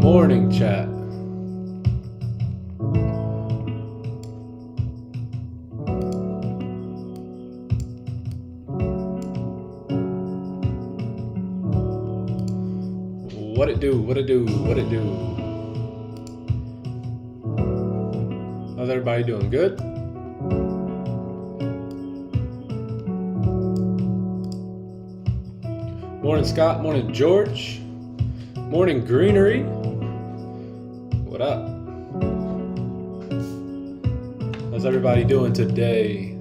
Morning, chat. What it do? What it do? What it do? How's everybody doing? Good? Morning, Scott. Morning, George. Morning, Greenery. What up? How's everybody doing today?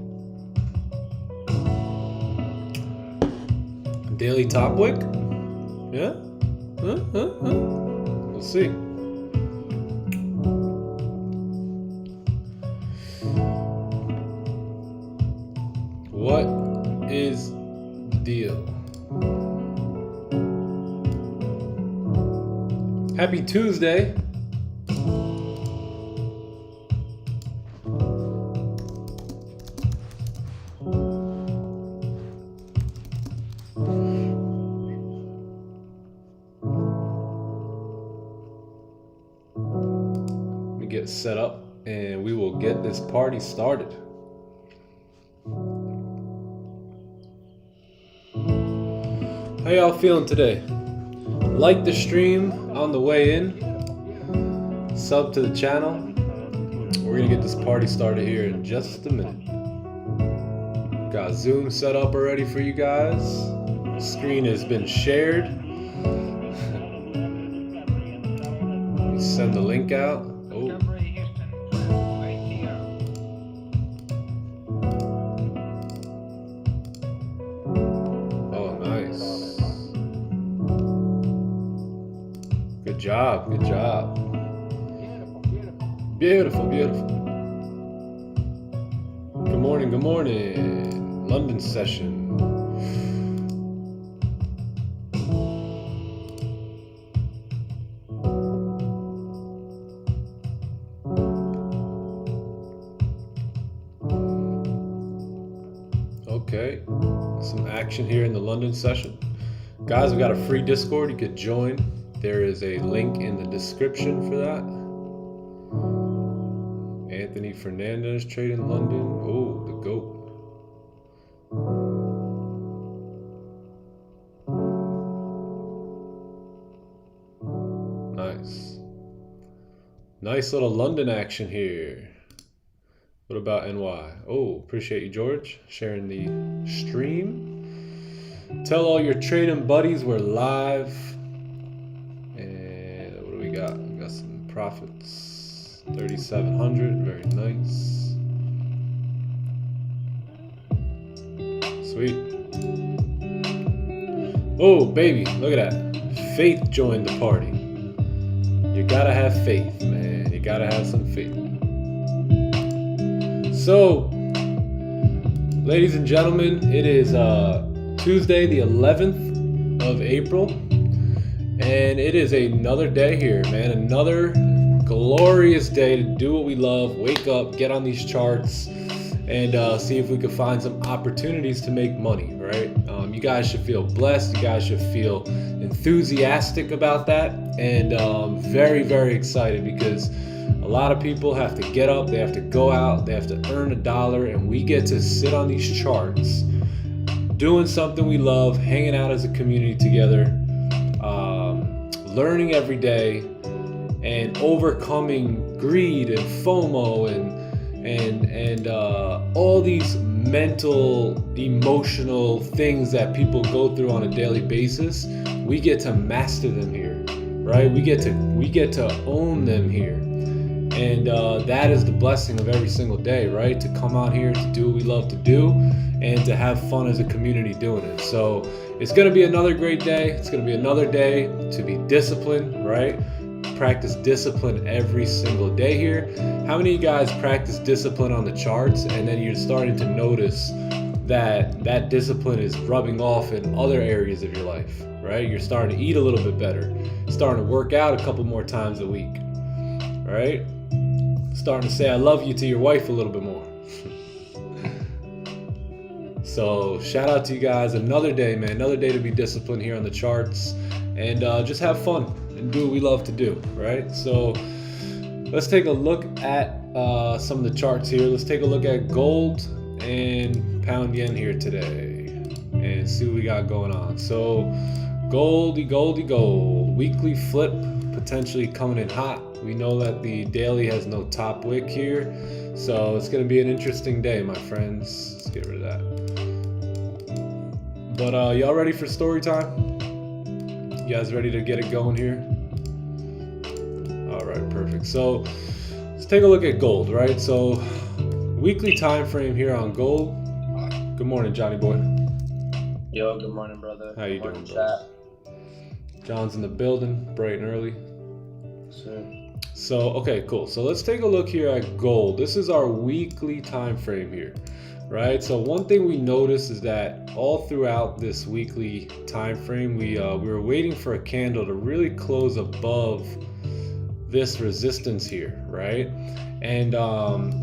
Daily top wick? Yeah? We'll see. What is the deal? Happy Tuesday. Get set up and we will get this party started. How y'all feeling today? Like the stream on the way in, sub to the channel. We're gonna get this party started here in just a minute. Got Zoom set up already for you guys. The screen has been shared. Let me send the link out. Good job, good job. Beautiful, beautiful. Good morning, good morning. London session. Okay, some action here in the London session. Guys, we got a free Discord you could join. There is a link in the description for that. Anthony Fernandez trading London. Oh, the GOAT. Nice. Nice little London action here. What about NY? Oh, appreciate you, George, sharing the stream. Tell all your trading buddies we're live. And what do we got? We got some profits. 3,700, very nice. Sweet. Oh, baby, look at that. Faith joined the party. You gotta have faith, man. You gotta have some faith. So, ladies and gentlemen, it is Tuesday, the 11th of April, and it is another day here, man. Another glorious day to do what we love, wake up, get on these charts, and see if we can find some opportunities to make money, right? You guys should feel blessed. You guys should feel enthusiastic about that, and very, very excited, because a lot of people have to get up, they have to go out, they have to earn a dollar, and we get to sit on these charts doing something we love, hanging out as a community together, learning every day, and overcoming greed and FOMO and all these mental, emotional things that people go through on a daily basis. We get to master them here, right? We get to own them here, and that is the blessing of every single day, right? To come out here to do what we love to do, and to have fun as a community doing it. So it's going to be another great day. It's going to be another day to be disciplined, right? Practice discipline every single day here. How many of you guys practice discipline on the charts, and then you're starting to notice that discipline is rubbing off in other areas of your life, right? You're starting to eat a little bit better, starting to work out a couple more times a week, right? Starting to say I love you to your wife a little bit more. So shout out to you guys. Another day, man. Another day to be disciplined here on the charts, and just have fun and do what we love to do, right? So let's take a look at some of the charts here. Let's take a look at gold and pound yen here today and see what we got going on. So gold, weekly flip potentially coming in hot. We know that the daily has no top wick here, so it's going to be an interesting day, my friends. Let's get rid of that. But y'all ready for story time? You guys ready to get it going here? All right, perfect. So let's take a look at gold, right? So weekly time frame here on gold. Good morning, Johnny boy. Yo, good morning, brother. How you doing, bro? John's in the building, bright and early. Sure. So, okay, cool. So let's take a look here at gold. This is our weekly time frame here, right? So one thing we noticed is that all throughout this weekly time frame, we were waiting for a candle to really close above this resistance here, right? And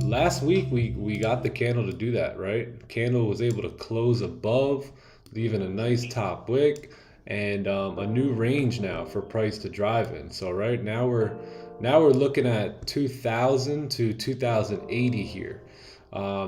last week we got the candle to do that, right? Candle was able to close above, leaving a nice top wick, and a new range now for price to drive in. So right now we're looking at 2000 to 2080 here.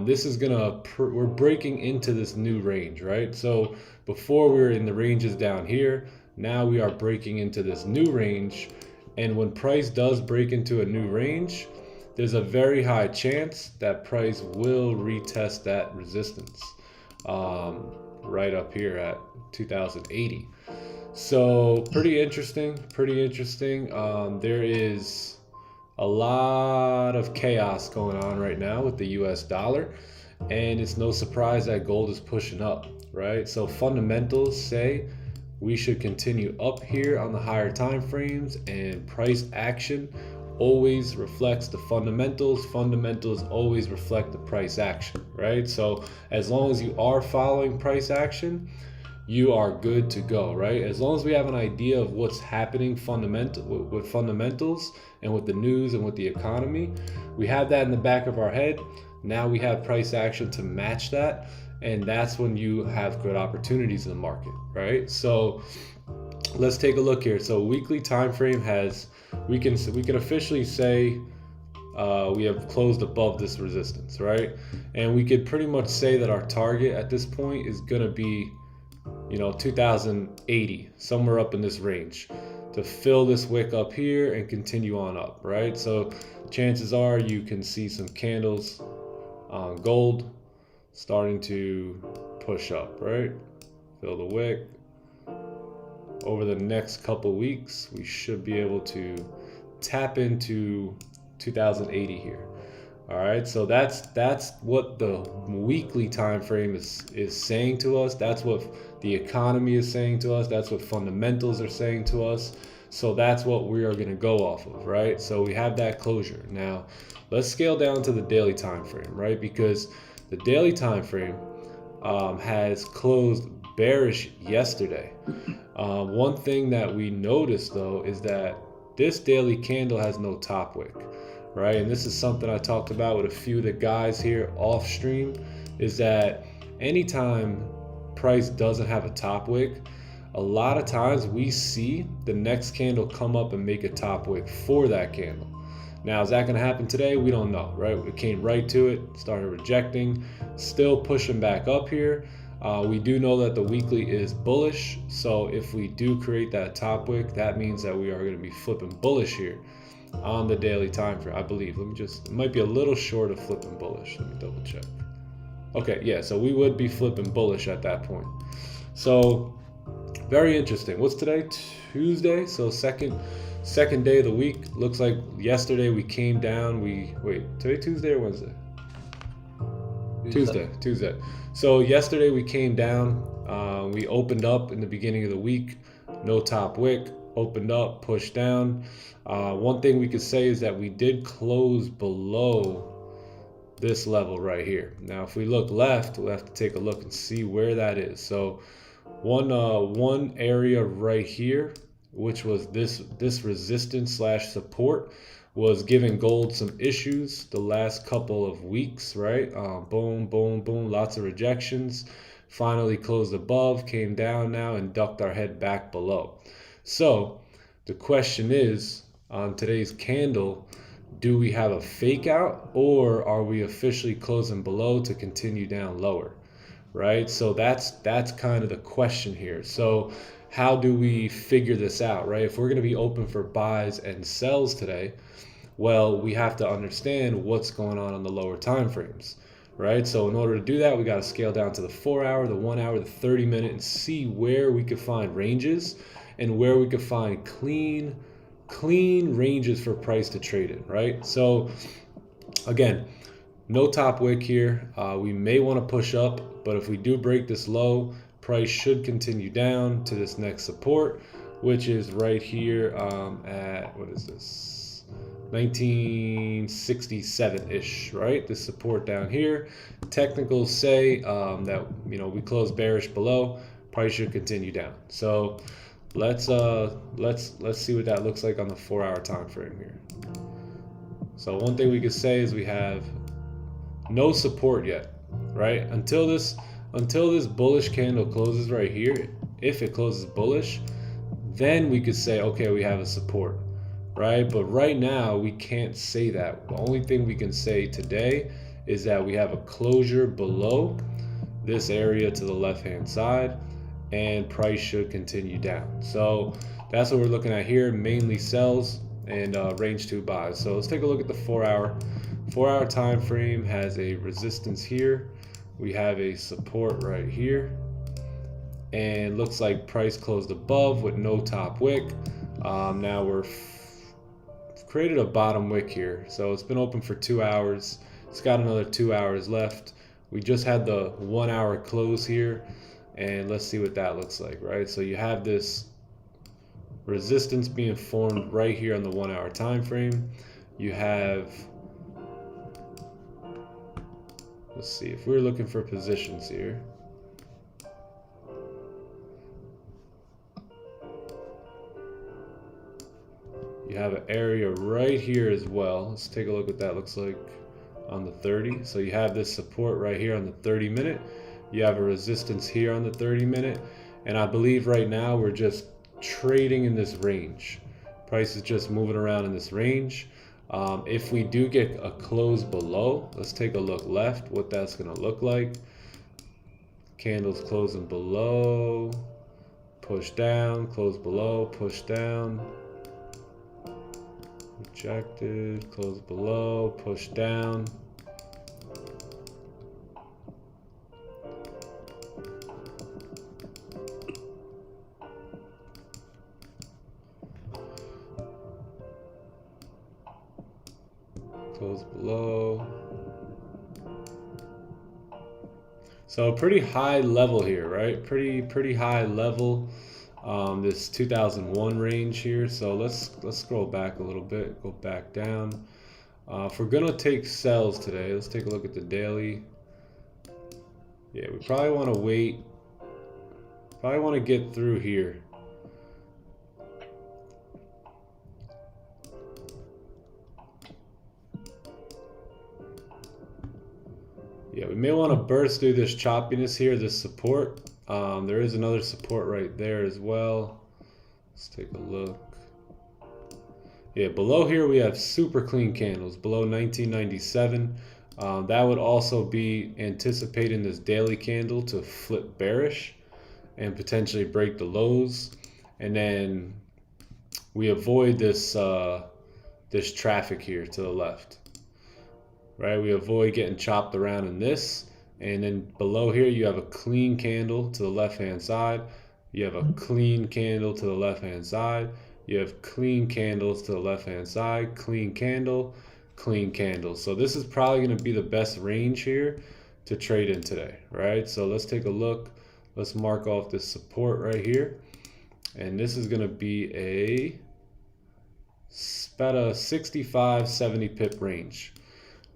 This is we're breaking into this new range, right? So before we were in the ranges down here, now we are breaking into this new range. And when price does break into a new range, there's a very high chance that price will retest that resistance right up here at 2080. So pretty interesting. There is a lot of chaos going on right now with the US dollar, and it's no surprise that gold is pushing up, right? So fundamentals say we should continue up here on the higher time frames, and price action always reflects the fundamentals. Fundamentals always reflect the price action, right? So as long as you are following price action, you are good to go, right? As long as we have an idea of what's happening with fundamentals and with the news and with the economy, we have that in the back of our head. Now we have price action to match that, and that's when you have good opportunities in the market, right? So let's take a look here. So weekly time frame we can officially say we have closed above this resistance, right? And we could pretty much say that our target at this point is going to be 2080, somewhere up in this range, to fill this wick up here and continue on up, right? So chances are you can see some candles on gold starting to push up, right? Fill the wick. Over the next couple weeks, we should be able to tap into 2080 here. All right, so that's what the weekly time frame is saying to us. That's what the economy is saying to us. That's what fundamentals are saying to us. So that's what we are going to go off of, right? So we have that closure. Now, let's scale down to the daily time frame, right? Because the daily time frame has closed bearish yesterday. One thing that we noticed though is that this daily candle has no top wick, right? And this is something I talked about with a few of the guys here off stream, is that anytime price doesn't have a top wick, a lot of times we see the next candle come up and make a top wick for that candle. Now, is that going to happen today? We don't know, right? It came right to it, started rejecting, still pushing back up here. We do know that the weekly is bullish. So if we do create that top wick, that means that we are going to be flipping bullish here on the daily time frame, I believe. Let me just, it might be a little short of flipping bullish. Let me double check. Okay, yeah, so we would be flipping bullish at that point. So very interesting. What's today? Tuesday. So second day of the week. Looks like yesterday we came down. Today Tuesday or Wednesday? Tuesday. So yesterday we came down. We opened up in the beginning of the week. No top wick. Opened up, pushed down. One thing we could say is that we did close below this level right here. Now, if we look left, we'll have to take a look and see where that is. So one area right here, which was this resistance slash support, was giving gold some issues the last couple of weeks, right? Boom, boom, boom, lots of rejections. Finally closed above, came down now and ducked our head back below. So the question is, on today's candle, do we have a fake out or are we officially closing below to continue down lower? Right? So that's kind of the question here. So how do we figure this out, right? If we're going to be open for buys and sells today, well, we have to understand what's going on the lower time frames, right? So in order to do that, we got to scale down to the 4 hour, the 1 hour, the 30 minute, and see where we could find ranges and where we could find clean ranges for price to trade in, right? So again, no top wick here. We may want to push up, but if we do break this low, price should continue down to this next support, which is right here at, what is this, 1967-ish, right? This support down here. Technicals say that, you know, we closed bearish below, price should continue down. So let's see what that looks like on the 4 hour time frame here. So one thing we could say is we have no support yet, right? Until this bullish candle closes right here, if it closes bullish, then we could say, okay, we have a support, right? But right now we can't say that. The only thing we can say today is that we have a closure below this area to the left hand side and price should continue down. So that's what we're looking at here, mainly sells and range 2 buys. So let's take a look at the 4 hour. 4 hour time frame has a resistance here. We have a support right here. And looks like price closed above with no top wick. Now we're created a bottom wick here. So it's been open for 2 hours. It's got another 2 hours left. We just had the 1 hour close here. And let's see what that looks like, right? So you have this resistance being formed right here on the 1 hour time frame. You have, let's see, if we're looking for positions here, you have an area right here as well. Let's take a look what that looks like on the 30. So you have this support right here on the 30 minute. You have a resistance here on the 30 minute. And I believe right now we're just trading in this range. Price is just moving around in this range. If we do get a close below, let's take a look left, what that's going to look like. Candles closing below, push down, close below, push down, rejected, close below, push down. Close below. So pretty high level here, right? Pretty high level. This 2001 range here. So let's scroll back a little bit. Go back down. If we're gonna take sells today, let's take a look at the daily. Yeah, we probably want to wait. Probably want to get through here. Yeah, we may want to burst through this choppiness here, this support. There is another support right there as well. Let's take a look. Yeah, below here we have super clean candles, below 1997. That would also be anticipating this daily candle to flip bearish and potentially break the lows. And then we avoid this, this traffic here to the left. Right, we avoid getting chopped around in this, and then below here you have a clean candle to the left hand side, you have a clean candle to the left hand side, you have clean candles to the left hand side, clean candle, clean candle. So this is probably going to be the best range here to trade in today, right? So let's take a look. Let's mark off this support right here, and this is going to be about a 65-70 pip range.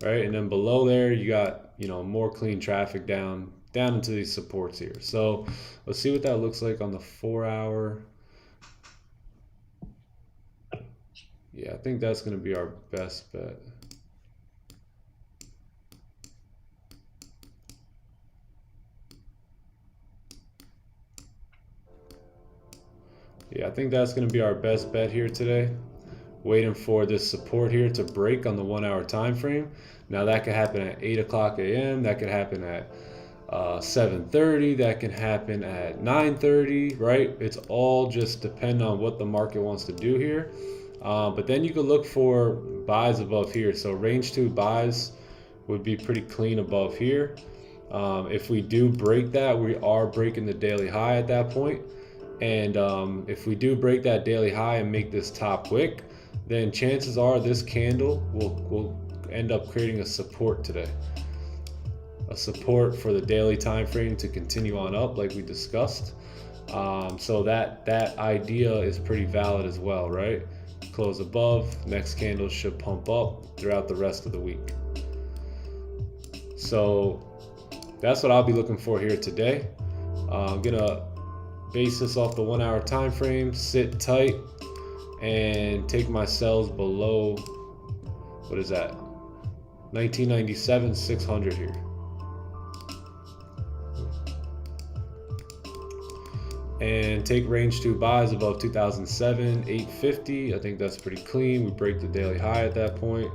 Right, and then below there you got, you know, more clean traffic down into these supports here. So let's see what that looks like on the 4-hour. Yeah, I think that's going to be our best bet. Yeah, I think that's going to be our best bet here today. Waiting for this support here to break on the 1-hour time frame. Now that could happen at 8 o'clock a.m. That could happen at 7:30. That can happen at 9:30. Right? It's all just depend on what the market wants to do here. But then you could look for buys above here. So range 2 buys would be pretty clean above here. If we do break that, we are breaking the daily high at that point. And if we do break that daily high and make this top wick, then chances are this candle will end up creating a support today. A support for the daily time frame to continue on up like we discussed. So that idea is pretty valid as well, right? Close above, next candle should pump up throughout the rest of the week. So that's what I'll be looking for here today. I'm gonna base this off the 1-hour time frame, sit tight, and take my sells below, what is that, 1997 600 here. And take range 2 buys above 2007 850. I think that's pretty clean. We break the daily high at that point,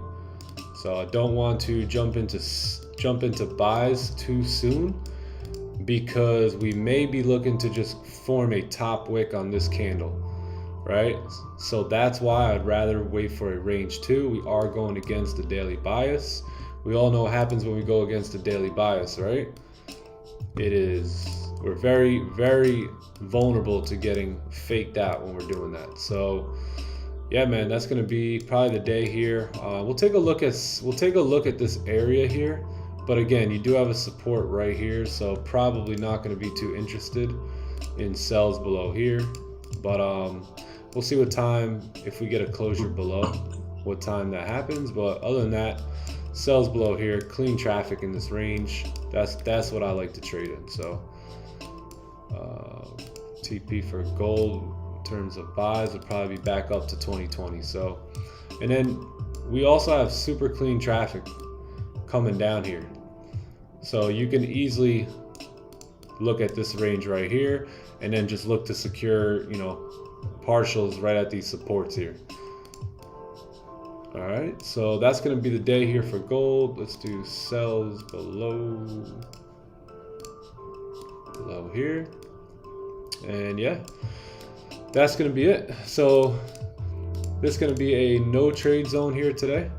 so I don't want to jump into buys too soon, because we may be looking to just form a top wick on this candle, right? So that's why I'd rather wait for a range 2. We are going against the daily bias. We all know what happens when we go against the daily bias, right? We're very, very vulnerable to getting faked out when we're doing that. So yeah, man, that's going to be probably the day here. We'll take a look at this area here. But again, you do have a support right here, so probably not going to be too interested in sells below here. But we'll see what time, if we get a closure below, what time that happens. But other than that, sells below here, clean traffic in this range. That's what I like to trade in. So TP for gold in terms of buys would probably be back up to 2020. So, and then we also have super clean traffic coming down here, so you can easily look at this range right here and then just look to secure, you know, partials right at these supports here. All right, so that's going to be the day here for gold. Let's do sells below here, and yeah, that's going to be it. So this is going to be a no trade zone here today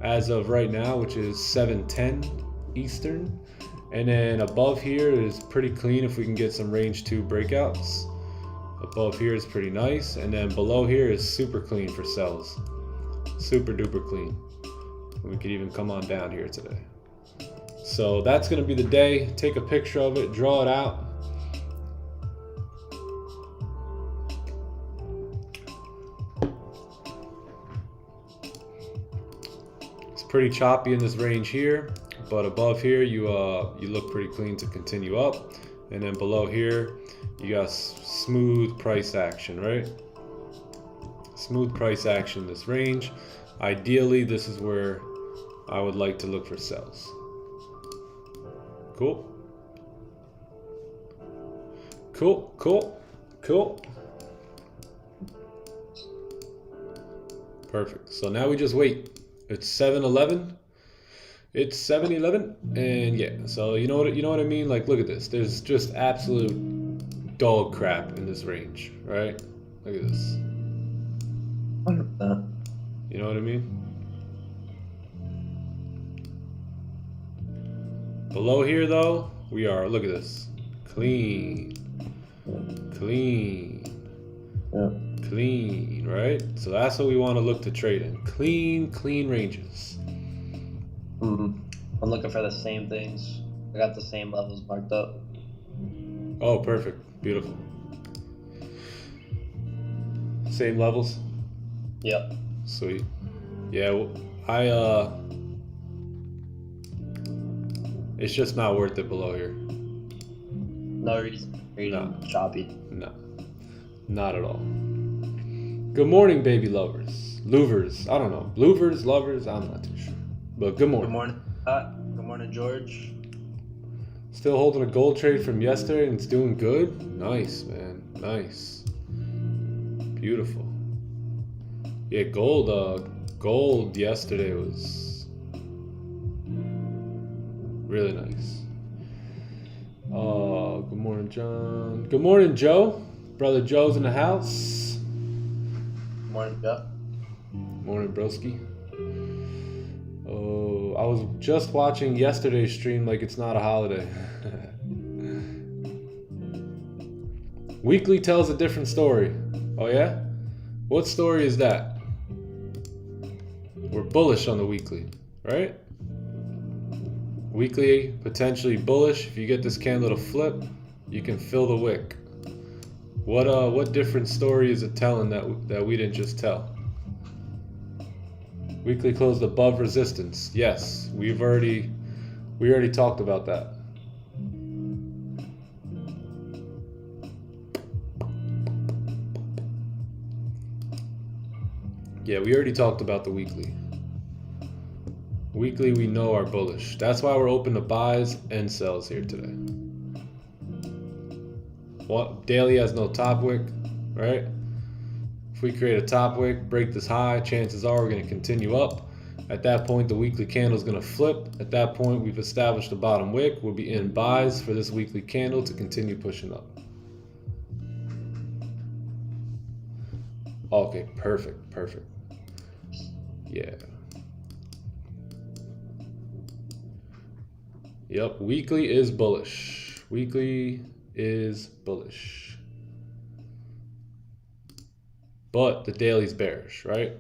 as of right now, which is 7:10 Eastern. And then above here is pretty clean if we can get some range 2 breakouts. Above here is pretty nice, and then below here is super clean for sells, super duper clean. We could even come on down here today. So that's going to be the day. Take a picture of it, draw it out. It's pretty choppy in this range here, but above here you look pretty clean to continue up, and then below here you got smooth price action, right? Smooth price action in this range. Ideally, this is where I would like to look for sells. Cool. Cool, cool, cool. Perfect. So now we just wait. It's 7:11. It's 7:11, and yeah. So you know what I mean? Like, look at this. There's just absolute dog crap in this range, right? Look at this. 100%. You know what I mean? Below here though, we are, look at this. Clean. Clean. Yeah. Clean, right? So that's what we want to look to trade in. Clean ranges. I'm looking for the same things. I got the same levels marked up. Oh, perfect. Beautiful. Same levels? Yep. Sweet. Yeah, it's just not worth it below here. No reason. No. Choppy. No, not at all. Good morning, baby lovers. Louvers. I don't know. Bloovers, lovers, I'm not too sure. But good morning. Good morning, Scott. Good morning, George. Still holding a gold trade from yesterday and it's doing good? Nice, man. Nice. Beautiful. Yeah, gold yesterday was really nice. Good morning, John. Good morning, Joe. Brother Joe's in the house. Good morning, Jeff. Morning, broski. Oh, I was just watching yesterday's stream like it's not a holiday. Weekly tells a different story. Oh yeah? What story is that? We're bullish on the weekly, right? Weekly, potentially bullish. If you get this candle to flip, you can fill the wick. What different story is it telling that we didn't just tell? Weekly closed above resistance. Yes, we already talked about that. Yeah, we already talked about the weekly. Weekly, we know are bullish. That's why we're open to buys and sells here today. Daily has no top wick, right? If we create a top wick, break this high, chances are we're going to continue up. At that point, the weekly candle is going to flip. At that point, we've established a bottom wick. We'll be in buys for this weekly candle to continue pushing up. Okay, perfect. Yeah. Yep, weekly is bullish. Weekly is bullish. But the daily's bearish, right?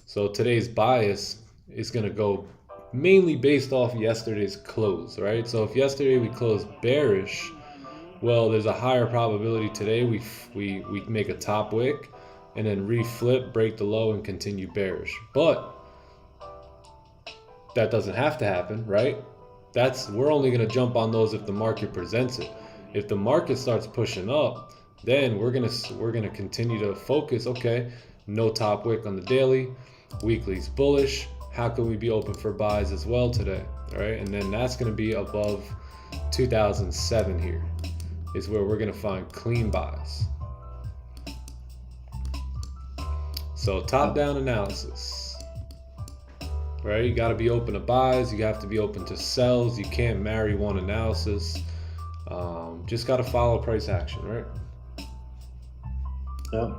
So today's bias is going to go mainly based off yesterday's close, right? So if yesterday we closed bearish, well, there's a higher probability today we make a top wick and then reflip, break the low, and continue bearish. But that doesn't have to happen, right? We're only going to jump on those if the market presents it. If the market starts pushing up, then we're gonna continue to focus. Okay, no top wick on the daily, weekly's bullish. How can we be open for buys as well today? All right, and then that's gonna be above 2007 here is where we're gonna find clean buys. So top-down analysis, right? You got to be open to buys. You have to be open to sells. You can't marry one analysis. Just got to follow price action, right? Yep.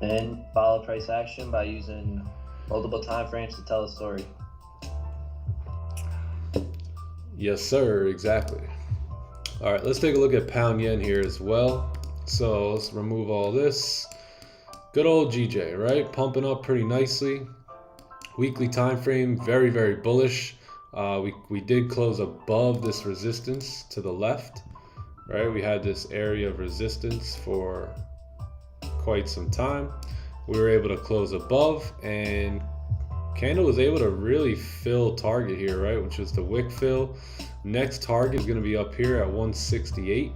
And follow price action by using multiple time frames to tell a story. Yes, sir. Exactly. All right, let's take a look at pound yen here as well. So let's remove all this. Good old GJ, right? Pumping up pretty nicely. Weekly time frame, very, very bullish. We did close above this resistance to the left, right? We had this area of resistance for quite some time. We were able to close above, and candle was able to really fill target here, right? Which is the wick fill. Next target is going to be up here at 168,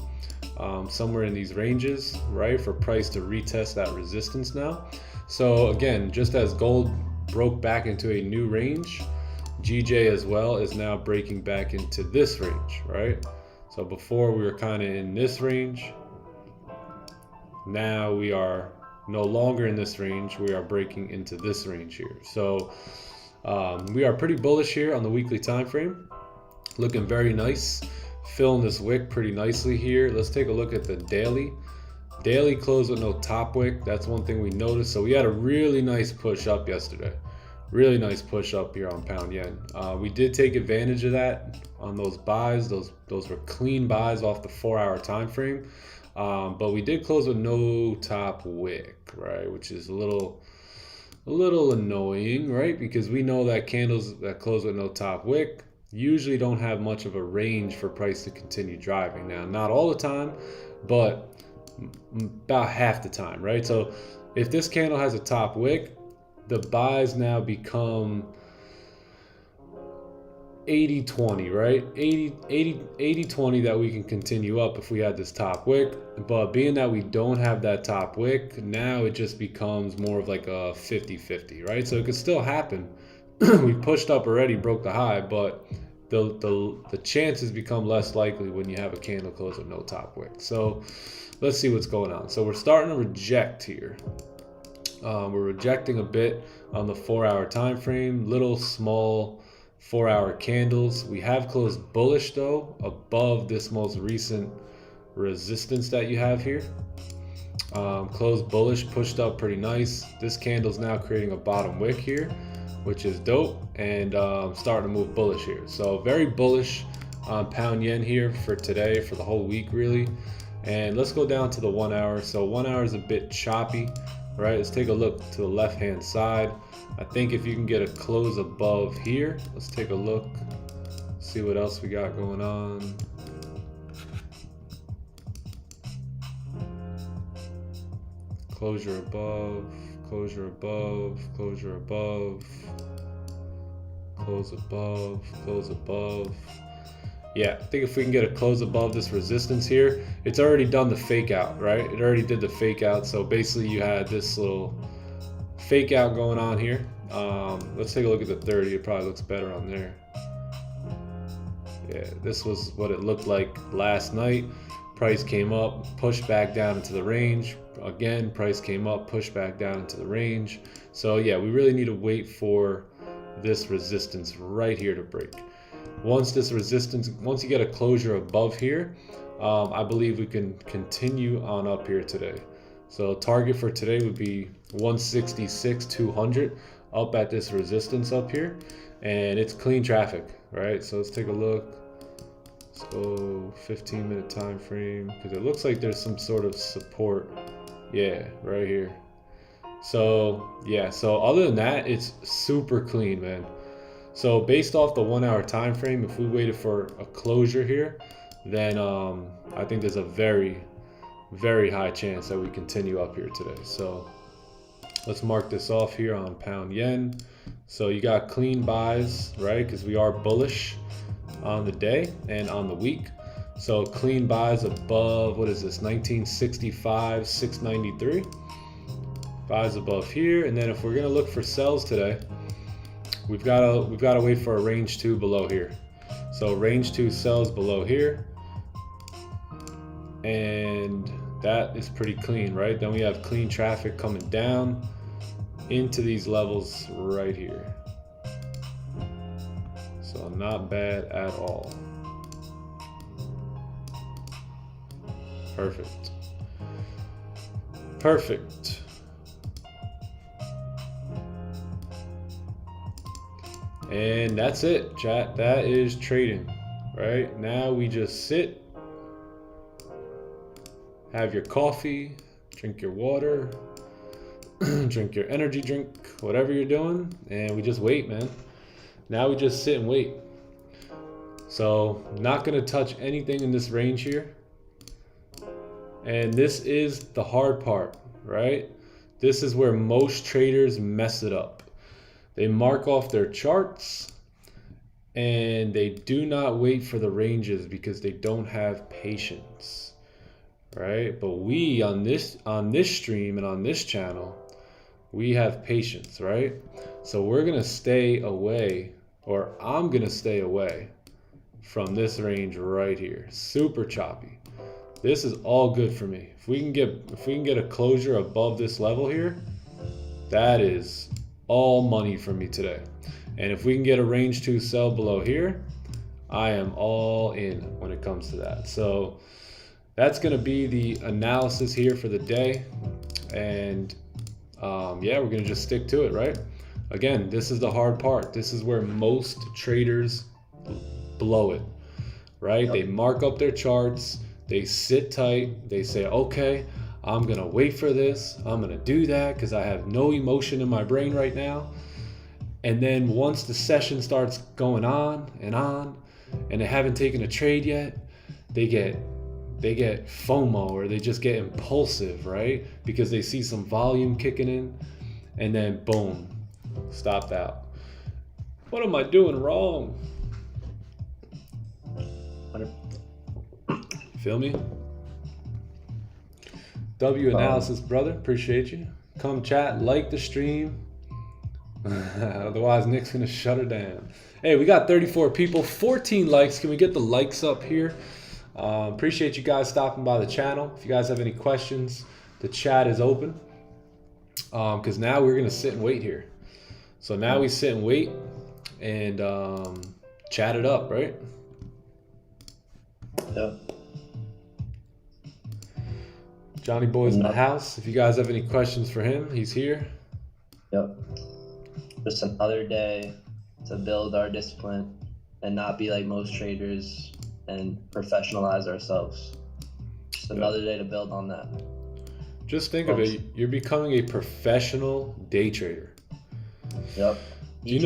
somewhere in these ranges, right? For price to retest that resistance now. So again, just as gold broke back into a new range, GJ as well is now breaking back into this range, right? So before we were kind of in this range, now we are no longer in this range. We are breaking into this range here. So we are pretty bullish here on the weekly time frame, looking very nice, filling this wick pretty nicely here. Let's take a look at the daily. Daily close with no top wick. That's one thing we noticed. So we had a really nice push up yesterday. Really nice push up here on pound yen. We did take advantage of that on those buys. Those were clean buys off the 4-hour time frame. But we did close with no top wick, right? Which is a little annoying, right? Because we know that candles that close with no top wick usually don't have much of a range for price to continue driving. Now, not all the time, but about half the time, right? So if this candle has a top wick, the buys now become 80-20, right? 80-20 that we can continue up if we had this top wick. But being that we don't have that top wick, now it just becomes more of like a 50-50, right? So it could still happen. We pushed up already, broke the high, but the chances become less likely when you have a candle close with no top wick. So let's see what's going on. So we're starting to reject here. We're rejecting a bit on the 4-hour time frame, little small 4-hour candles. We have closed bullish though, above this most recent resistance that you have here. Closed bullish, pushed up pretty nice. This candle's now creating a bottom wick here, which is dope, and starting to move bullish here. So very bullish on pound yen here for today, for the whole week really. And let's go down to the 1 hour. So 1 hour is a bit choppy, right? Let's take a look to the left hand side. I think if you can get a close above here, let's take a look, see what else we got going on. Closure above, closure above, closure above, close above, close above. Yeah, I think if we can get a close above this resistance here, it's already done the fake out, right? It already did the fake out. So basically you had this little fake out going on here. Let's take a look at the 30. It probably looks better on there. Yeah, this was what it looked like last night. Price came up, pushed back down into the range. Again, price came up, pushed back down into the range. So yeah, we really need to wait for this resistance right here to break. Once this resistance, once you get a closure above here, I believe we can continue on up here today. So target for today would be 166.200 up at this resistance up here, and it's clean traffic, right? So let's take a look. Let's go 15-minute time frame, because it looks like there's some sort of support. Yeah, right here. So yeah, so other than that, it's super clean, man. So based off the 1 hour time frame, if we waited for a closure here, then I think there's a very, very high chance that we continue up here today. So let's mark this off here on pound yen. So you got clean buys, right? Because we are bullish on the day and on the week. So clean buys above, what is this, 1965, 693. Buys above here. And then if we're gonna look for sells today, we've got to wait for a range 2 below here. So range 2 sells below here, and that is pretty clean, right? Then we have clean traffic coming down into these levels right here. So not bad at all. Perfect. Perfect. And that's it, chat. That is trading, right? Now we just sit, have your coffee, drink your water, drink your energy drink, whatever you're doing, and we just wait, man. Now we just sit and wait. So not gonna touch anything in this range here. And this is the hard part, right? This is where most traders mess it up. They mark off their charts and they do not wait for the ranges because they don't have patience, right? But we on this stream and on this channel, we have patience, right? So we're gonna stay away, or I'm gonna stay away from this range right here. Super choppy. This is all good for me. If we can get a closure above this level here, that is all money for me today. And if we can get a range 2 sell below here, I am all in when it comes to that. So that's going to be the analysis here for the day. And yeah, we're going to just stick to it, right? Again, this is the hard part. This is where most traders blow it, right? Yep. They mark up their charts. They sit tight. They say, okay, I'm going to wait for this. I'm going to do that because I have no emotion in my brain right now. And then once the session starts going on, and they haven't taken a trade yet, they get FOMO, or they just get impulsive, right? Because they see some volume kicking in, and then boom, stopped out. What am I doing wrong? Feel me? W analysis, brother. Appreciate you. Come chat, like the stream. Otherwise, Nick's gonna shut her down. Hey, we got 34 people, 14 likes. Can we get the likes up here? Appreciate you guys stopping by the channel. If you guys have any questions, the chat is open. Because now we're gonna sit and wait here. So now we sit and wait and chat it up, right? Yep. Johnny Boy's in the house. If you guys have any questions for him, he's here. Yep. Just another day to build our discipline and not be like most traders and professionalize ourselves. Just another day to build on that. Just think of it. You're becoming a professional day trader. Yep. Do you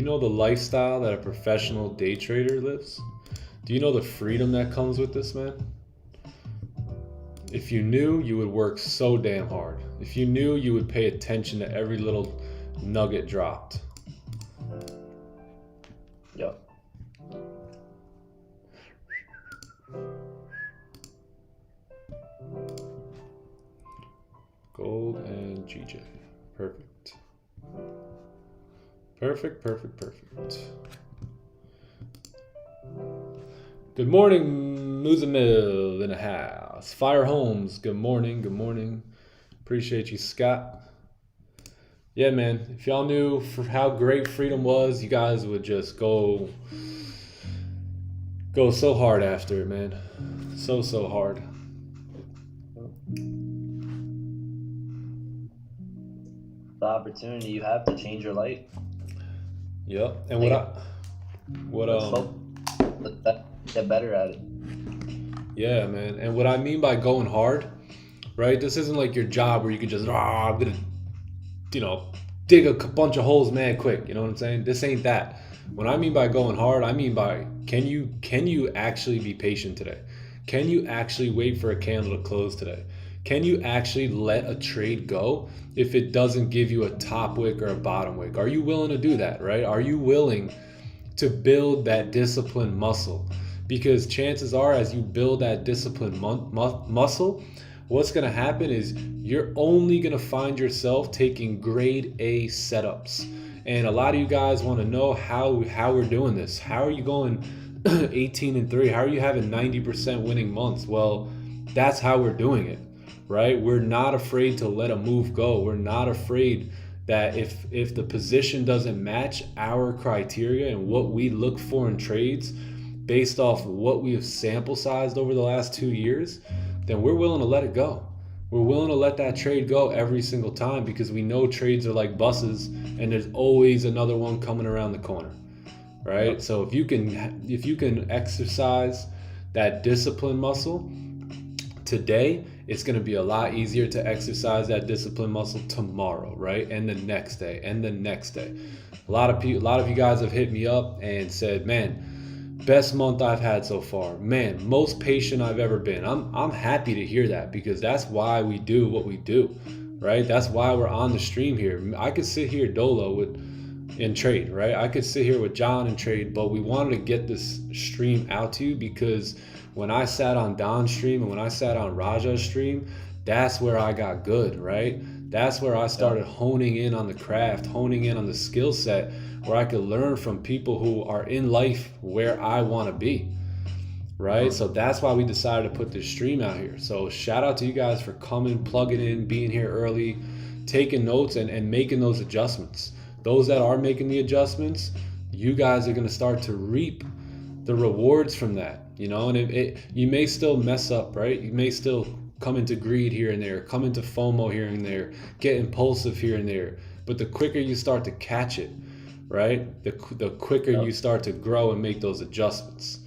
know the lifestyle that a professional day trader lives? Do you know the freedom that comes with this, man? If you knew, you would work so damn hard. If you knew, you would pay attention to every little nugget dropped. Yep. Gold and GJ. Perfect. Perfect, perfect, perfect. Good morning, Muzamil in the house. Fire Holmes, good morning, good morning. Appreciate you, Scott. Yeah, man, if y'all knew for how great freedom was, you guys would just go so hard after it, man. So hard. The opportunity you have to change your life. Yep. And get better at it. Yeah, man. And what I mean by going hard, right? This isn't like your job where you can just, I'm gonna, dig a bunch of holes mad quick. You know what I'm saying? This ain't that. What I mean by going hard, I mean by can you actually be patient today? Can you actually wait for a candle to close today? Can you actually let a trade go if it doesn't give you a top wick or a bottom wick? Are you willing to do that, right? Are you willing to build that discipline muscle? Because chances are, as you build that discipline muscle, what's going to happen is you're only going to find yourself taking grade A setups. And a lot of you guys want to know how we're doing this. How are you going 18-3? How are you having 90% winning months? Well, that's how we're doing it, right? We're not afraid to let a move go. We're not afraid that if the position doesn't match our criteria and what we look for in trades based off what we have sample sized over the last 2 years, then we're willing to let it go. We're willing to let that trade go every single time because we know trades are like buses and there's always another one coming around the corner, right? Yep. So if you can exercise that discipline muscle today, it's going to be a lot easier to exercise that discipline muscle tomorrow, right? And the next day and the next day. A lot of you guys have hit me up and said, man, best month I've had so far. Man, most patient I've ever been. I'm happy to hear that, because that's why we do what we do, right? That's why we're on the stream here. I could sit here dolo and trade, right? I could sit here with John and trade, but we wanted to get this stream out to you, because when I sat on Don's stream and when I sat on Raja's stream, that's where I got good, right? That's where I started honing in on the craft, honing in on the skill set, where I could learn from people who are in life where I want to be, right? So that's why we decided to put this stream out here. So shout out to you guys for coming, plugging in, being here early, taking notes and making those adjustments. Those that are making the adjustments, you guys are going to start to reap the rewards from that, you know. And you may still mess up, right? You may still come into greed here and there, come into FOMO here and there, get impulsive here and there. But the quicker you start to catch it, right? The quicker you start to grow and make those adjustments,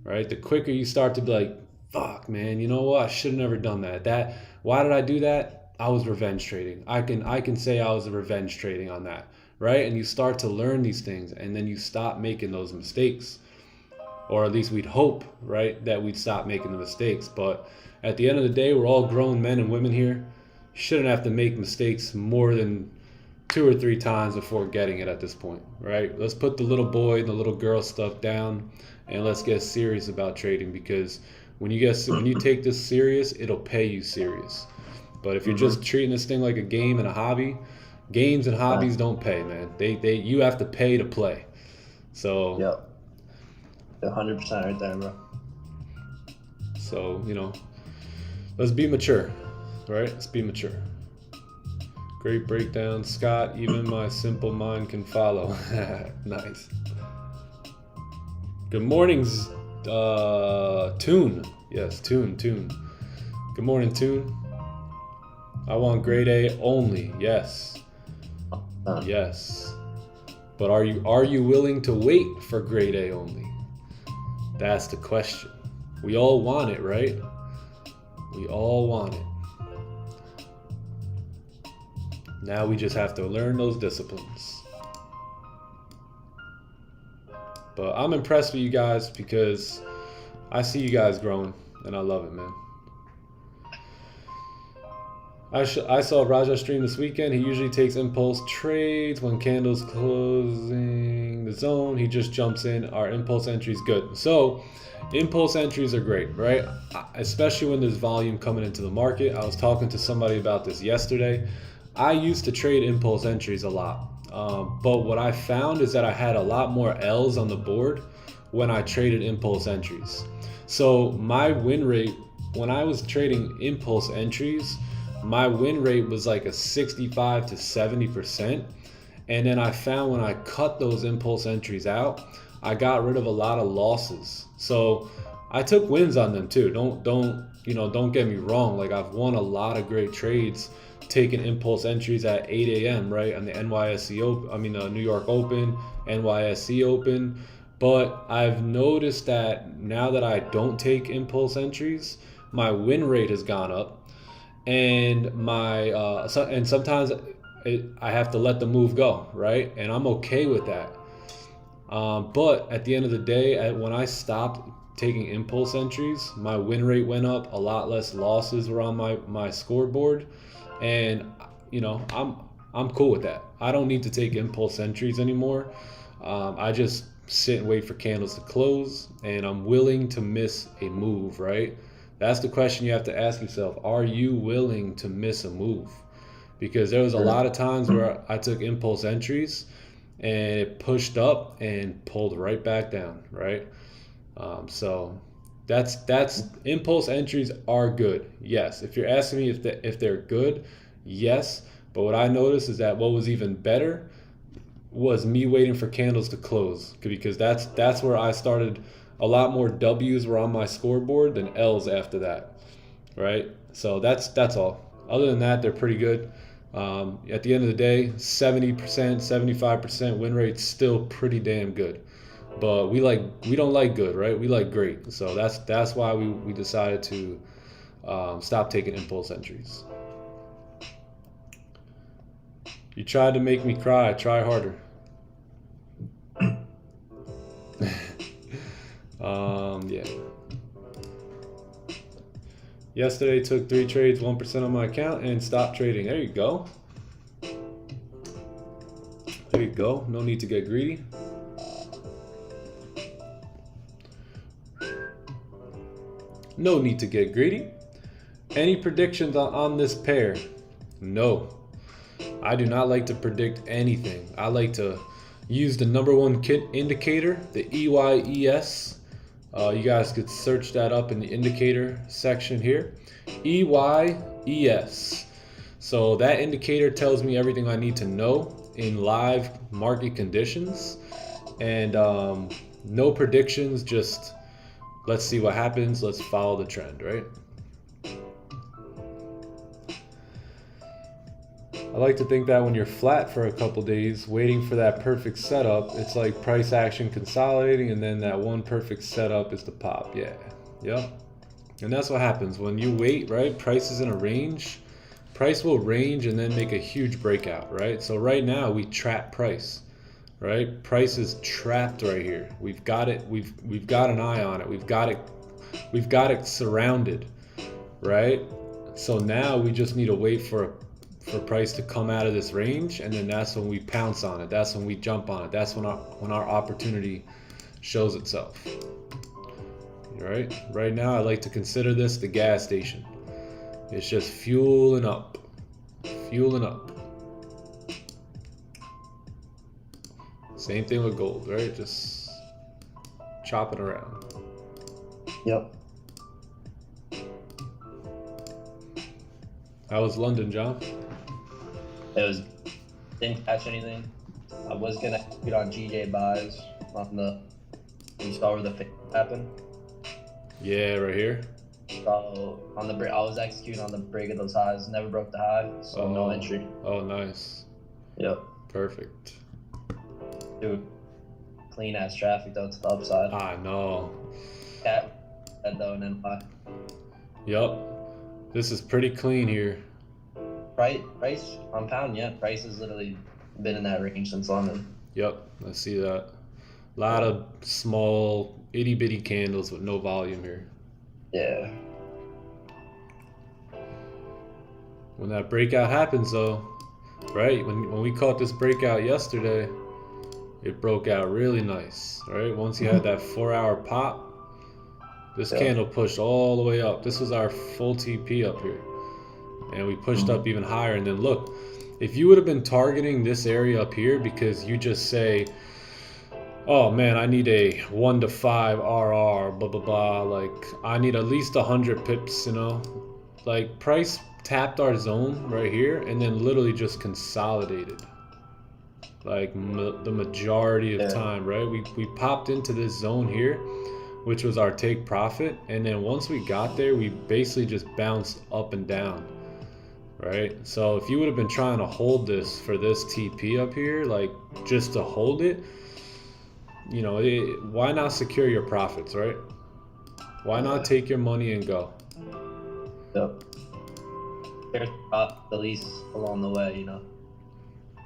right? The quicker you start to be like, fuck, man, you know what? I should have never done that. Why did I do that? I was revenge trading. I can say I was revenge trading on that, right? And you start to learn these things, and then you stop making those mistakes. Or at least we'd hope, right, that we'd stop making the mistakes. But at the end of the day, we're all grown men and women here. You shouldn't have to make mistakes more than 2 or 3 times before getting it at this point, right? Let's put the little boy and the little girl stuff down, and let's get serious about trading, because when you take this serious, it'll pay you serious. But if you're just treating this thing like a game and a hobby, games and hobbies don't pay, man. You have to pay to play. So Yep. 100% right there, bro. So, you know, let's be mature, right? Let's be mature. Great breakdown, Scott. Even my simple mind can follow. Nice. Good mornings, Tune. Yes, Tune. Good morning, Tune. I want grade A only. Yes. Yes. But are you willing to wait for grade A only? That's the question. We all want it, right? We all want it. Now we just have to learn those disciplines. But I'm impressed with you guys, because I see you guys growing, and I love it, man. I saw Raja stream this weekend. He usually takes impulse trades when candles closing the zone. He just jumps in. Our impulse entry is good. So impulse entries are great, right? Especially when there's volume coming into the market. I was talking to somebody about this yesterday. I used to trade impulse entries a lot. But what I found is that I had a lot more L's on the board when I traded impulse entries. So my win rate, when I was trading impulse entries, my win rate was like a 65 to 70%. And then I found when I cut those impulse entries out, I got rid of a lot of losses. So I took wins on them too. Don't get me wrong. Like, I've won a lot of great trades taking impulse entries at 8 a.m. right on the New York Open, NYSE Open. But I've noticed that now that I don't take impulse entries, my win rate has gone up. And sometimes I have to let the move go, right? And I'm okay with that. But at the end of the day, when I stopped taking impulse entries, my win rate went up. A lot less losses were on my scoreboard, and I'm cool with that. I don't need to take impulse entries anymore. I just sit and wait for candles to close, and I'm willing to miss a move, right? That's the question you have to ask yourself. Are you willing to miss a move? Because there was a lot of times where I took impulse entries and it pushed up and pulled right back down, right? So that's impulse entries are good. Yes. If you're asking me if they're good, yes. But what I noticed is that what was even better was me waiting for candles to close, because that's where I started. A lot more W's were on my scoreboard than L's after that, right? So that's all. Other than that, they're pretty good. At the end of the day, 70%, 75% win rate's still pretty damn good. But we don't like good, right? We like great. So that's why we decided to Stop taking impulse entries. You tried to make me cry. Try harder. Yeah. Yesterday took 3 trades, 1% on my account, and stopped trading. There you go. There you go. No need to get greedy. No need to get greedy. Any predictions on this pair? No. I do not like to predict anything. I like to use the #1 indicator, the EYES. You guys could search that up in the indicator section here. EYES. So that indicator tells me everything I need to know in live market conditions. And no predictions, just let's see what happens. Let's follow the trend, right? I like to think that when you're flat for a couple days, waiting for that perfect setup, it's like price action consolidating, and then that one perfect setup is the pop. Yeah, yep. And that's what happens when you wait, right? Price is in a range. Price will range and then make a huge breakout, right? So right now we trap price, right? Price is trapped right here. We've got it. We've got an eye on it. We've got it surrounded, right? So now we just need to wait for price to come out of this range, and then that's when we pounce on it. That's when we jump on it. That's when our opportunity shows itself. Right now I like to consider this the gas station. It's just fueling up. Same thing with gold, right? Just chopping around. Yep. How was London, John? Didn't catch anything. I was gonna execute on GJ buys on the. You saw where the fix happened. Yeah, right here. So on the I was executing on the break of those highs. Never broke the high, so no entry. Oh, nice. Yep. Perfect. Dude, clean ass traffic though to the upside. I know. Cat though, and then buy. Yup. This is pretty clean here. Price on pound, yeah. Price has literally been in that range since London. Yep, I see that. A lot of small, itty bitty candles with no volume here. Yeah. When that breakout happens, though, right? When we caught this breakout yesterday, it broke out really nice, right? Once you had that 4-hour pop, this candle pushed all the way up. This was our full TP up here. And we pushed up even higher. And then look, if you would have been targeting this area up here because you just say, oh man, I need a 1 to 5 RR, blah, blah, blah. Like, I need at least 100 pips, you know? Like, price tapped our zone right here and then literally just consolidated. Like, the majority of time, right? We popped into this zone here, which was our take profit. And then once we got there, we basically just bounced up and down. Right, so if you would have been trying to hold this for this TP up here, like just to hold it, you know, why not secure your profits, right? Why not take your money and go? Yep. There's the least along the way, you know.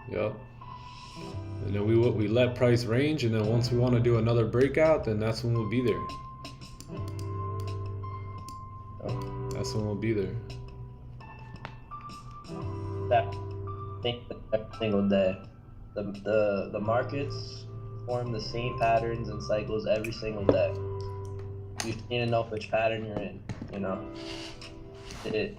Yep. And then we let price range, and then once we want to do another breakout, then that's when we'll be there. That's when we'll be there. That thing every single day. The markets form the same patterns and cycles every single day. You need to know which pattern you're in, you know. Is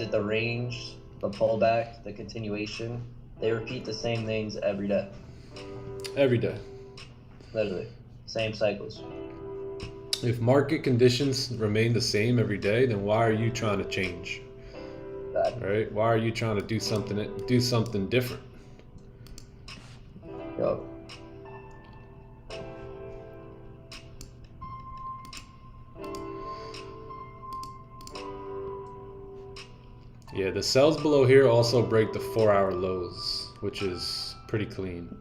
it the range, the pullback, the continuation? They repeat the same things every day. Every day. Literally. Same cycles. If market conditions remain the same every day, then why are you trying to change? Right? Why are you trying to do something different? Yep. Yeah, the sells below here also break the 4-hour lows, which is pretty clean.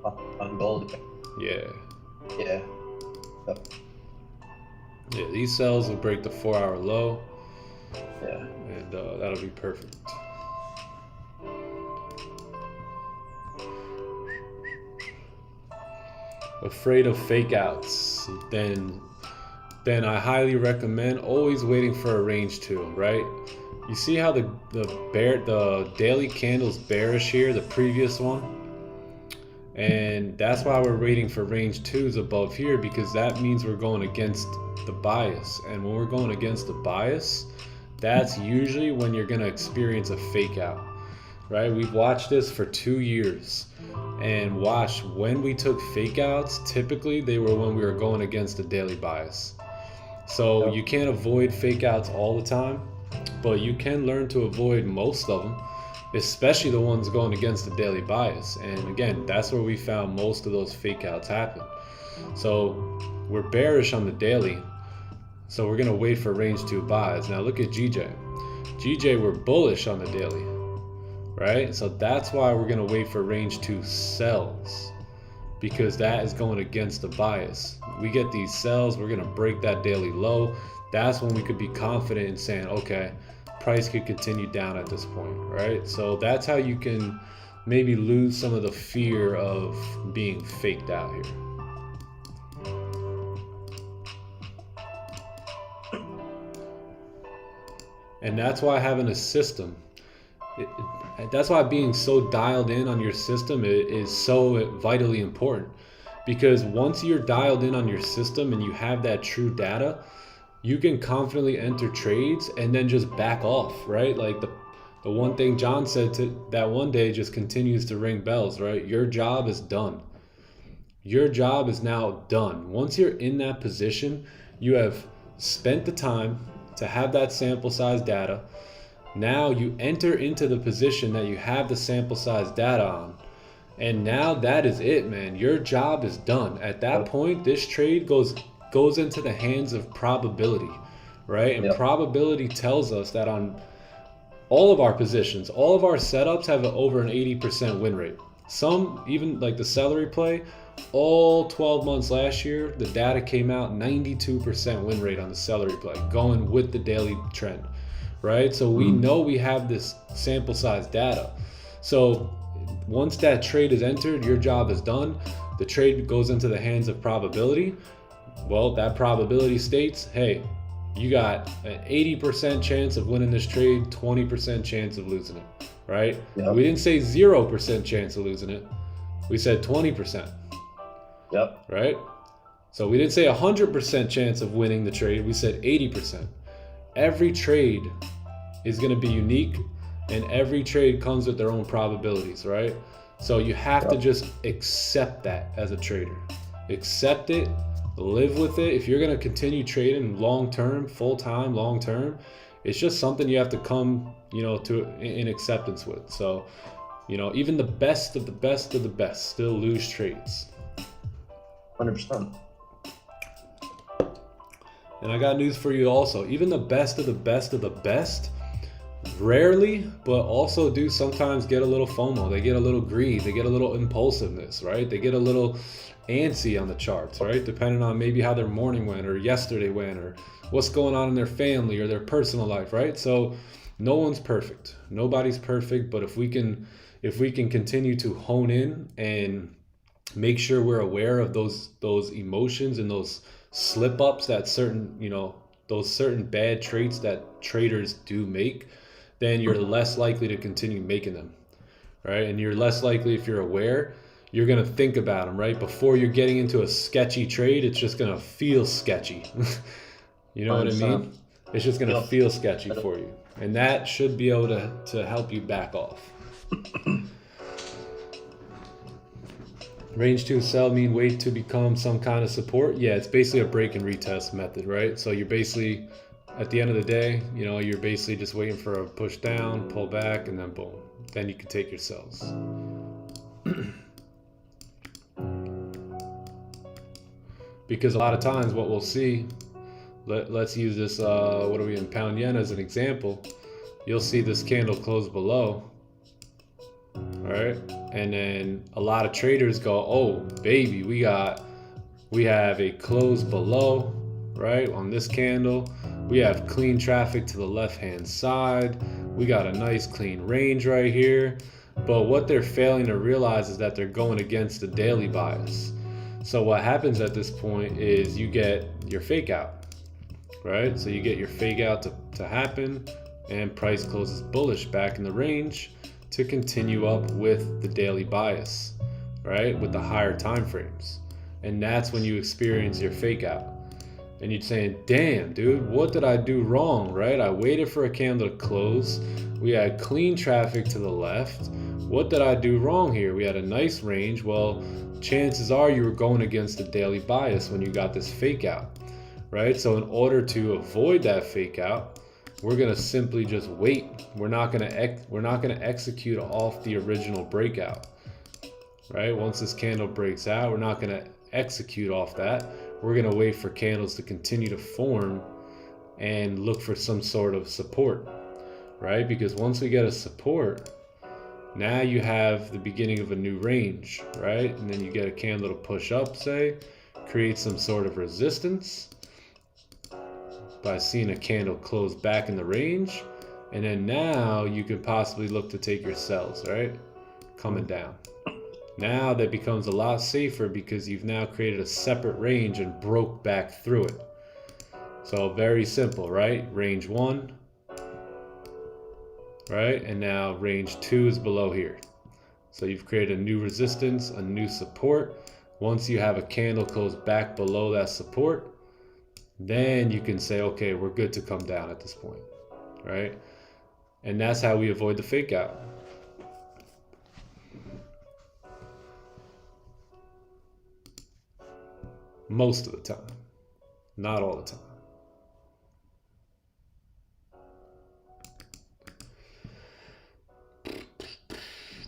On gold. Yeah. Yeah. Yep. Yeah, these cells will break the 4-hour low. Yeah. And that'll be perfect. Afraid of fake outs, then I highly recommend always waiting for a range 2, right? You see how the daily candle's bearish here, the previous one? And that's why we're waiting for range 2s above here, because that means we're going against the bias. And when we're going against the bias, that's usually when you're going to experience a fake out, right? We've watched this for 2 years. And watch, when we took fake outs, typically they were when we were going against the daily bias. So you can't avoid fake outs all the time, but you can learn to avoid most of them, especially the ones going against the daily bias. And again, that's where we found most of those fake outs happen. So we're bearish on the daily, so we're gonna wait for range 2 buys. Now look at GJ, we're bullish on the daily, right? So that's why we're gonna wait for range 2 sells, because that is going against the bias. We get these sells, we're gonna break that daily low. That's when we could be confident in saying, okay, price could continue down at this point, right? So that's how you can maybe lose some of the fear of being faked out here. And that's why having a system, that's why being so dialed in on your system is so vitally important. Because once you're dialed in on your system and you have that true data, you can confidently enter trades and then just back off, right? Like the one thing John said to that one day just continues to ring bells, right? Your job is done. Your job is now done. Once you're in that position, you have spent the time to have that sample size data. Now you enter into the position that you have the sample size data on. And now that is it, man. Your job is done. At that point, this trade goes into the hands of probability, right? And probability tells us that on all of our positions, all of our setups have over an 80% win rate. Some, even like the celery play, all 12 months last year, the data came out 92% win rate on the celery play, going with the daily trend, right? So we know we have this sample size data. So once that trade is entered, your job is done. The trade goes into the hands of probability. Well, that probability states, hey, you got an 80% chance of winning this trade, 20% chance of losing it, right? Yep. We didn't say 0% chance of losing it. We said 20%. Yep. Right? So we didn't say 100% chance of winning the trade. We said 80%. Every trade is going to be unique, and every trade comes with their own probabilities, right? So you have to just accept that as a trader. Accept it, live with it. If you're going to continue trading long-term, full-time, long-term, it's just something you have to come, to in acceptance with. So, even the best of the best of the best still lose trades. 100%. And I got news for you also. Even the best of the best of the best rarely, but also do sometimes get a little FOMO. They get a little greed. They get a little impulsiveness, right? They get a little antsy on the charts, right? Depending on maybe how their morning went or yesterday went or what's going on in their family or their personal life, right? So no one's perfect. Nobody's perfect, but if we can continue to hone in and make sure we're aware of those emotions and those slip ups that certain, those certain bad traits that traders do make, then you're less likely to continue making them, right? And you're less likely, if you're aware, you're going to think about them, right? Before you're getting into a sketchy trade, it's just going to feel sketchy. You know what I mean? It's just going to feel sketchy for you. And that should be able to help you back off. Range 2 sell mean wait to become some kind of support. Yeah, it's basically a break and retest method, right? So you're basically, at the end of the day, you're basically just waiting for a push down, pull back, and then boom. Then you can take your sells. Because a lot of times what we'll see, let's use this, what are we in, pound yen as an example. You'll see this candle close below. All right, and then a lot of traders go, oh baby, we have a close below, right? On this candle, we have clean traffic to the left-hand side. We got a nice clean range right here. But what they're failing to realize is that they're going against the daily bias. So what happens at this point is you get your fake out, right? So you get your fake out to happen, and price closes bullish back in the range to continue up with the daily bias, right? With the higher time frames. And that's when you experience your fake out. And you're saying, damn, dude, what did I do wrong, right? I waited for a candle to close. We had clean traffic to the left. What did I do wrong here? We had a nice range. Well, chances are you were going against the daily bias when you got this fake out, right? So in order to avoid that fake out, we're gonna simply just wait. We're not gonna execute off the original breakout, right? Once this candle breaks out, we're not gonna execute off that. We're gonna wait for candles to continue to form and look for some sort of support, right? Because once we get a support, now you have the beginning of a new range, right? And then you get a candle to push up, say, create some sort of resistance by seeing a candle close back in the range. And then now you could possibly look to take your sells, right? Coming down. Now that becomes a lot safer because you've now created a separate range and broke back through it. So very simple, right? Range 1, right? And now range 2 is below here. So you've created a new resistance, a new support. Once you have a candle close back below that support, then you can say, okay, we're good to come down at this point, right? And that's how we avoid the fake out. Most of the time, not all the time.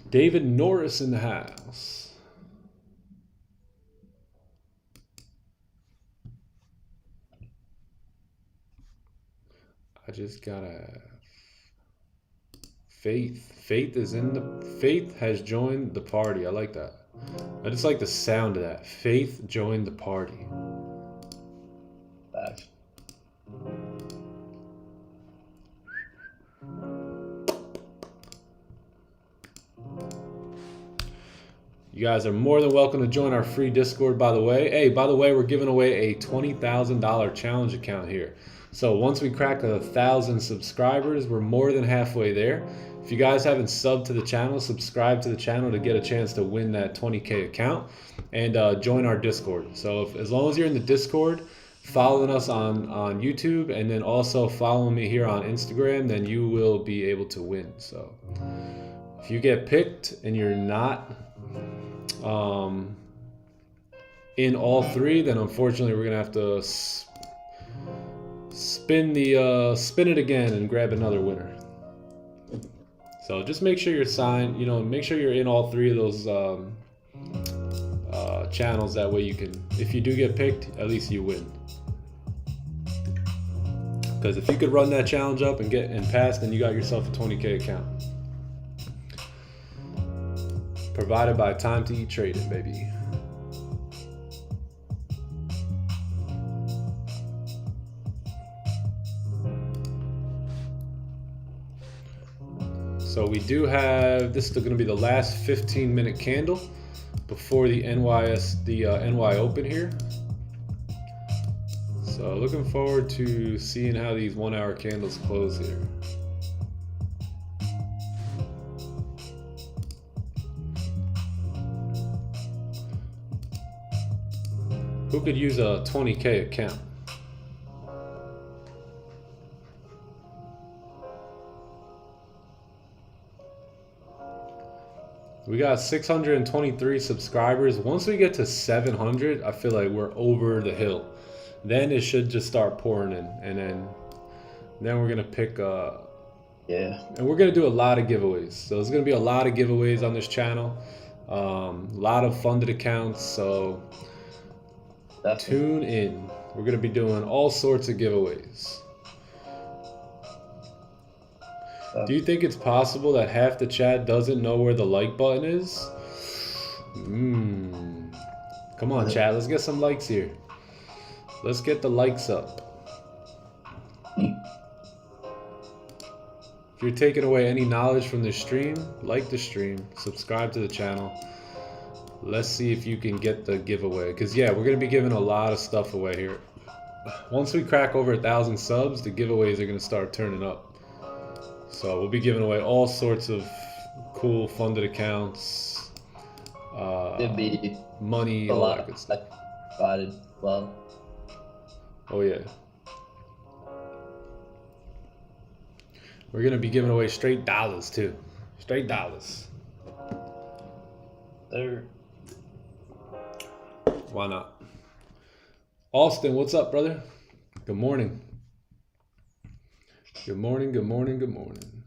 David Norris in the house. I just gotta. Faith is in the. Faith has joined the party. I like that. I just like the sound of that. Faith joined the party. Facts. You guys are more than welcome to join our free Discord, by the way. Hey, by the way, we're giving away a $20,000 challenge account here. So once we crack 1,000 subscribers, we're more than halfway there. If you guys haven't subbed to the channel, subscribe to the channel to get a chance to win that 20K account and join our Discord. So as long as you're in the Discord, following us on YouTube, and then also following me here on Instagram, then you will be able to win. So if you get picked and you're not in all three, then unfortunately we're gonna have to spin it again and grab another winner. So just make sure you're signed, make sure you're in all three of those channels. That way you can, if you do get picked, at least you win. Because if you could run that challenge up and pass, then you got yourself a 20K account. Provided by Time to Eat Trading, baby. So we do have, this is going to be the last 15-minute candle before the NY Open here. So looking forward to seeing how these 1 hour candles close here. Who could use a 20K account? We got 623 subscribers. Once we get to 700, I feel like we're over the hill. Then it should just start pouring in, and then we're gonna pick and we're gonna do a lot of giveaways. So there's gonna be a lot of giveaways on this channel. A lot of funded accounts, so tune in. We're gonna be doing all sorts of giveaways. Do you think it's possible that half the chat doesn't know where the like button is? Come on, chat. Let's get some likes here. Let's get the likes up. If you're taking away any knowledge from this stream, like the stream, subscribe to the channel. Let's see if you can get the giveaway. Because yeah, we're going to be giving a lot of stuff away here. Once we crack over 1,000 subs, the giveaways are going to start turning up. So we'll be giving away all sorts of cool funded accounts, money, all that good stuff. Well. Oh yeah. We're going to be giving away straight dollars too. Straight dollars. There. Why not? Austin, what's up, brother? Good morning. Good morning, good morning, good morning.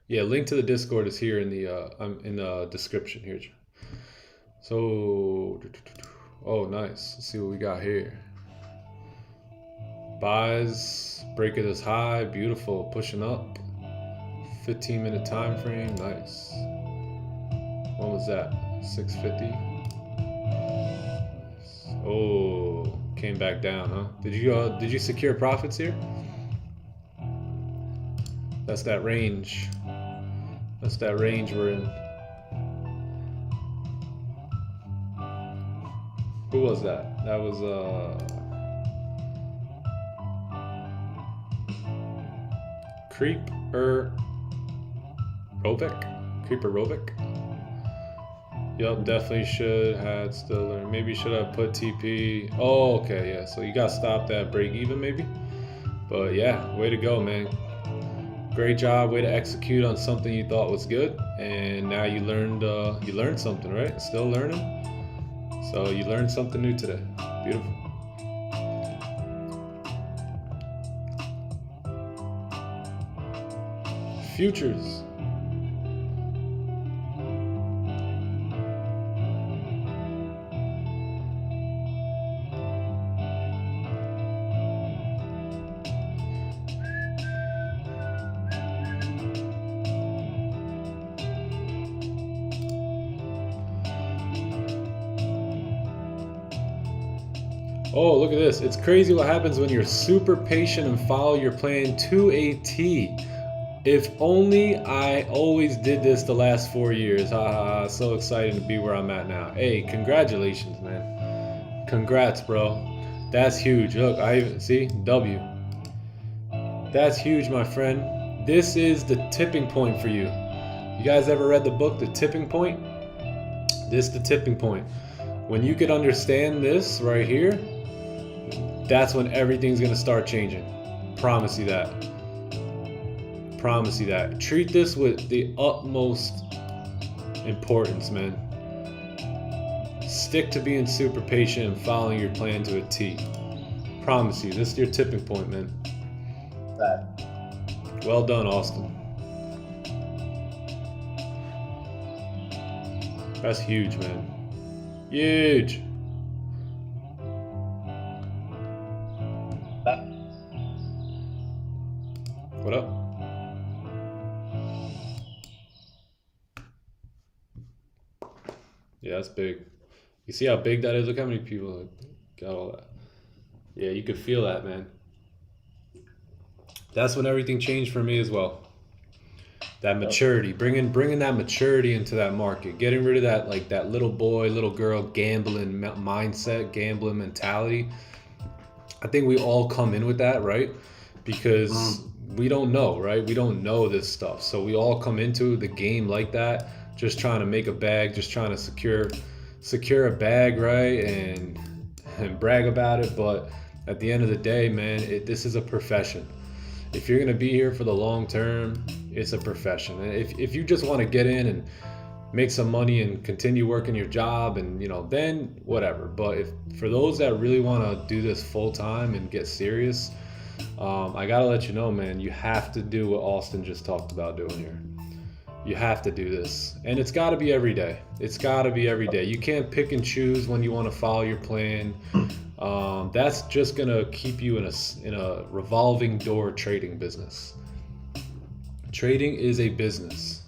Yeah, link to the Discord is here in the description here. So, oh, nice. Let's see what we got here. Buys, break it as high, beautiful, pushing up. 15-minute time frame, nice. What was that? 650. Oh, came back down, huh? Did you secure profits here? That's that range. That's that range we're in. Who was that? That was Creeper Rovic. Yup, definitely should had still learned. Maybe should have put TP. Oh, okay, yeah. So you got stopped at break even, maybe. But yeah, way to go, man. Great job, way to execute on something you thought was good, and now you learned something, right? Still learning. So you learned something new today. Beautiful. Futures. Oh, look at this. It's crazy what happens when you're super patient and follow your plan to a T. If only I always did this the last 4 years. Haha, so exciting to be where I'm at now. Hey, congratulations, man. Congrats, bro. That's huge. Look, I even see W. That's huge, my friend. This is the tipping point for you. You guys ever read the book, The Tipping Point? This is the tipping point. When you can understand this right here, that's when everything's gonna start changing. Promise you that. Promise you that. Treat this with the utmost importance, man. Stick to being super patient and following your plan to a T. Promise you, this is your tipping point, man. Well done, Austin. That's huge, man. Huge. What up? Yeah, that's big. You see how big that is? Look how many people got all that. Yeah, you could feel that, man. That's when everything changed for me as well. That maturity, bringing that maturity into that market, getting rid of that, like that little boy, little girl gambling mindset, gambling mentality. I think we all come in with that, right? Because we don't know, right? We don't know this stuff. So we all come into the game like that, just trying to make a bag, just trying to secure a bag, right? And brag about it. But at the end of the day, man, this is a profession. If you're gonna be here for the long term, it's a profession. If you just want to get in and make some money and continue working your job, and then whatever. But if for those that really want to do this full time and get serious, I gotta let you know, man, you have to do what Austin just talked about doing here. You have to do this, and it's got to be every day. It's got to be every day. You can't pick and choose when you want to follow your plan. That's just gonna keep you in a revolving door trading business. Trading is a business.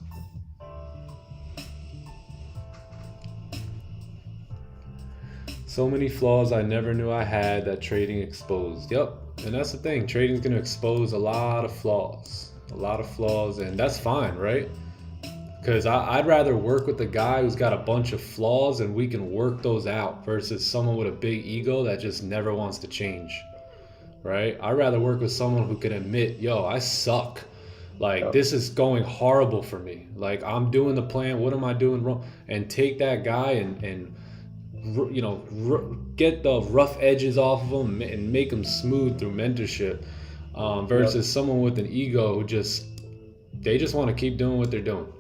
So many flaws I never knew I had that trading exposed. Yep. And that's the thing. Trading's going to expose a lot of flaws. A lot of flaws. And that's fine, right? Because I'd rather work with the guy who's got a bunch of flaws and we can work those out versus someone with a big ego that just never wants to change, right? I'd rather work with someone who can admit, yo, I suck. Like, this is going horrible for me. Like, I'm doing the plan. What am I doing wrong? And take that guy and you know, get the rough edges off of them and make them smooth through mentorship, versus someone with an ego who they just want to keep doing what they're doing,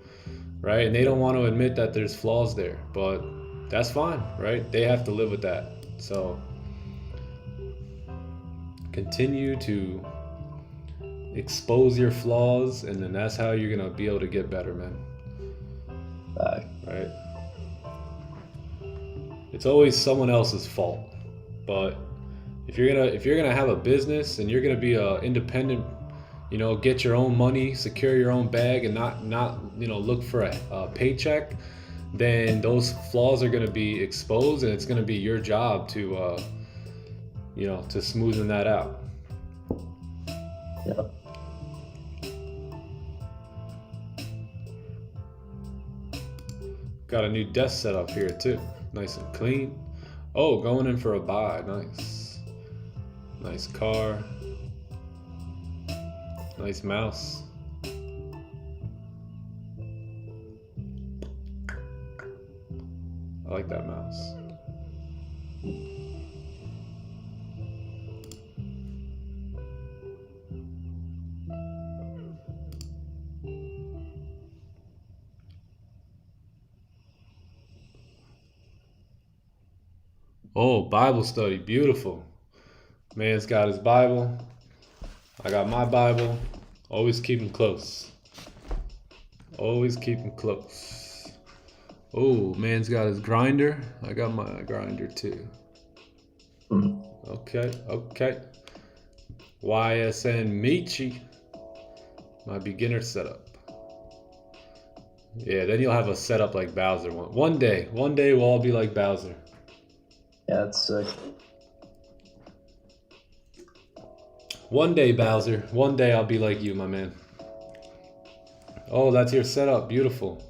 right? And they don't want to admit that there's flaws there, but that's fine, right? They have to live with that. So continue to expose your flaws, and then that's how you're gonna be able to get better, man. Right? It's always someone else's fault, but if you're gonna have a business and you're gonna be a independent, you know, get your own money, secure your own bag, and not you know, look for a paycheck, then those flaws are gonna be exposed, and it's gonna be your job to you know, to smoothen that out. Yep. Got a new desk set up here too, nice and clean. Oh, going in for a buy. Nice car, nice mouse. I like that mouse. Oh, Bible study, beautiful. Man's got his Bible. I got my Bible. Always keep them close. Always keep them close. Oh, man's got his grinder. I got my grinder too. Okay. YSN Michi. My beginner setup. Yeah, then you'll have a setup like Bowser. One day we'll all be like Bowser. Yeah, that's sick. One day, Bowser. One day I'll be like you, my man. Oh, that's your setup. Beautiful.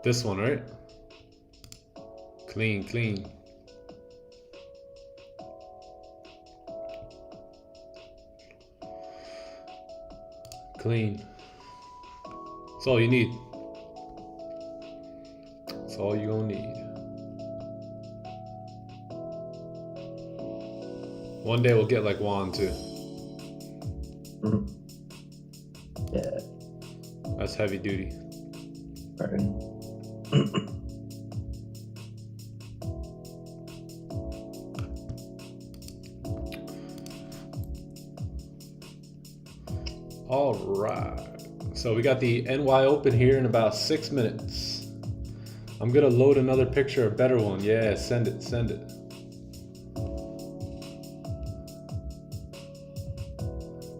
This one, right? Clean. Clean. That's all you need. That's all you're gonna need. One day we'll get like Juan too. Yeah. That's heavy duty. Right. All right. So we got the NY Open here in about 6 minutes. I'm gonna load another picture, a better one. Yeah, send it.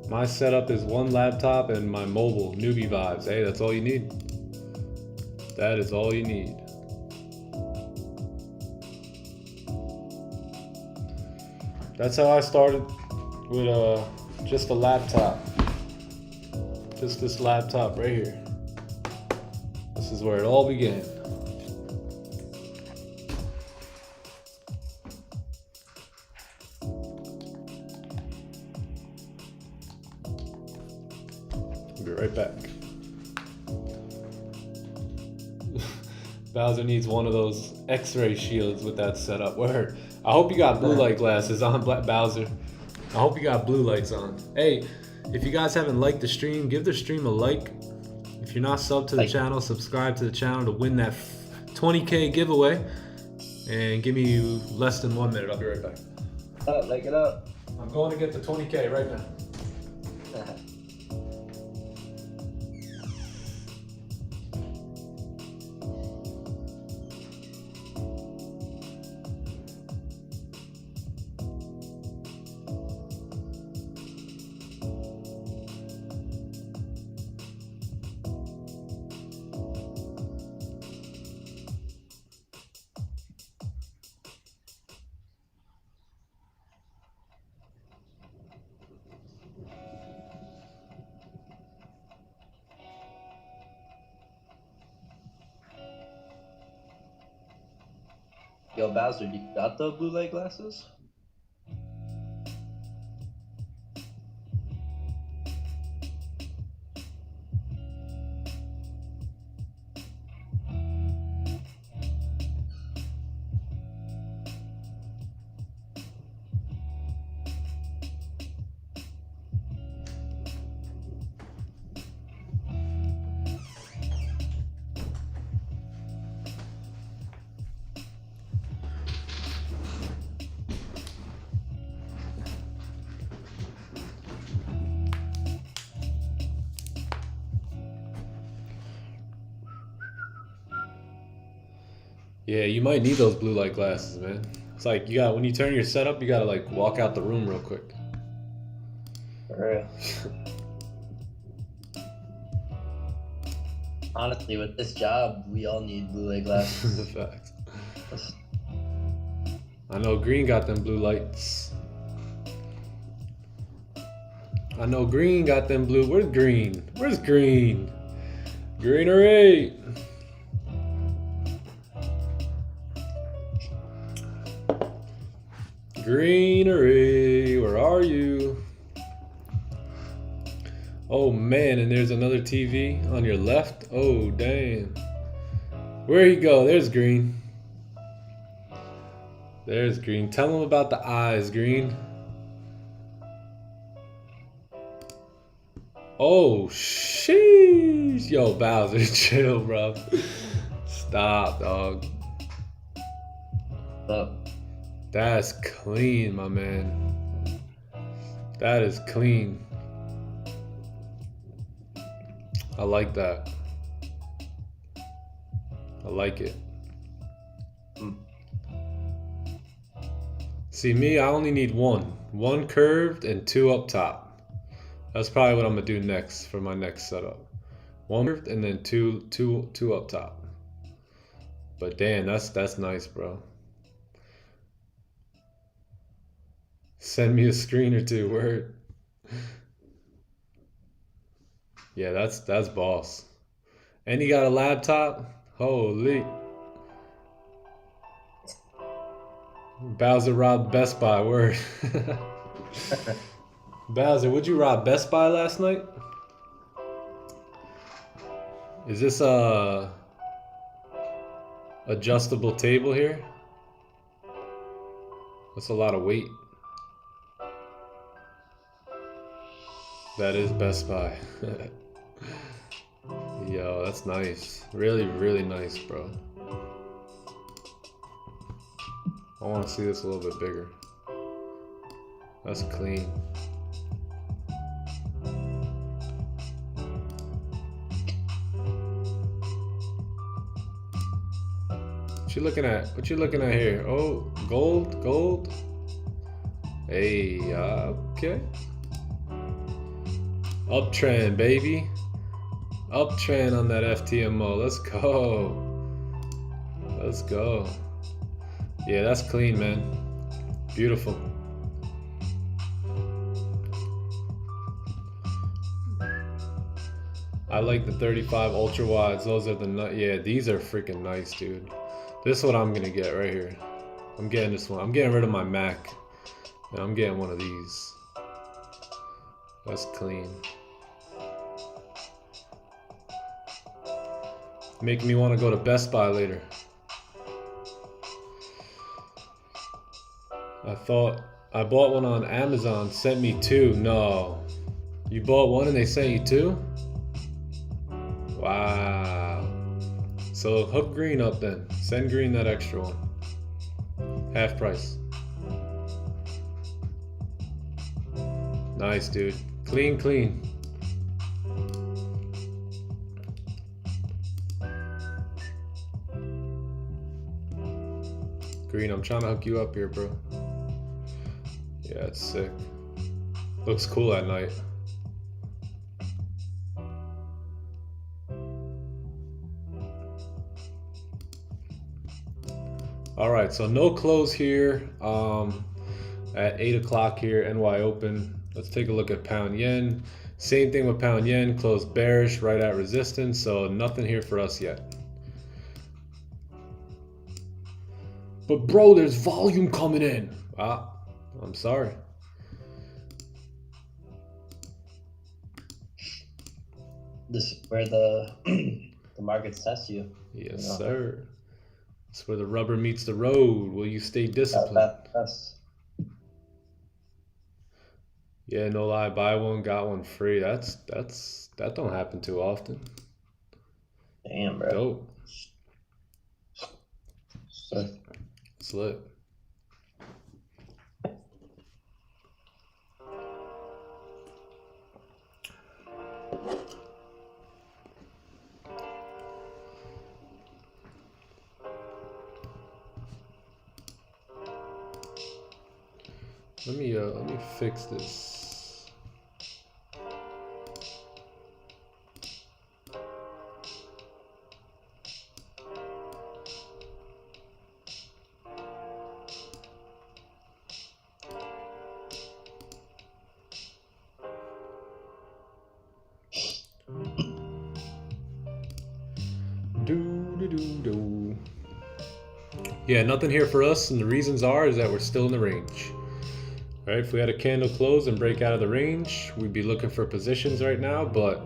My setup is one laptop and my mobile, newbie vibes. Hey, that's all you need. That is all you need. That's how I started with just a laptop. Just this laptop right here. This is where it all began. I'll be right back. Bowser needs one of those X-ray shields with that setup. Word. I hope you got blue light glasses on, Bowser. I hope you got blue lights on. Hey, if you guys haven't liked the stream, give the stream a like. If you're not subbed to the channel, subscribe to the channel to win that 20K giveaway. And give me less than 1 minute. I'll be right back. Like it up. I'm going to get the 20K right now. Yo, Bowser, you got the blue light glasses? Yeah, you might need those blue light glasses, man. It's like you got when you turn your setup, you gotta like walk out the room real quick. For real. Honestly, with this job, we all need blue light glasses. Facts. I know Green got them blue lights. I know Green got them blue. Where's Green? Where's Green? Greenery. Greenery, where are you? Oh man, and there's another TV on your left. Oh damn. Where'd he go? There's Green. There's Green. Tell him about the eyes, Green. Oh sheesh. Yo, Bowser, chill, bro. Stop, dog. That's clean, my man. That is clean. I like that. I like it. See me, I only need one curved and two up top. That's probably what I'm gonna do next for my next setup. One curved and then two up top. But damn, that's nice, bro. Send me a screen or two, word. Yeah, that's boss. And you got a laptop? Holy. Bowser robbed Best Buy, word. Bowser, would you rob Best Buy last night? Is this a adjustable table here? That's a lot of weight. That is Best Buy. Yo, that's nice. Really, really nice, bro. I want to see this a little bit bigger. That's clean. What you looking at? What you looking at here? Oh, gold. Hey, okay. Uptrend, baby. Uptrend on that FTMO. Let's go. Let's go. Yeah, that's clean, man. Beautiful. I like the 35 ultra wides. Those are the yeah, these are freaking nice, dude. This is what I'm gonna get right here. I'm getting this one. I'm getting rid of my Mac, and I'm getting one of these. That's clean. Making me want to go to Best Buy later. I thought I bought one on Amazon, sent me two. No. You bought one and they sent you two? Wow. So hook Green up then. Send Green that extra one. Half price. Nice, dude. Clean. Green, I'm trying to hook you up here, bro. Yeah, it's sick. Looks cool at night. All right, so no close here at 8 o'clock here, NY open. Let's take a look at pound yen. Same thing with pound yen, closed bearish right at resistance, so nothing here for us yet. But bro, there's volume coming in. I'm sorry. This is where the the markets test you. Yes, You know? sir. It's where the rubber meets the road. Will you stay disciplined? That's Yeah, no lie. Buy one, got one free. That don't happen too often. damn, bro. Dope. So, It's lit. Let me fix this. Do. Yeah, nothing here for us, and the reasons is that we're still in the range. Right? If we had a candle close and break out of the range, we'd be looking for positions right now, but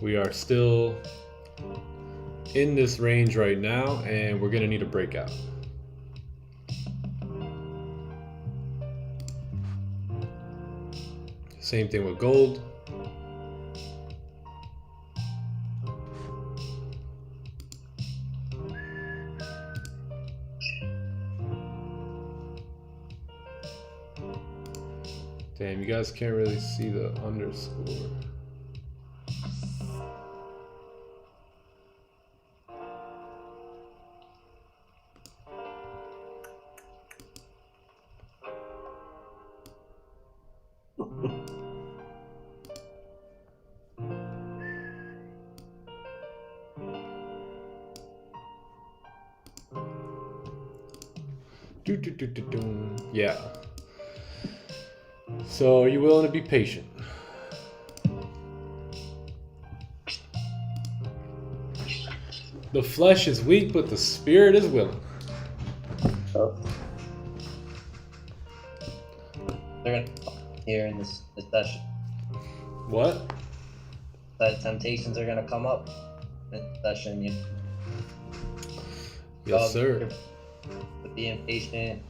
we are still in this range right now, and we're gonna need a breakout. Same thing with gold. Damn, you guys can't really see the underscore. Yeah. So, are you willing to be patient? The flesh is weak, but the spirit is willing. oh. They're gonna here in this session. What? The temptations are gonna come up in this session. Yes, sir. Being patient,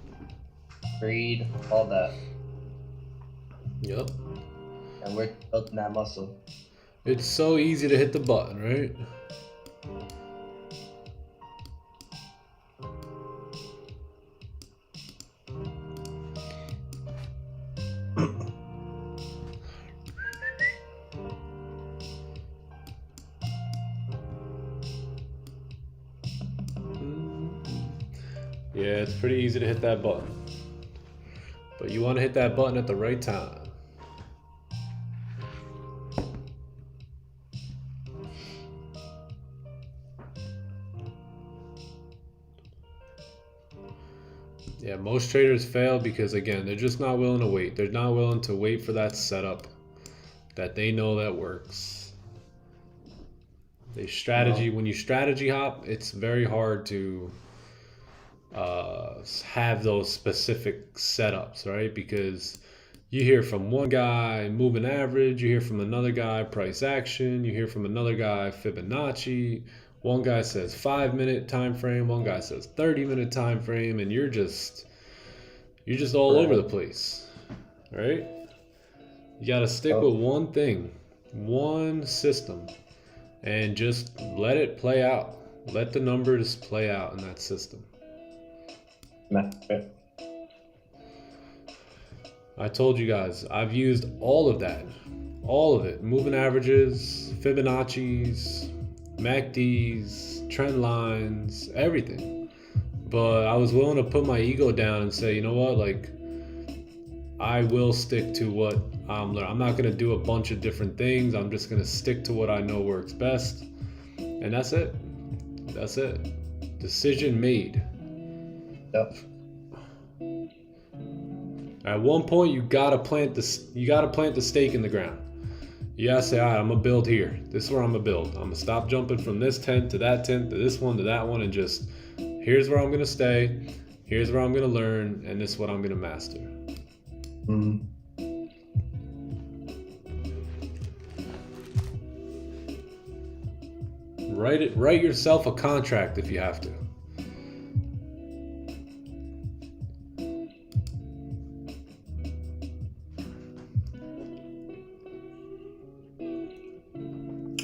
greed, all that. Yep. And we're building that muscle. It's so easy to hit the button, right? Yeah, it's pretty easy to hit that button. But you want to hit that button at the right time. Yeah, most traders fail because, again, they're just not willing to wait. They're not willing to wait for that setup that they know that works. When you strategy hop, it's very hard to have those specific setups, right? Because you hear from one guy moving average, you hear from another guy price action, you hear from another guy Fibonacci. One guy says 5-minute time frame, one guy says 30-minute time frame, and you're just all over the place, right? You got to stick with one thing, one system, and just let it play out. Let the numbers play out in that system. I told you guys, I've used all of that. All of it. Moving averages, Fibonacci's, MACDs, trend lines, everything. But I was willing to put my ego down and say, you know what, like, I will stick to what I'm learning. I'm not going to do a bunch of different things. I'm just going to stick to what I know works best. And that's it. That's it. Decision made. Yep. At one point, you gotta plant the stake in the ground. You gotta say, all right, I'm gonna build here. This is where I'm gonna build. I'm gonna stop jumping from this tent to that tent to this one to that one, and just here's where I'm gonna stay. Here's where I'm gonna learn, and this is what I'm gonna master. Mm-hmm. Write yourself a contract if you have to.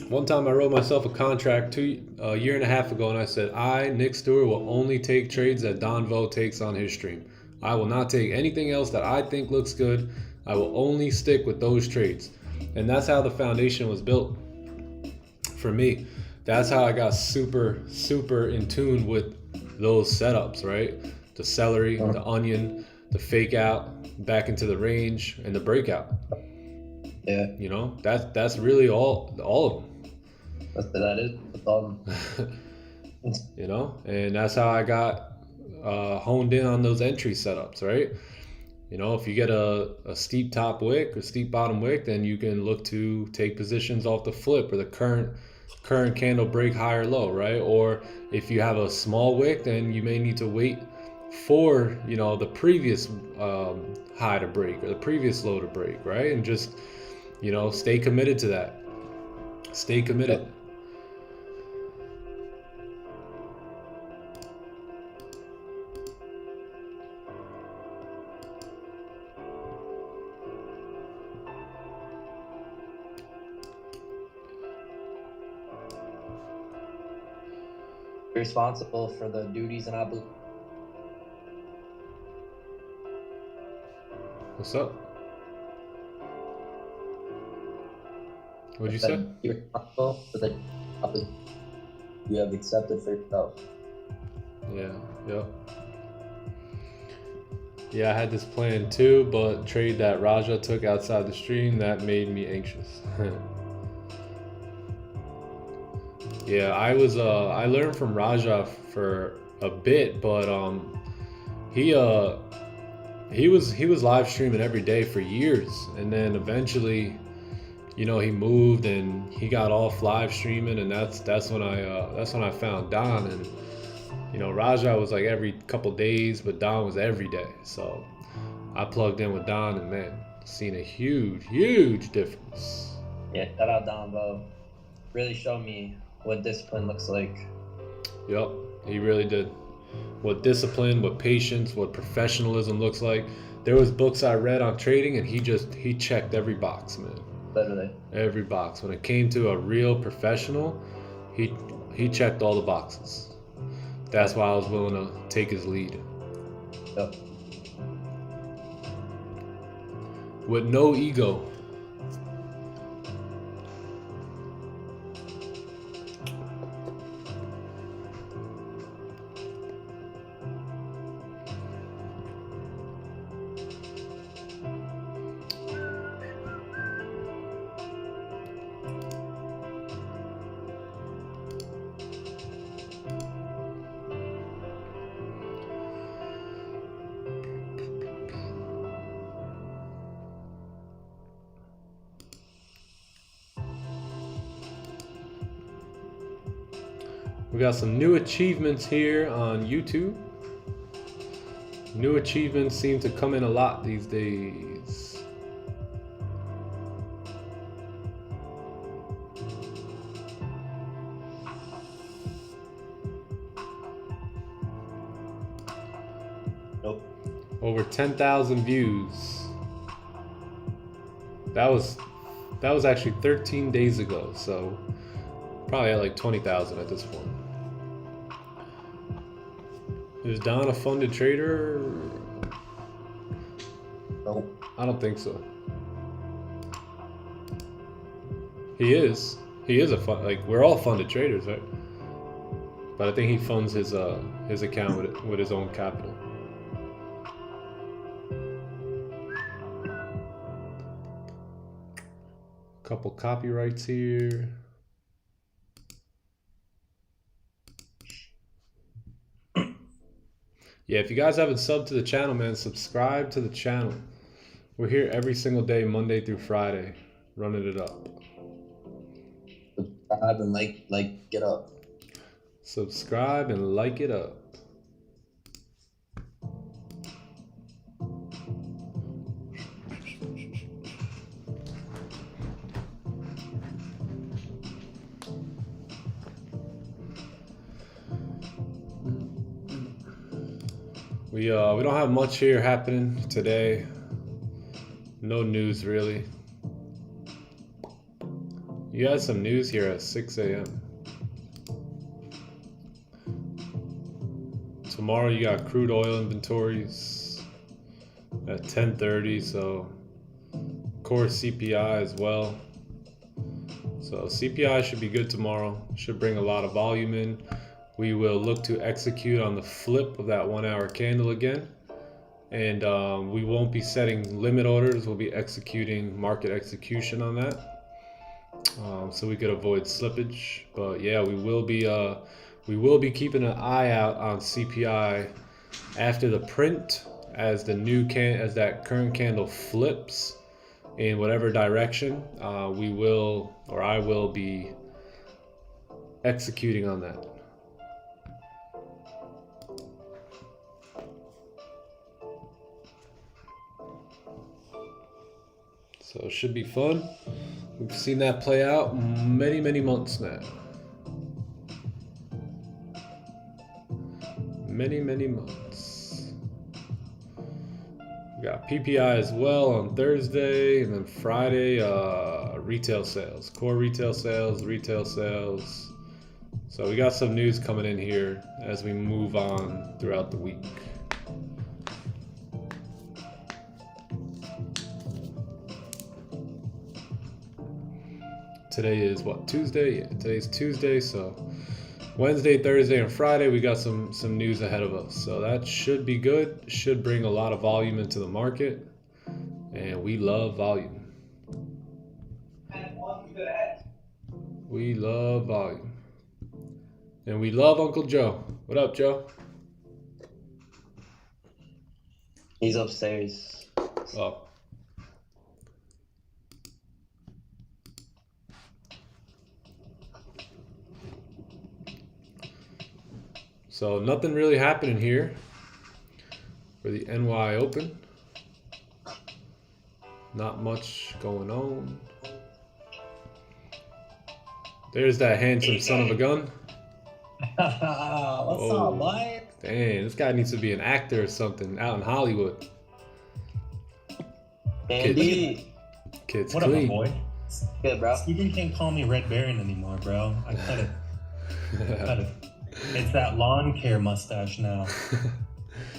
One time I wrote myself a contract a year and a half ago, and I said, I, Nick Stewart, will only take trades that Don Vo takes on his stream. I will not take anything else that I think looks good. I will only stick with those trades. And that's how the foundation was built for me. That's how I got super in tune with those setups, right? The celery, the onion, the fake out, back into the range, and the breakout. Yeah. You know, that's really all of them. That is the problem. You know, and that's how I got honed in on those entry setups, right? You know, if you get a steep top wick or steep bottom wick, then you can look to take positions off the flip or the current candle break high or low, right? Or if you have a small wick, then you may need to wait for, you know, the previous high to break or the previous low to break, right? And just, you know, stay committed to that. Stay committed. Yep. Responsible for the duties and obligations. What's up? What'd you say? You're responsible for the obligations you have accepted for yourself. Yeah, yep. Yeah, I had this plan too, but trade that Raja took outside the stream, that made me anxious. Yeah, I learned from Raja for a bit, but he was live streaming every day for years, and then eventually, you know, he moved and he got off live streaming, and that's when I found Don. And you know, Raja was like every couple days, but Don was every day. So I plugged in with Don, and man, seen a huge difference. Yeah, shout out Don Vo. Really showed me what discipline looks like. Yep, he really did. What discipline, what patience, what professionalism looks like. There was books I read on trading, and he checked every box, man. Literally. Every box. When it came to a real professional, he checked all the boxes. That's why I was willing to take his lead. Yep. With no ego. We got some new achievements here on YouTube. New achievements seem to come in a lot these days. Nope. Over 10,000 views. That was actually 13 days ago, so probably at like 20,000 at this point. Is Don a funded trader? Nope. I don't think so. He is. He is like we're all funded traders, right? But I think he funds his account with his own capital. Couple copyrights here. Yeah, if you guys haven't subbed to the channel, man, subscribe to the channel. We're here every single day, Monday through Friday, running it up. Subscribe and like it up. Subscribe and like it up. We don't have much here happening today. No news really. You had some news here at 6 a.m. Tomorrow you got crude oil inventories at 10:30, so core CPI as well. So CPI should be good tomorrow. Should bring a lot of volume in. We will look to execute on the flip of that 1 hour candle again. And we won't be setting limit orders. We'll be executing market execution on that. So we could avoid slippage. But yeah, we will be keeping an eye out on CPI after the print as that current candle flips in whatever direction. I will be executing on that. So it should be fun. We've seen that play out many, many months now. Many, many months. We got PPI as well on Thursday, and then Friday, retail sales, core retail sales. So we got some news coming in here as we move on throughout the week. Today is what, Tuesday? Yeah, today's Tuesday, so Wednesday, Thursday, and Friday we got some news ahead of us. So that should be good. Should bring a lot of volume into the market, and we love volume. We love volume. And we love Uncle Joe. What up, Joe? He's upstairs. Oh. So nothing really happening here for the NY Open. Not much going on. There's that handsome son of a gun. What's up, boy? Dang, this guy needs to be an actor or something out in Hollywood. Andy. Kid's What clean. up, my boy? Good, bro. You can't call me Red Baron anymore, bro. I cut it. Cut it. It's that lawn care mustache now.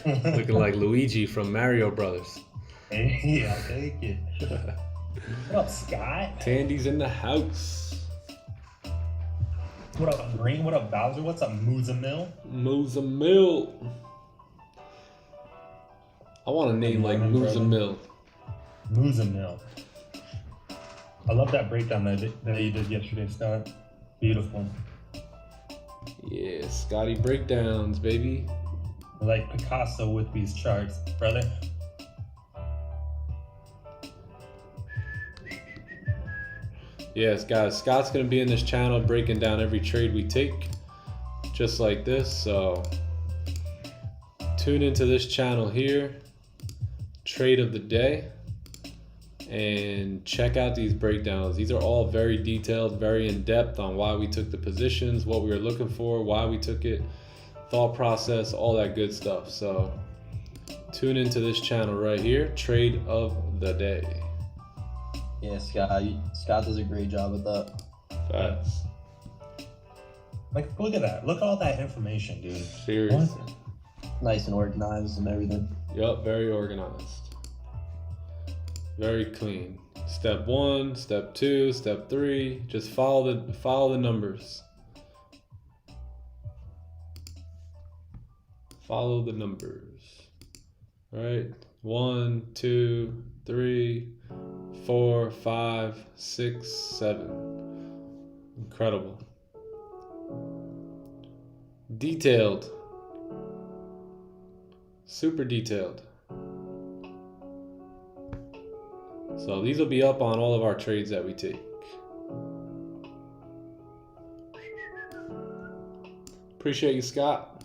Looking like Luigi from Mario Brothers. Hey, I'll take it. What up, Scott? Tandy's in the house. What up, Green? What up, Bowser? What's up, Moozamil? Moozamil. I want a name like Moozamil. Moozamil. I love that breakdown that you did yesterday, Scott. Beautiful. Yeah, Scotty breakdowns, baby. I like Picasso with these charts, brother. Yes, guys, Scott's going to be in this channel breaking down every trade we take, just like this. So tune into this channel here, trade of the day, and check out these breakdowns. These are all very detailed, very in-depth on why we took the positions, what we were looking for, why we took it, thought process, all that good stuff. So tune into this channel right here, trade of the day. Yeah, Scott does a great job with that. Facts. Like, look at that. Look at all that information, dude. Seriously. Nice and organized and everything. Yup, very organized. Very clean. Step 1, step 2, step 3. Just follow the numbers. Follow the numbers. All right. 1, 2, 3, 4, 5, 6, 7. Incredible. Detailed. Super detailed. So these will be up on all of our trades that we take. Appreciate you, Scott.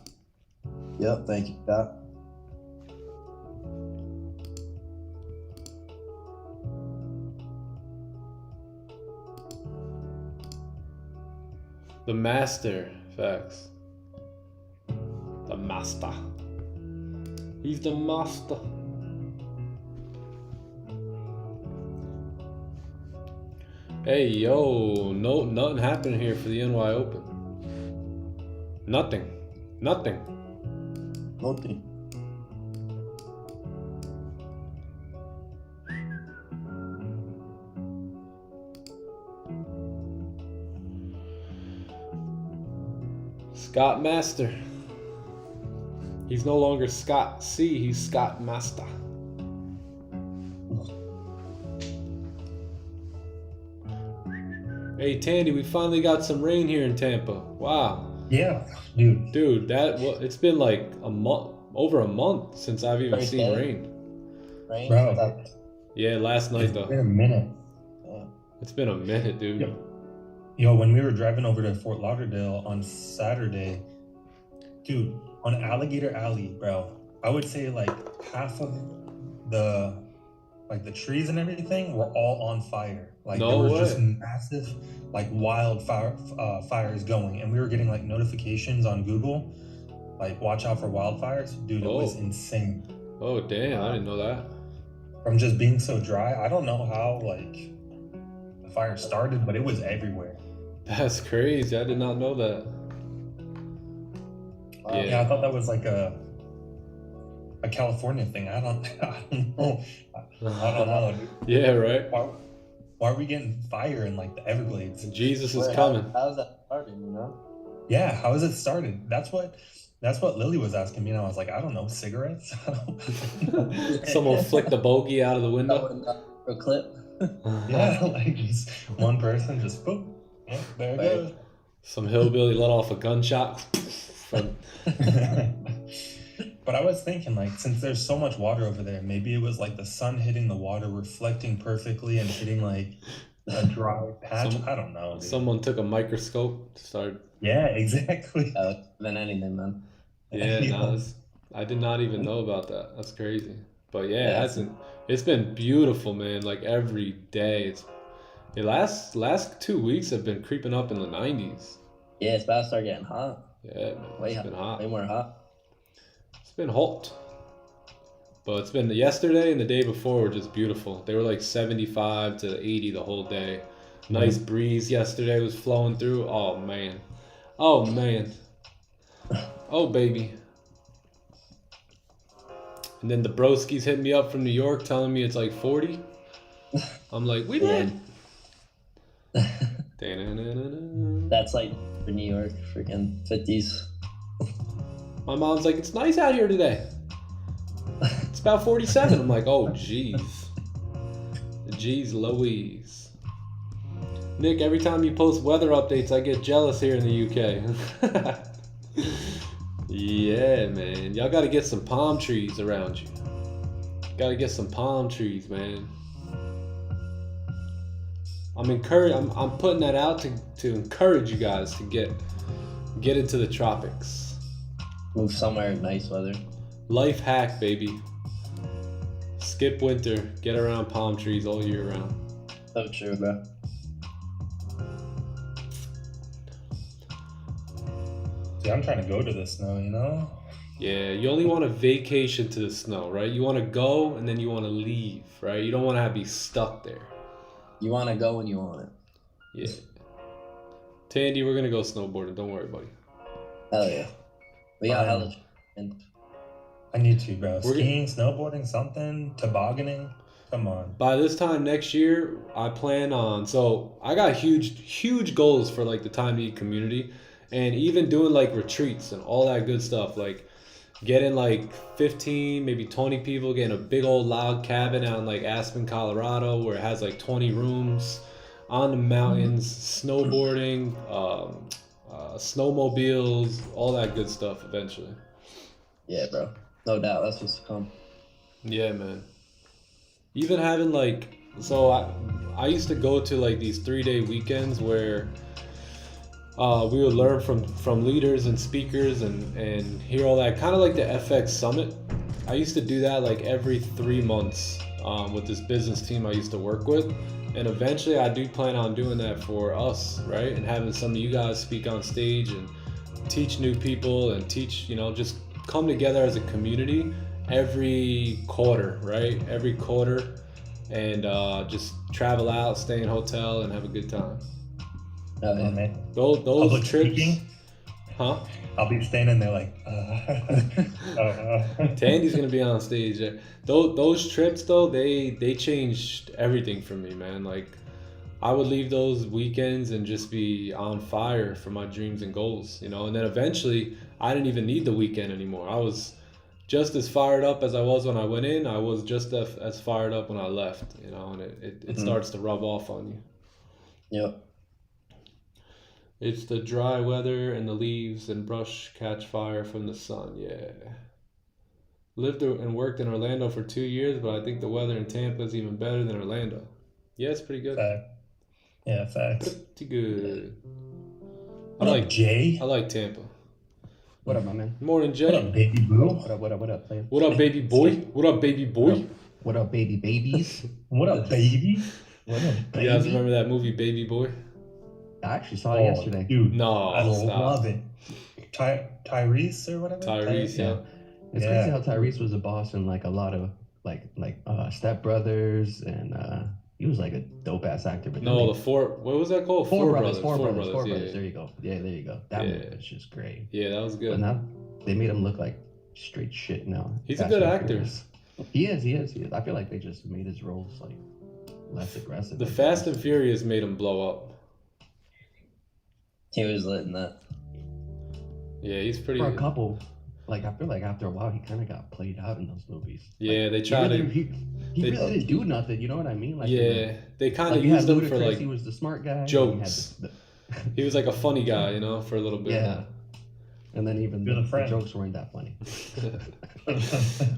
Yep, thank you, Scott. The master, facts. The master. He's the master. Hey, yo, nothing happened here for the NY Open. Nothing. Nothing. Scott Master. He's no longer Scott C, he's Scott Master. Hey Tandy, we finally got some rain here in Tampa. Wow. Yeah, dude. Dude, it's been like over a month since I've even seen rain. Rain? Bro. Yeah, last night though. It's been a minute. It's been a minute, dude. Yep. Yo, when we were driving over to Fort Lauderdale on Saturday, dude, on Alligator Alley, bro, I would say like half of the trees and everything were all on fire. Like No there was way. just massive like wildfire fires going, and we were getting like notifications on Google, like watch out for wildfires. Dude, it was insane. Oh damn, I didn't know that. From just being so dry, I don't know how like the fire started, but it was everywhere. That's crazy. I did not know that. Wow. Yeah, I thought that was like a California thing. I don't know. I don't know, dude. Yeah, right. Why are we getting fire in like the Everglades? Jesus is coming. How's that starting, you know? Yeah, how is it started? That's what Lily was asking me, and I was like, I don't know, cigarettes? Someone flicked the bogey out of the window. A clip. Yeah, like just one person just boop. Yeah, there it goes. Some hillbilly let off a gunshot. From... But I was thinking, like, since there's so much water over there, maybe it was like the sun hitting the water, reflecting perfectly and hitting like a dry patch. I don't know, dude. Someone took a microscope, started. Yeah, exactly. Than anything, man. Yeah, Yeah. no, I did not even know about that. That's crazy. But yeah, it's been beautiful, man. Like every day. The last 2 weeks have been creeping up in the 90s. Yeah, it's about to start getting hot. Yeah, man. Way It's been hot. Way more hot. It's been hot. But it's been yesterday and the day before were just beautiful. They were like 75 to 80 the whole day. Nice breeze yesterday was flowing through. Oh man. Oh man. Oh baby. And then the broskies hit me up from New York telling me it's like 40. I'm like, we did. That's like for New York, freaking 50s. My mom's like, it's nice out here today. It's about 47. I'm like, oh jeez. Jeez Louise. Nick, every time you post weather updates, I get jealous here in the UK. Yeah, man. Y'all gotta get some palm trees around you. Gotta get some palm trees, man. I'm putting that out to encourage you guys to get into the tropics. Move somewhere in nice weather. Life hack, baby. Skip winter. Get around palm trees all year round. So true, bro. See, I'm trying to go to the snow, you know? Yeah, you only want a vacation to the snow, right? You want to go and then you want to leave, right? You don't want to be stuck there. You want to go when you want it. Yeah. Tandy, we're going to go snowboarding. Don't worry, buddy. Hell yeah. We got hella and I need to, bro. Skiing, snowboarding, something, tobogganing. Come on. By this time next year, I plan on... So, I got huge goals for, like, the Time to Eat community. And even doing, like, retreats and all that good stuff. Like, getting, like, 15, maybe 20 people, getting a big old log cabin out in, like, Aspen, Colorado, where it has, like, 20 rooms on the mountains, snowboarding, snowmobiles, all that good stuff eventually. yeah, bro. No doubt. That's what's to come. Yeah, man. Even having, like... So, I used to go to, like, these 3-day weekends where... we would learn from leaders and speakers and hear all that, kind of like the FX Summit. I used to do that like every 3 months with this business team I used to work with. And eventually I do plan on doing that for us, right? And having some of you guys speak on stage and teach new people and teach, just come together as a community every quarter, right? Every quarter, and just travel out, stay in hotel, and have a good time. Oh, Oh, yeah. man. Those Public trips, speaking? huh? I'll be standing there like, Tandy's gonna be on stage. Those trips though, they changed everything for me, man. Like I would leave those weekends and just be on fire for my dreams and goals, you know. And then eventually, I didn't even need the weekend anymore. I was just as fired up as I was when I went in. I was just as fired up when I left, you know. And it starts to rub off on you. Yep. It's the dry weather and the leaves and brush catch fire from the sun. Yeah. Lived and worked in Orlando for 2 years, but I think the weather in Tampa is even better than Orlando. Yeah, it's pretty good. Fact. Yeah, facts. Pretty good. What up, Jay? I like Tampa. What up, my man? Morning, Jay. What up, baby boo? What up, player? What up, baby boy? What up, baby boy? What up, baby babies? What up, baby? What up, baby? You guys remember that movie, Baby Boy? I actually saw it yesterday. Dude, No, I stop. love it. Tyrese or whatever? Tyrese, yeah. It's crazy how Tyrese was a boss in like a lot of like Step Brothers, and he was like a dope ass actor. But No, what was that called? Four Brothers. Yeah. There you go. Yeah, there you go. That movie was just great. Yeah, that was But good. now they made him look like straight shit now. He's a Fast good and actor. Furious. He is. I feel like they just made his roles like less aggressive. The Fast and Furious made him blow up. He was lit in that. Yeah, he's pretty. For a couple. Like I feel like after a while he kind of got played out in those movies. Yeah, they He tried really, to. he really didn't do nothing. You know what I mean? Like Yeah, they kind of you had used him for Ludacris, like he was the smart guy. and jokes. you had He was like a funny guy, you know, for a little bit. yeah, and then even You're the the friend. jokes weren't that funny.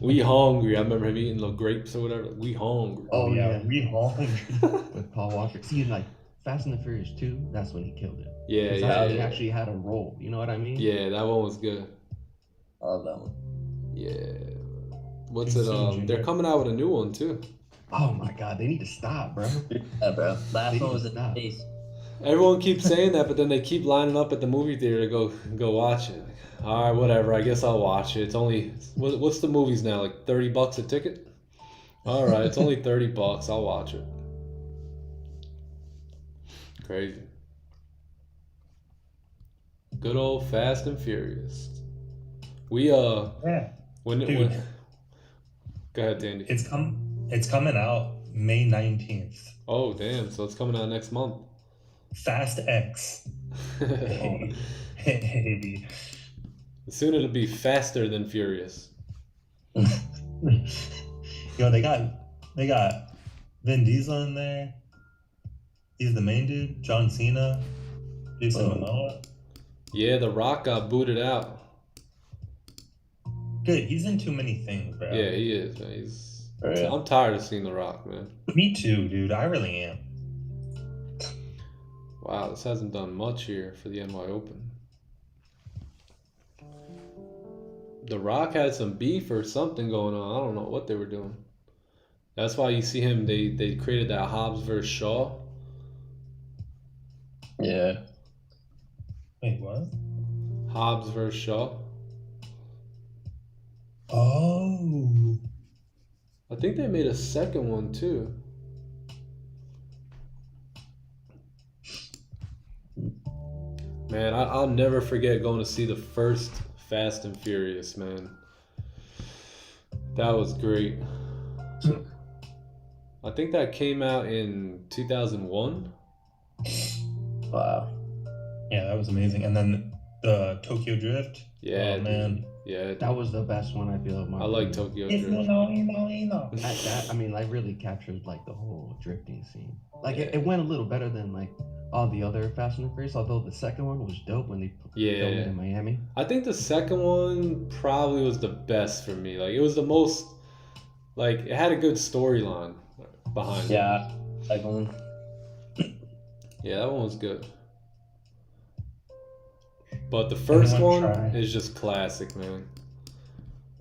We hungry. I remember him eating little grapes or whatever. We hungry. Oh, yeah. we home. With Paul Walker. See, like Fast and the Furious 2, that's when he killed it. Yeah, 'Cause yeah, he yeah. actually had a role. You know what I mean? Yeah, that one was good. I love that one. Yeah. What's Too it? soon, Junior. They're coming out with a new one too. Oh my God, they need to stop, bro. Yeah, bro. Last They one was need in to the stop. face. Everyone keeps saying that, but then they keep lining up at the movie theater to go watch it. All right, whatever. I guess I'll watch it. It's only what's the movies now? Like $30 a ticket. All right, it's only $30. I'll watch it. Crazy. Good old Fast and Furious. We Yeah. when Dude. go ahead, Dandy. It's coming out May 19th. Oh damn! So it's coming out next month. Fast X. Hey. Hey. Soon it'll be faster than Furious. Yo, they got Vin Diesel in there. He's the main dude. John Cena. Jason Momoa. Yeah, The Rock got booted out. Dude, he's in too many things, bro. Yeah, he is, man. For real. I'm tired of seeing The Rock, man. Me too, dude. I really am. Wow, this hasn't done much here for the NY Open. The Rock had some beef or something going on. I don't know what they were doing. That's why you see him. They created that Hobbs versus Shaw. Yeah. Wait, what? Hobbs versus Shaw. Oh. I think they made a second one too. Man, I'll never forget going to see the first Fast and Furious, man. That was great. I think that came out in 2001. Wow. Yeah, that was amazing. And then the Tokyo Drift. Yeah, Oh, man. Yeah, That was the best one I feel. I like Tokyo It's Drift. That, I mean, I really captured like the whole drifting scene. Like it went a little better than like all the other Fast and the Furious. Although the second one was dope when they filmed it in Miami. I think the second one probably was the best for me. Like it was the most, like it had a good storyline behind it. Yeah. Second one. Yeah, that one was good. But the first Anyone one try? is just classic, man.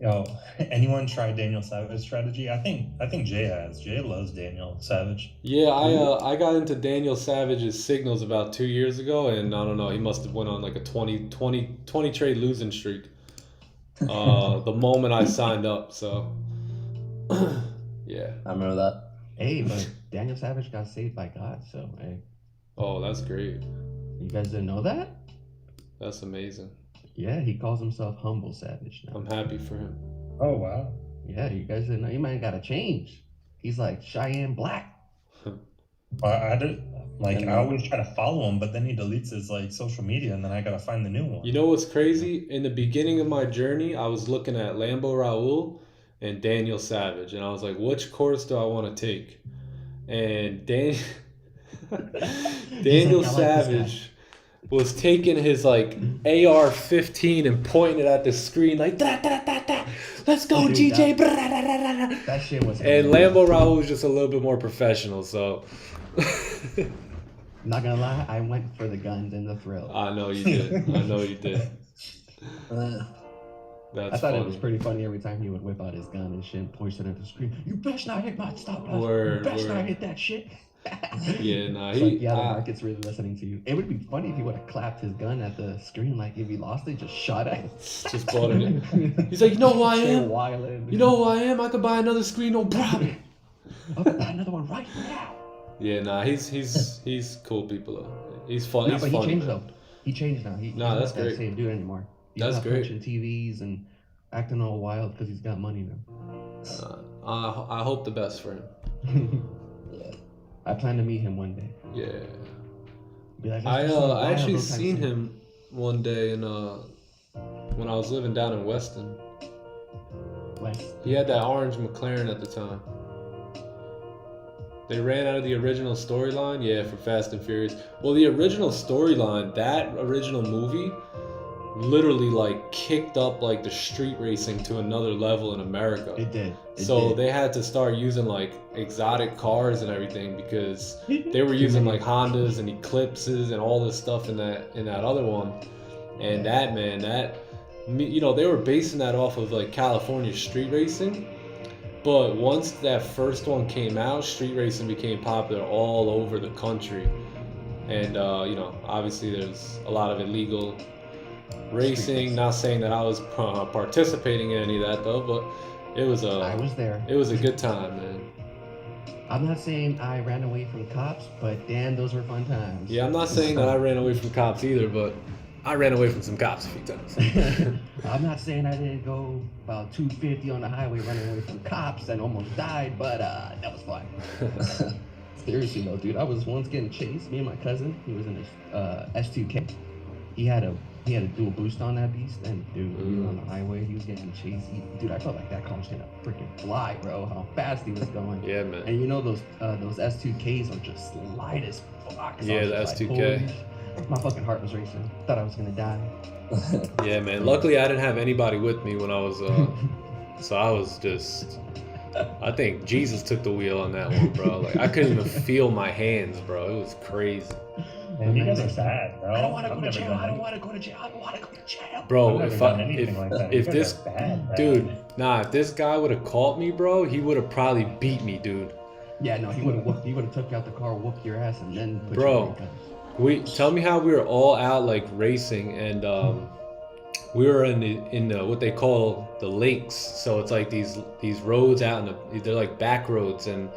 Yo, anyone try Daniel Savage strategy? I think Jay has. Jay loves Daniel Savage. Yeah, I got into Daniel Savage's signals about 2 years ago, and I don't know, he must have went on like a 20 trade losing streak. the moment I signed up. So yeah. I remember that. Hey, but Daniel Savage got saved by God, so hey. Oh, that's great. You guys didn't know that? That's amazing. Yeah, he calls himself Humble Savage now. I'm happy for him. Oh wow. Yeah, you guys didn't know. You might gotta change. He's like Cheyenne Black. I don't like. I always try to follow him, but then he deletes his like social media, and then I gotta find the new one. You know what's crazy? In the beginning of my journey, I was looking at Lambo Raul and Daniel Savage, and I was like, which course do I want to take? And Daniel like, Savage was taking his like AR-15 and pointing it at the screen like, da, da, da, da. Let's go, Dude, GJ. That shit was And hilarious. Lambo Raul was just a little bit more professional, so. Not gonna lie, I went for the guns and the thrill. I know you did. I know you did. That's I thought funny. it was pretty funny every time he would whip out his gun and shit, point it at the screen. You best not hit my stop loss. Word, You best word. not hit that shit. Yeah, nah, It's he. like, yeah, the market's really listening to you. It would be funny if he would have clapped his gun at the screen, like if he lost it, just shot it. Just bought it. He's like, you know who I Straight am? wildin'. You know who I am? I could buy another screen, no problem. I'll buy another one right now. Yeah, nah, he's cool people though. He's fun. No, He's but funny. he changed though. He changed now. He's Nah, not that's that great. same dude anymore. He's That's not great. punching TVs and acting all wild because he's got money now. I hope the best for him. Yeah. I plan to meet him one day. Yeah. Be like, I "Let's do some wild actually road type seen shit." him one day in when I was living down in Weston. West. He had that orange McLaren at the time. They ran out of the original storyline, yeah, for Fast and Furious. Well, the original storyline, that original movie, literally like kicked up like the street racing to another level in America. It did. So they had to start using like exotic cars and everything because they were using like Hondas and Eclipses and all this stuff in that other one. And that, man, you know, they were basing that off of like California street racing. But once that first one came out, street racing became popular all over the country. And you know, obviously there's a lot of illegal racing. Not saying that I was participating in any of that though, but it was I was there. it was a good time, man. I'm not saying I ran away from cops, but damn, those were fun times. Yeah, I'm not saying that I ran away from cops either, but I ran away from some cops a few times. I'm not saying I didn't go about 250 on the highway running away from cops and almost died, but that was fun. Seriously though, dude, I was once getting chased. Me and my cousin, he was in his S2K. He had a dual boost on that beast, and dude, we were on the highway. He was getting chased. Dude, I felt like that car was gonna freaking fly, bro. How fast he was going. Yeah, man. And you know those S2Ks are just light as fuck. So I Yeah, was the just like, S2K. holy sh- my fucking heart was racing. Thought I was gonna die. Yeah, man. Luckily, I didn't have anybody with me when I was, so I was just. I think Jesus took the wheel on that one, bro. Like I couldn't even feel my hands, bro. It was crazy, Man, you guys are sad, bro. I don't want to I've go to never jail. done I don't any- want to go to jail. I don't want to go to jail. bro. I've If never done anything like that. You if guys this are bad, bro. dude, if this guy would have caught me, bro, he would have probably beat me, dude. Yeah, no, he would have took you out the car, whooped your ass, and then put Bro. you in handcuffs. Tell me how we were all out like racing, and we were in the what they call the lakes. So it's like these roads out in they're like back roads, and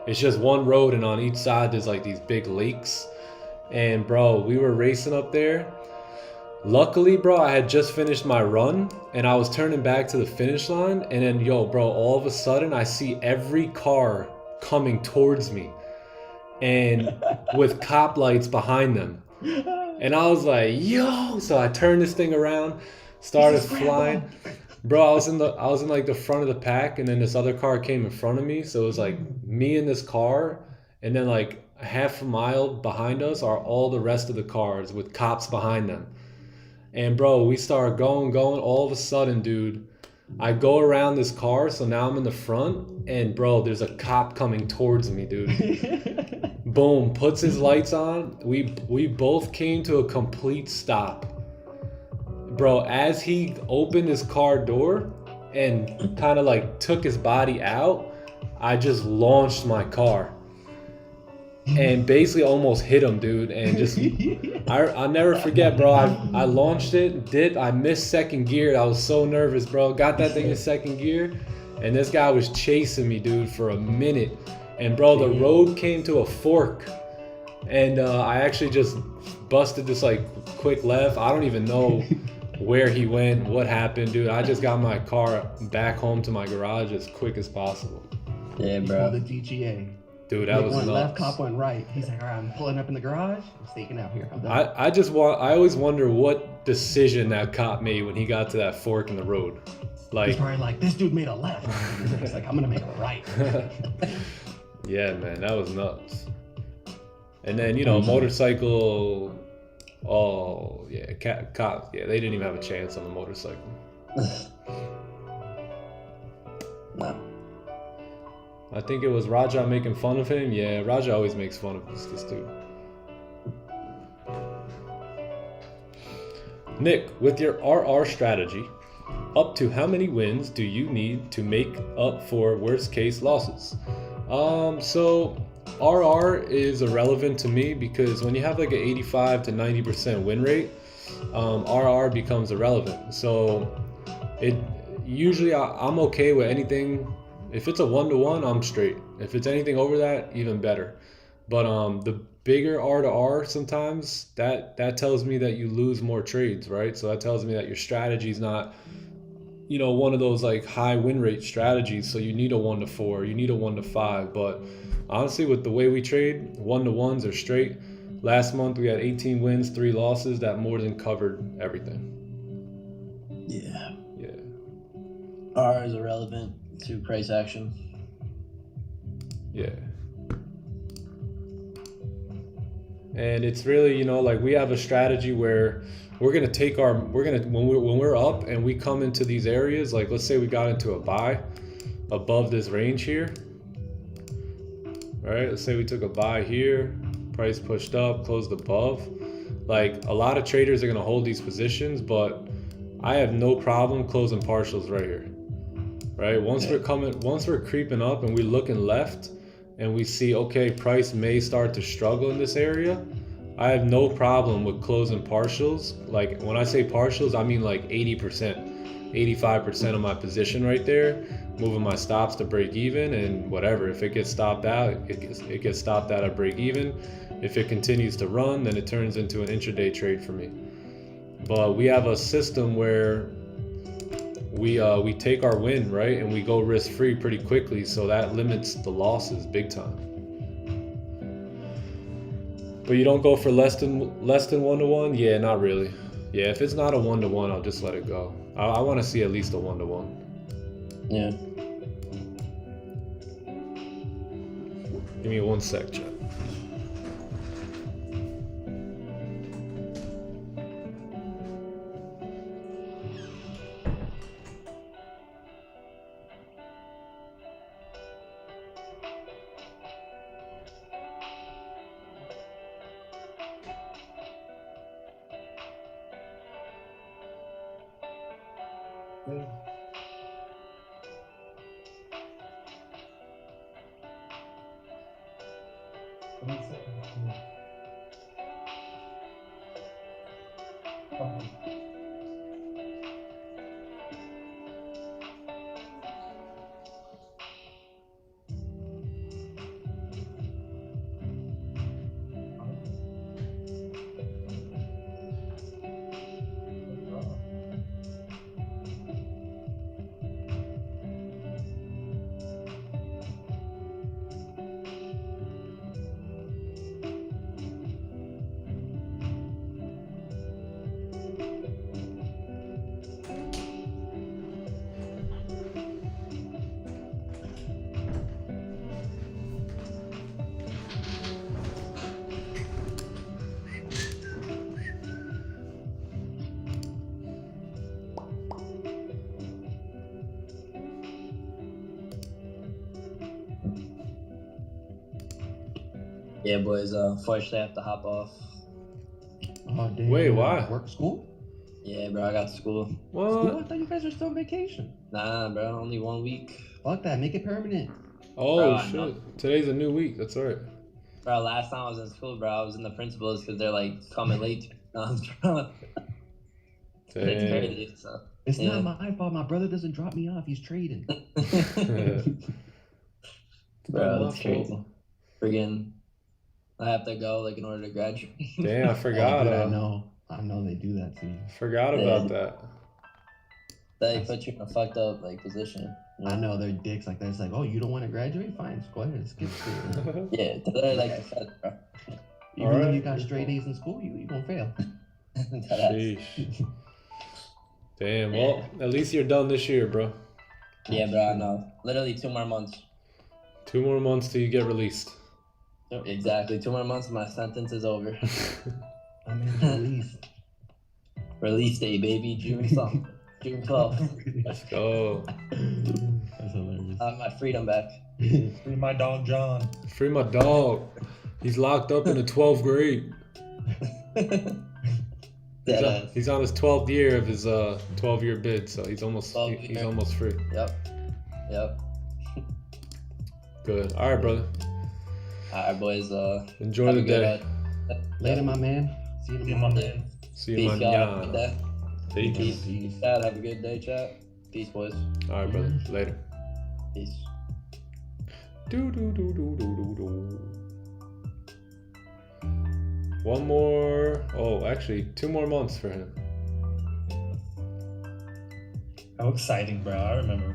it's just one road, and on each side there's like these big lakes. And bro, we were racing up there. Luckily, bro, I had just finished my run, and I was turning back to the finish line, and then bro, all of a sudden I see every car coming towards me, and with cop lights behind them. And I was like, yo, so I turned this thing around, started flying. Bro, I was in like the front of the pack, and then this other car came in front of me. So it was like me in this car, and then like a half a mile behind us are all the rest of the cars with cops behind them. And bro, we started going, all of a sudden, dude, I go around this car, so now I'm in the front, and bro, there's a cop coming towards me, dude. Boom, puts his lights on. We both came to a complete stop. Bro, as he opened his car door and kind of like took his body out, I just launched my car. and basically almost hit him, dude. And just, I'll never forget, bro. I launched it, I missed second gear. I was so nervous, bro. Got that thing in second gear, and this guy was chasing me, dude, for a minute. And bro, the road came to a fork, and I actually just busted this like quick left. I don't even know where he went, what happened, dude. I just got my car back home to my garage as quick as possible. Yeah, bro. The DGA. Dude, that was one nuts. left, cop went right. He's like, all right, I'm pulling up in the garage. I'm staking out here. I'm done. I always wonder what decision that cop made when he got to that fork in the road. Like, he's probably like, this dude made a left. He's like, I'm gonna make a right. yeah, man, that was nuts. And then, you know, motorcycle. Oh yeah, cop. Yeah, they didn't even have a chance on the motorcycle. No. I think it was Raja making fun of him. Yeah, Raja always makes fun of this dude. Nick, with your RR strategy, up to how many wins do you need to make up for worst case losses? So RR is irrelevant to me because when you have like an 85 to 90% win rate, RR becomes irrelevant. So it usually I'm okay with anything. If it's a 1-to-1, I'm straight. If it's anything over that, even better. But the bigger R to R sometimes that tells me that you lose more trades, right? So that tells me that your strategy is not, you know, one of those like high win rate strategies. So you need a 1-to-4, you need a 1-to-5. But honestly, with the way we trade, 1-to-1s are straight. Last month we had 18 wins, 3 losses. That more than covered everything. Yeah. Yeah. R is irrelevant to price action. Yeah. And it's really, you know, like we have a strategy where we're gonna take when we're up and we come into these areas, like let's say we got into a buy above this range here. All right, let's say we took a buy here, price pushed up, closed above. Like a lot of traders are gonna hold these positions, but I have no problem closing partials right here. Right, once we're creeping up and we're looking left and we see, okay, price may start to struggle in this area, I have no problem with closing partials. Like when I say partials, I mean like 80%, 85% of my position right there, moving my stops to break even, and whatever. If it gets stopped out, it gets stopped out at break even. If it continues to run, then it turns into an intraday trade for me. But we have a system where we take our win, right, and we go risk free pretty quickly, so that limits the losses big time. But you don't go for less than 1-to-1? Yeah, not really. Yeah, if it's not a 1-to-1, I'll just let it go. I want to see at least a 1-to-1. Yeah. Give me 1 sec, chat. Yeah, boys. Unfortunately, I have to hop off. Oh, damn. Wait, why? Work, school? Yeah, bro. I got school. What? School? I thought you guys were still on vacation. Nah, bro. Only 1 week. Fuck that. Make it permanent. Oh Bro, I shit! know. Today's a new week. That's right. Bro, last time I was in school, bro, I was in the principal's because they're like coming late. It's Dang. crazy. So, It's yeah. not my fault. My brother doesn't drop me off. He's trading. Bro, it's crazy. Friggin', I have to go like in order to graduate. Damn, I forgot. Oh, dude, I know they do that to you. Forgot about that. They put you in a fucked up like position. You know? I know they're dicks like that. It's like, oh, you don't want to graduate? Fine, just go ahead and skip school. Yeah, they're like the Fed, bro. Even when you got straight A's in school, you gonna fail. Sheesh. Damn. Well, at least you're done this year, bro. Yeah, bro. I know. Literally 2 more months. 2 more months till you get released. Exactly. 2 more months, my sentence is over. I'm in release. Release day, baby. June something. June 12th. Let's go. That's hilarious. I have my freedom back. Free my dog John. Free my dog. He's locked up in the 12th grade. He's on his 12th year of his 12-year bid, so he's almost free. Yep. Good. All right, brother. All right, boys. Enjoy the day. Later, my man. See you tomorrow. See you, Peace, y'all. man. Peace. Chat. Have a good day, chat. Peace, boys. All right, brother. Later. Peace. One more. Oh, actually, 2 more months for him. How exciting, bro. I remember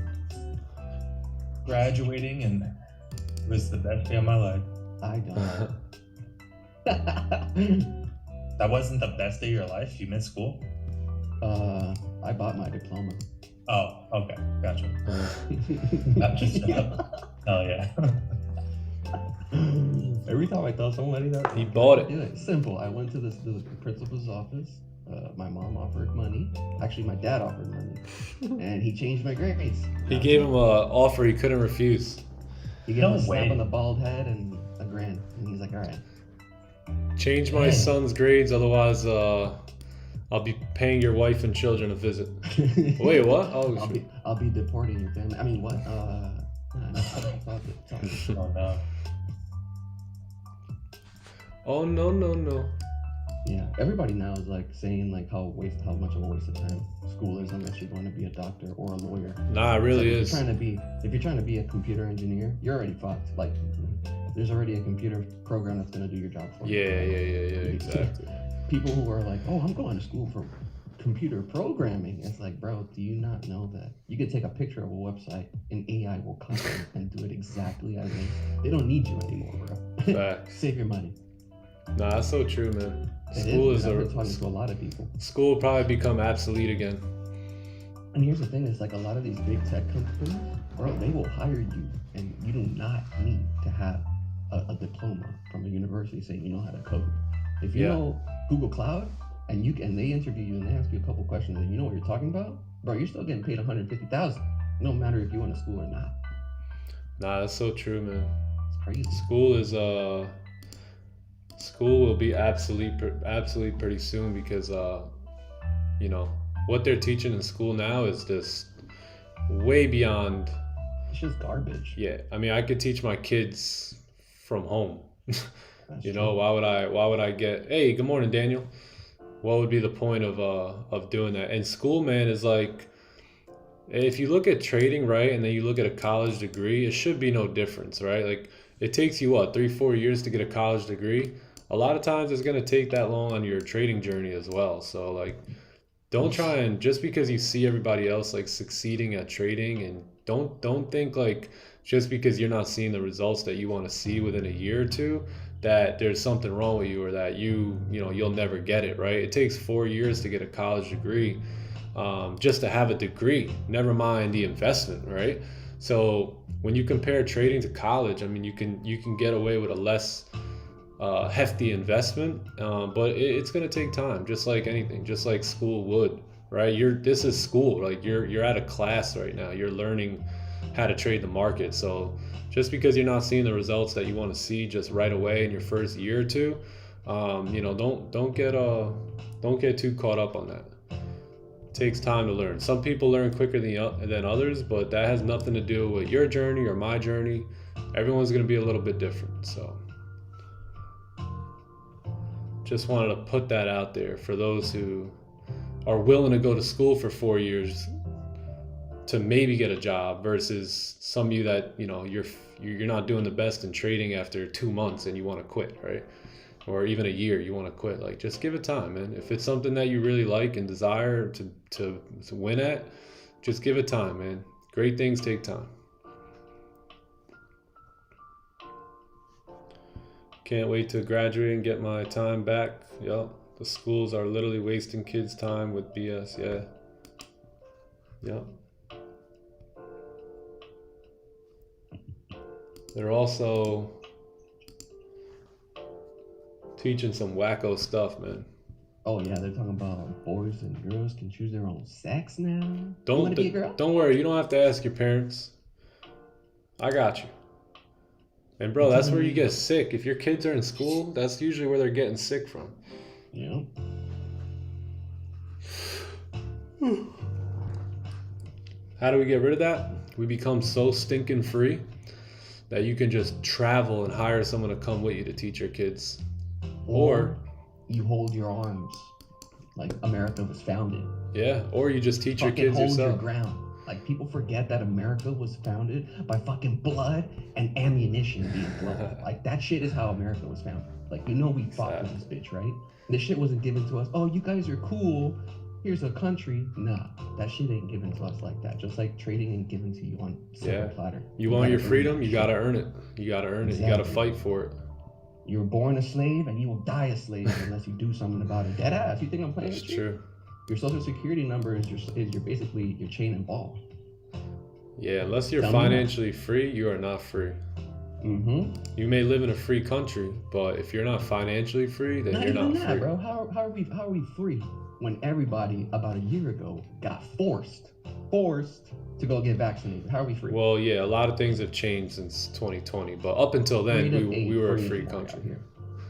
graduating and it was the best day of my life. I don't. That wasn't the best day of your life? You missed school? I bought my diploma. Oh, okay. Gotcha. Not just oh, yeah. Every time I tell somebody that, He bought it. yeah, it's simple. I went to the principal's office. My mom offered money. Actually, my dad offered money, and he changed my grades. He gave him an offer he couldn't refuse. He gave him No a slap way. on the bald head and a grand, and he's like, "All right." Change my son's grades, otherwise I'll be paying your wife and children a visit. Wait, what? Oh, I'll be deporting your family. I mean, what? Oh, no. Oh, no. Yeah, everybody now is like saying like how much of a waste of time school is unless you're going to be a doctor or a lawyer. Nah, it really It's is. like if you're trying to be a computer engineer, you're already fucked. Like, there's already a computer program that's going to do your job for you. Yeah, exactly. People who are like, oh, I'm going to school for computer programming. It's like, bro, do you not know that you could take a picture of a website and AI will come and do it exactly as is? They don't need you anymore, bro. Facts. Save your money. Nah, that's so true, man. I've been talking to a lot of people. School will probably become obsolete again. And here's the thing, is like a lot of these big tech companies, bro, they will hire you and you do not need to have a diploma from a university saying you know how to code. If you know Google Cloud and they interview you and they ask you a couple questions and you know what you're talking about, bro, you're still getting paid $150,000, no matter if you went to school or not. Nah, that's so true, man. It's crazy. School will be obsolete pretty soon because what they're teaching in school now is just way beyond. It's just garbage. Yeah, I mean, I could teach my kids from home. That's Why would I get? Hey, good morning, Daniel. What would be the point of doing that? And school, man, is like, if you look at trading, right, and then you look at a college degree, it should be no difference, right? Like, it takes you 3-4 years to get a college degree. A lot of times it's gonna take that long on your trading journey as well. So like, don't try and just because you see everybody else like succeeding at trading, and don't think like just because you're not seeing the results that you want to see within a year or two that there's something wrong with you or that you'll never get it, right? It takes 4 years to get a college degree, just to have a degree, never mind the investment, right? So when you compare trading to college, I mean, you can get away with a less hefty investment, but it's going to take time, just like anything, just like school would, right? This is school, like you're at a class right now, you're learning how to trade the market. So just because you're not seeing the results that you want to see just right away in your first year or two, don't get too caught up on that. It takes time to learn. Some people learn quicker than others, but that has nothing to do with your journey or my journey. Everyone's going to be a little bit different. So just wanted to put that out there for those who are willing to go to school for 4 years to maybe get a job versus some of you that, you know, you're not doing the best in trading after 2 months and you want to quit, right? Or even a year, you want to quit. Like, just give it time, man. If it's something that you really like and desire to win at, just give it time, man. Great things take time. Can't wait to graduate and get my time back. Yup. The schools are literally wasting kids' time with BS. Yeah. Yup. They're also teaching some wacko stuff, man. Oh yeah, they're talking about boys and girls can choose their own sex now. You Don't wanna be a girl? don't worry, you don't have to ask your parents. I got you. And bro, that's where you get sick. If your kids are in school, that's usually where they're getting sick from. Yeah. How do we get rid of that? We become so stinking free that you can just travel and hire someone to come with you to teach your kids. Or you hold your arms like America was founded. yeah, or you just teach your Fucking kids hold yourself. your ground. Like, people forget that America was founded by fucking blood and ammunition being blown. Like, that shit is how America was founded. Like, you know, we fought with this bitch, right? This shit wasn't given to us. Oh, you guys are cool. Here's a country. Nah, that shit ain't given to us like that. Just like trading ain't given to you on silver platter. You want your gotta earn freedom, that you shit. gotta earn it. You gotta earn it. You gotta fight for it. You were born a slave and you will die a slave unless you do something about it. Dead ass. You think I'm playing? That's with you? true. Your social security number is your basically your chain and ball. Yeah, unless you're Tell me financially free, you are not free. Mm-hmm. You may live in a free country, but if you're not financially free, then Not you're even not that, free. bro. How are we free when everybody about a year ago got forced to go get vaccinated? How are we free? Well, yeah, a lot of things have changed since 2020, but up until then, we were a free country.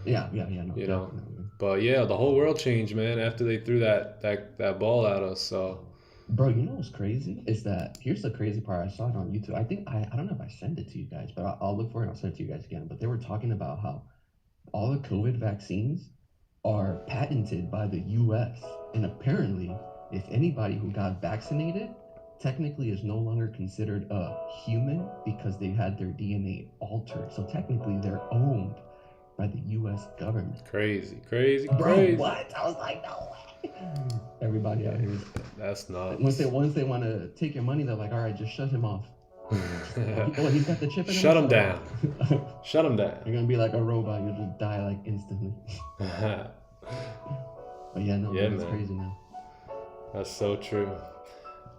Yeah, no, You know, definitely. but yeah, the whole world changed, man, after they threw that ball at us. So Bro, you know what's crazy? Is that here's the crazy part. I saw it on YouTube. I think I don't know if I sent it to you guys, but I'll look for it and I'll send it to you guys again. But they were talking about how all the COVID vaccines are patented by the US. And apparently, if anybody who got vaccinated technically is no longer considered a human because they had their DNA altered. So technically they're owned by the US government. crazy. Bro, what? I was like, no way. Everybody out here. That's nuts. Once they want to take your money, they're like, all right, just shut him off. Oh, he's got the chip in him. Shut him down. Shut him down. You're gonna be like a robot. You'll just die like instantly. But yeah, no, Yeah, it's man. crazy now. That's so true.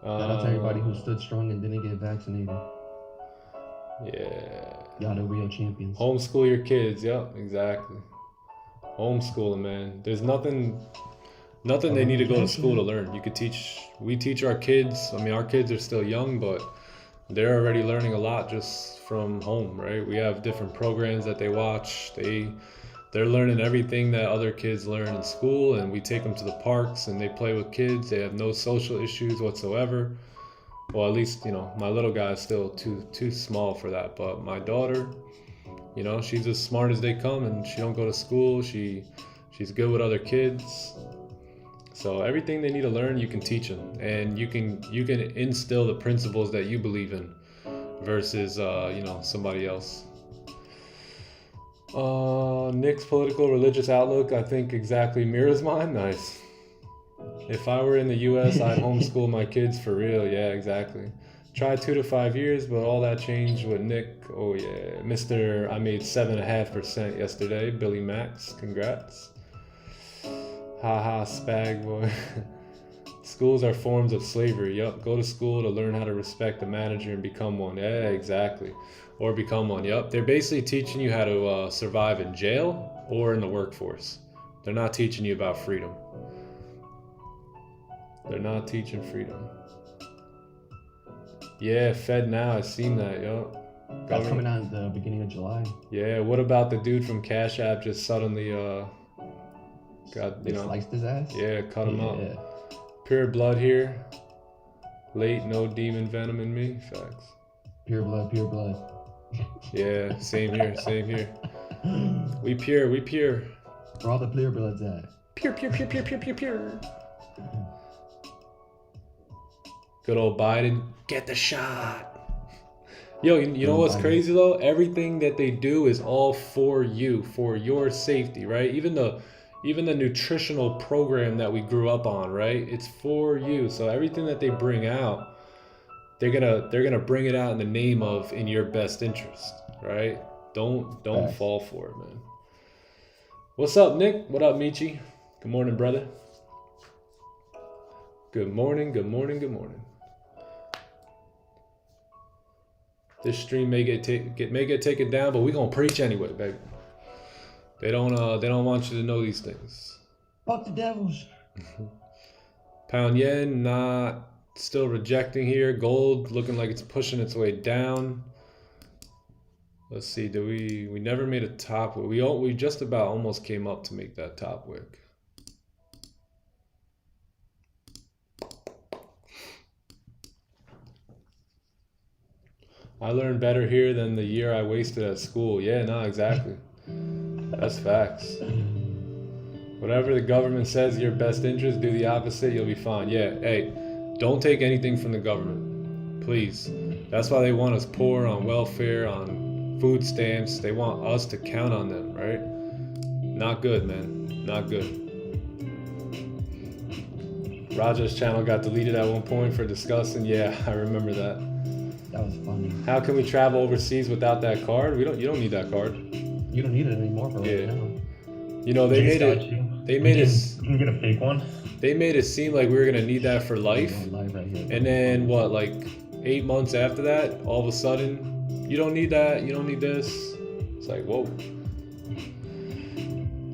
Shout out to everybody who stood strong and didn't get vaccinated. Yeah. Y'all the real champions. Homeschool your kids. Yep, exactly. Homeschooling, man. There's nothing they need to go to school to learn. We teach our kids. I mean, our kids are still young, but they're already learning a lot just from home, right? We have different programs that they watch. They're learning everything that other kids learn in school, and we take them to the parks and they play with kids. They have no social issues whatsoever. Well, at least, you know, my little guy is still too small for that. But my daughter, you know, she's as smart as they come, and she don't go to school. She's good with other kids. So everything they need to learn, you can teach them, and you can instill the principles that you believe in, versus you know, somebody else. Nick's political religious outlook, I think, exactly mirrors mine. Nice. If I were in the US, I'd homeschool my kids for real. Yeah, exactly. Tried 2 to 5 years, but all that changed with Nick. Oh yeah, I made 7.5% yesterday. Billy Max, congrats. Haha, spag boy. Schools are forms of slavery. Yup, go to school to learn how to respect the manager and become one. Yeah, exactly. Or become one. Yup, they're basically teaching you how to survive in jail or in the workforce. They're not teaching you about freedom. They're not teaching freedom. Yeah, Fed Now, I've seen that, yup. That's coming out at the beginning of July. Yeah, what about the dude from Cash App just suddenly Sliced his ass? Yeah, cut him up. Pure blood here. Late, no demon venom in me. Facts. Pure blood. Yeah, same here. We pure. Where all the player bloods at? Pure, pure, pure, pure, pure, pure, pure. Good old Biden, get the shot. Yo, you know what's crazy though? Everything that they do is all for you, for your safety, right? Even the nutritional program that we grew up on, right? It's for you. So everything that they bring out, they're gonna bring it out in the name of in your best interest, right? Don't fall for it, man. What's up, Nick? What up, Michi? Good morning, brother. Good morning, good morning, good morning. This stream may get taken down, but we gonna preach anyway, baby. They don't want you to know these things. Fuck the devils. Pound yen still rejecting here. Gold looking like it's pushing its way down. Let's see. We never made a top wick. We just about almost came up to make that top wick. I learned better here than the year I wasted at school. Yeah, no, exactly. That's facts. Whatever the government says your best interest, do the opposite, you'll be fine. Yeah, hey, don't take anything from the government, please. That's why they want us poor, on welfare, on food stamps. They want us to count on them, right? Not good, man. Not good. Raja's channel got deleted at one point for discussing. Yeah, I remember that. That was funny. How can we travel overseas without that card? You don't need that card. You don't need it anymore for right now. You know, they made it. You can get a fake one. They made it seem like we were gonna need that for life. And then what, like 8 months after that, all of a sudden, you don't need that, you don't need this. It's like, whoa.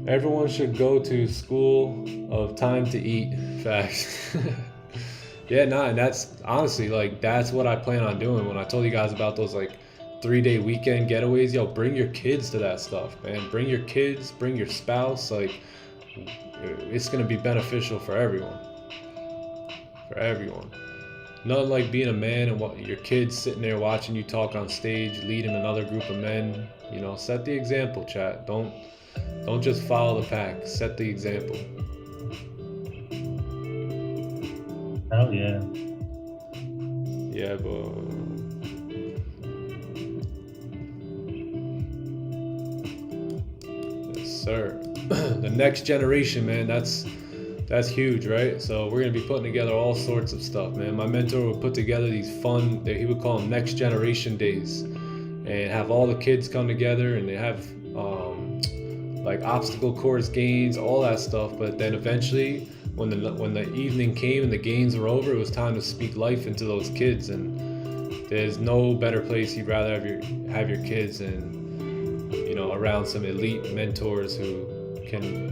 Everyone should go to school of time to eat. Facts. Yeah, and that's honestly, like, that's what I plan on doing. When I told you guys about those, like, 3-day weekend getaways, yo, bring your kids to that stuff, man. Bring your kids, bring your spouse. Like, it's gonna be beneficial for everyone. For everyone. Nothing like being a man and your kids sitting there watching you talk on stage, leading another group of men. You know, set the example, chat. Don't just follow the pack. Set the example. Hell yeah. Yeah, but yes, sir. The next generation, man, that's huge, right? So we're gonna be putting together all sorts of stuff, man. My mentor would put together these fun, he would call them next generation days, and have all the kids come together, and they have like obstacle course games, all that stuff. But then eventually, when the evening came and the games were over, it was time to speak life into those kids. And there's no better place you'd rather have your kids in, you know, around some elite mentors who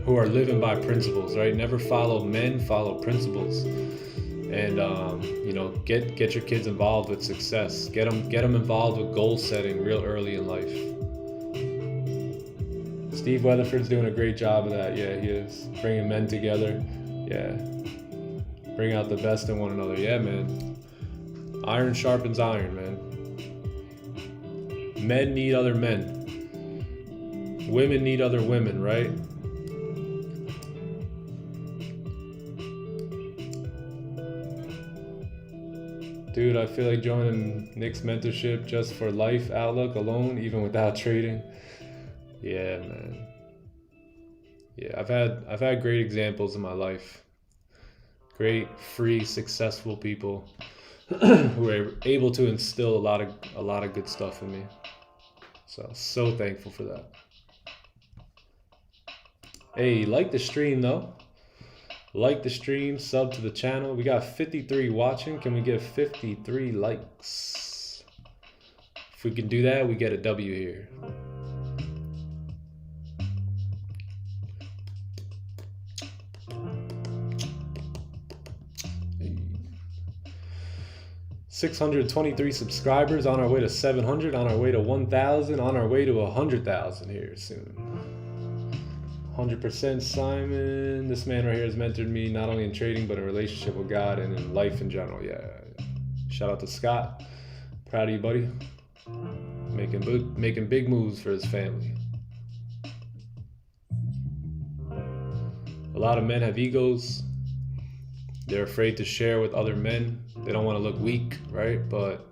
are living by principles, right? Never follow men, follow principles. And you know, get your kids involved with success. Get them involved with goal setting real early in life. Steve Weatherford's doing a great job of that. Yeah, he is. Bringing men together. Yeah. Bring out the best in one another. Yeah, man. Iron sharpens iron, man. Men need other men. Women need other women, right? Dude, I feel like joining Nick's mentorship just for life outlook alone, even without trading. Yeah, man. Yeah, I've had great examples in my life. Great, free, successful people who are able to instill a lot of good stuff in me. So thankful for that. Hey, like the stream though. Like the stream, sub to the channel. We got 53 watching. Can we get 53 likes? If we can do that, we get a W here. Hey. 623 subscribers, on our way to 700, on our way to 1,000, on our way to 100,000 here soon. 100% Simon. This man right here has mentored me not only in trading but in relationship with God and in life in general. Yeah. Shout out to Scott. Proud of you, buddy. Making big moves for his family. A lot of men have egos. They're afraid to share with other men. They don't want to look weak, right? But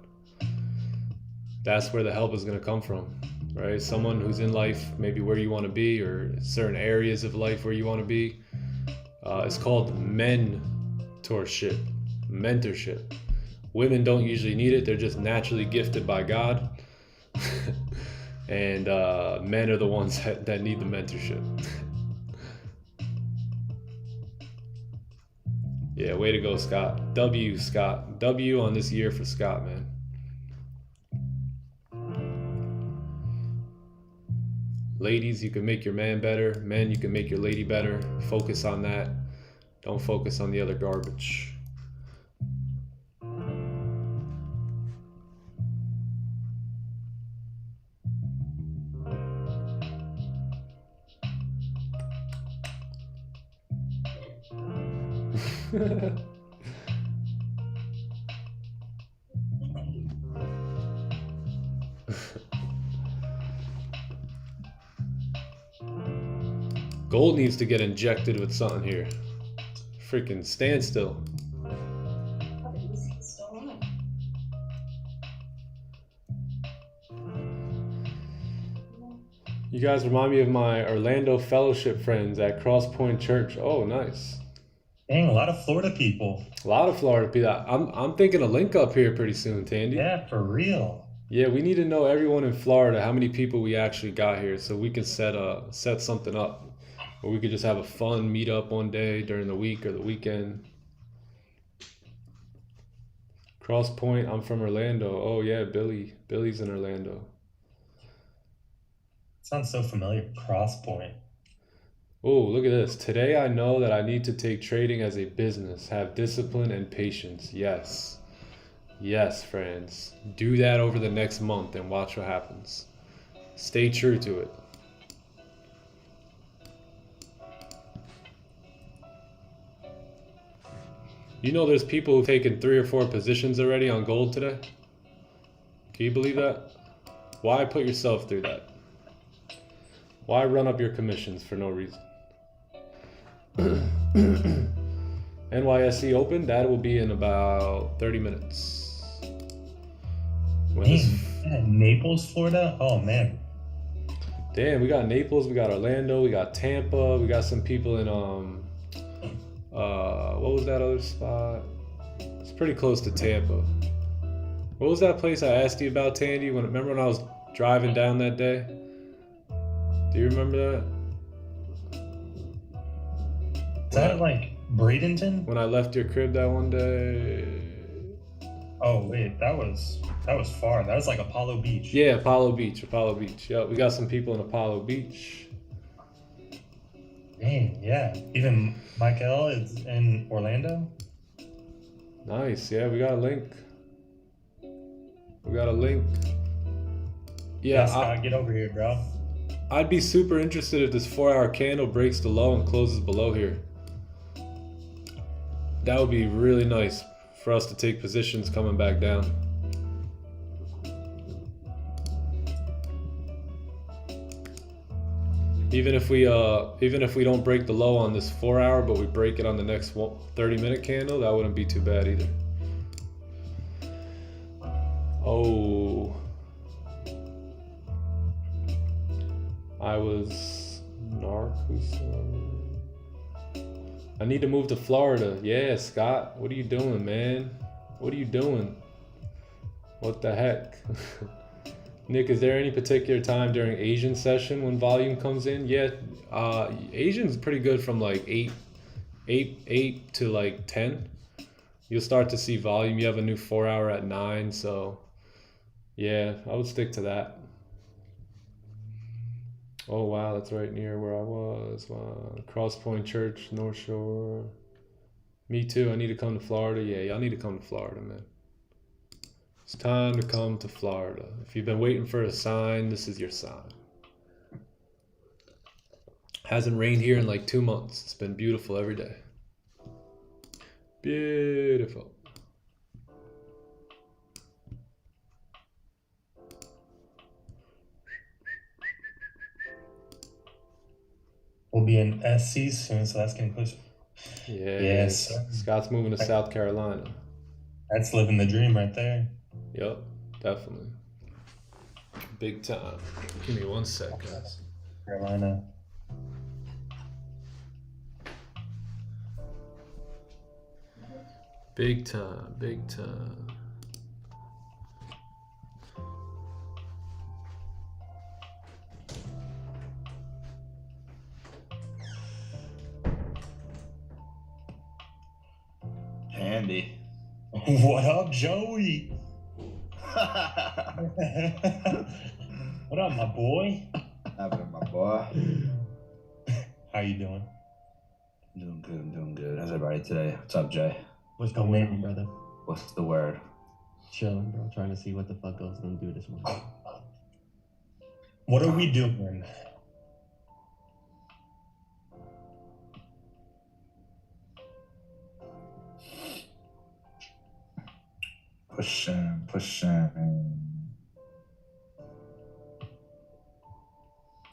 that's where the help is going to come from, right? Someone who's in life, maybe where you want to be, or certain areas of life where you want to be. It's called mentorship. Women don't usually need it. They're just naturally gifted by God. And men are the ones that need the mentorship. Yeah, way to go, Scott. Scott. W on this year for Scott, man. Ladies, you can make your man better. Men, you can make your lady better. Focus on that. Don't focus on the other garbage. Gold needs to get injected with something here. Freaking stand still. You guys remind me of my Orlando fellowship friends at Cross Point Church. Oh, nice. Dang, a lot of Florida people. A lot of Florida people. I'm thinking a link up here pretty soon, Tandy. Yeah, for real. Yeah, we need to know everyone in Florida, how many people we actually got here, so we can set something up. Or we could just have a fun meetup one day during the week or the weekend. Cross Point, I'm from Orlando. Oh yeah, Billy's in Orlando. Sounds so familiar. Cross Point. Oh, look at this. Today I know that I need to take trading as a business, have discipline and patience. Yes. Yes, friends. Do that over the next month and watch what happens. Stay true to it. You know there's people who've taken 3 or 4 positions already on gold today? Can you believe that? Why put yourself through that? Why run up your commissions for no reason? NYSE open, that will be in about 30 minutes. Naples, Florida? Oh man. Damn, we got Naples, we got Orlando, we got Tampa, we got some people in what was that other spot? It's pretty close to Tampa. What was that place I asked you about, Tandy? Remember when I was driving down that day? Do you remember that? Is that like Bradenton? When I left your crib that one day. Oh wait, that was far. That was like Apollo Beach. Yeah, Apollo Beach. Yeah, we got some people in Apollo Beach. Dang, yeah. Even Michael is in Orlando. Nice, yeah, we got a link. Yeah, Scott, get over here, bro. I'd be super interested if this 4-hour candle breaks the low and closes below here. That would be really nice for us to take positions coming back down. Even if we don't break the low on this 4-hour, but we break it on the next 30-minute candle, that wouldn't be too bad either. Oh, I was I need to move to Florida. Yeah, Scott, what are you doing, man? What are you doing? What the heck? Nick, is there any particular time during Asian session when volume comes in? Yeah, Asian's pretty good from like 8 to like 10. You'll start to see volume. You have a new 4-hour at 9, so yeah, I would stick to that. Oh wow, that's right near where I was. Wow. Cross Point Church, North Shore. Me too, I need to come to Florida. Yeah, y'all need to come to Florida, man. It's time to come to Florida. If you've been waiting for a sign, this is your sign. Hasn't rained here in like 2 months. It's been beautiful every day. Beautiful. We'll be in SC soon, so that's getting closer. Yeah. Yes. Scott's moving to South Carolina. That's living the dream right there. Yep, definitely. Big time. Give me 1 sec, guys. Carolina. Big time, big time. Handy. What up, Joey? What up, my boy? Happening, my boy. How you doing? I'm doing good. How's everybody today? What's up, Jay? What's going on, brother? What's the word? Chilling, bro. Trying to see what the fuck I was gonna do this morning. What are we doing? Pushing.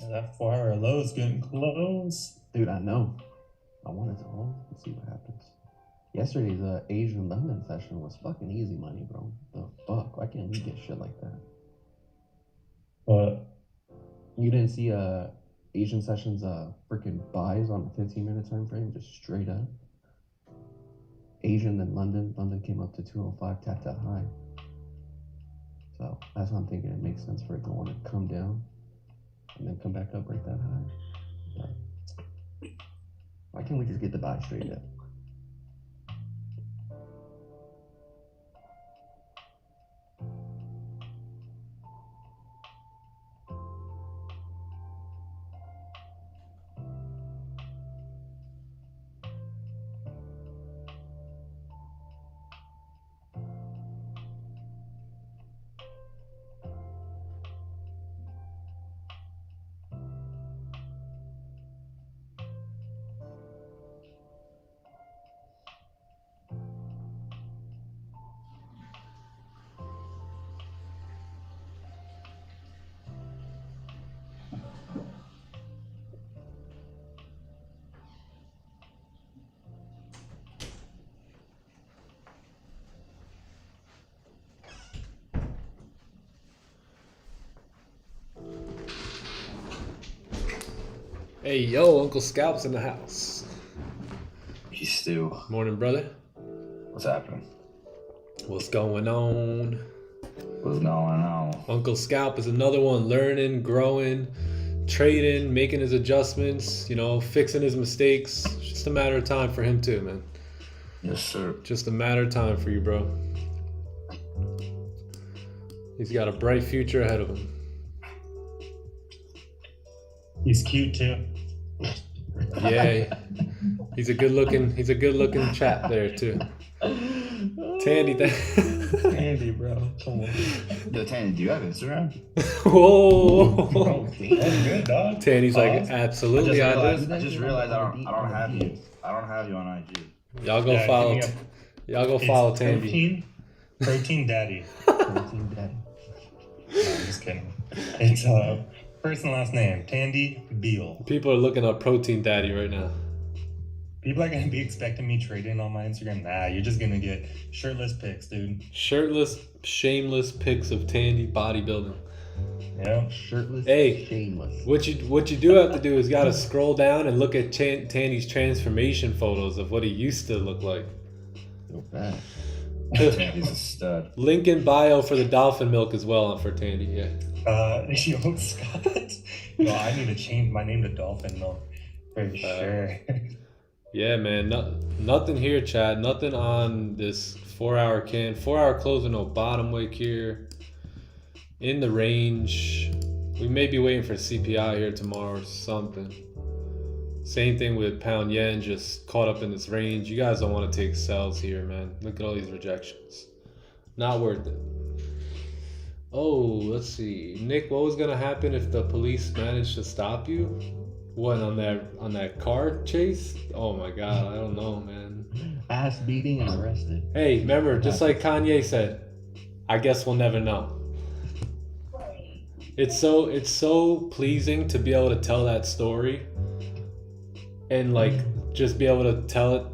That 4-hour low is getting close. Dude, I know. I wanted to hold and see what happens. Yesterday's Asian London session was fucking easy money, bro. The fuck? Why can't we get shit like that? But You didn't see Asian sessions freaking buys on a 15-minute time frame, just straight up. Asian then London. London came up to 205, tapped that high. So that's why I'm thinking it makes sense for it to want to come down and then come back up, break that high. But why can't we just get the buy straight up? Hey, yo, Uncle Scalp's in the house. He's Stu. Morning, brother. What's happening? What's going on? What's going on? Uncle Scalp is another one learning, growing, trading, making his adjustments, fixing his mistakes. It's just a matter of time for him too, man. Yes, sir. Just a matter of time for you, bro. He's got a bright future ahead of him. he's cute too. Yeah, he's a good looking chap there too. Tandy, Andy, bro. Come on. Yo, Tanny, do you have Instagram? Whoa. Oh, that's good, dog. Tandy's like, I absolutely, just I realized, do. I just realized I don't have you. I don't have you on IG. Y'all go Yeah, follow. give me Y'all go It's follow Tandy. Protein Daddy. Protein daddy. No, I'm just kidding. It's first and last name, Tandy Beal. People are looking up Protein Daddy right now. People are gonna be expecting me trading on my Instagram. Nah, you're just gonna get shirtless pics, dude. Shirtless, shameless pics of Tandy bodybuilding. Yeah. Shirtless, Hey, shameless. What you do have to do is gotta scroll down and look at Tandy's transformation photos of what he used to look like. So bad. Tandy's a stud. Link in bio for the dolphin milk as well for Tandy. Yeah. Yo, Scott. No, I need to change my name to Dolphin Milk for sure. Yeah, man. Nothing here, Chad. Nothing on this 4-hour can. 4-hour close with no bottom wick here. In the range. We may be waiting for CPI here tomorrow or something. Same thing with pound yen, just caught up in this range. You guys don't want to take sells here, man. Look at all these rejections. Not worth it. Oh, let's see. Nick, what was gonna happen if the police managed to stop you? What, on that car chase? Oh my god, I don't know, man. Ass beating and arrested. Hey, remember, just like Kanye said, I guess we'll never know. It's so pleasing to be able to tell that story and like just be able to tell it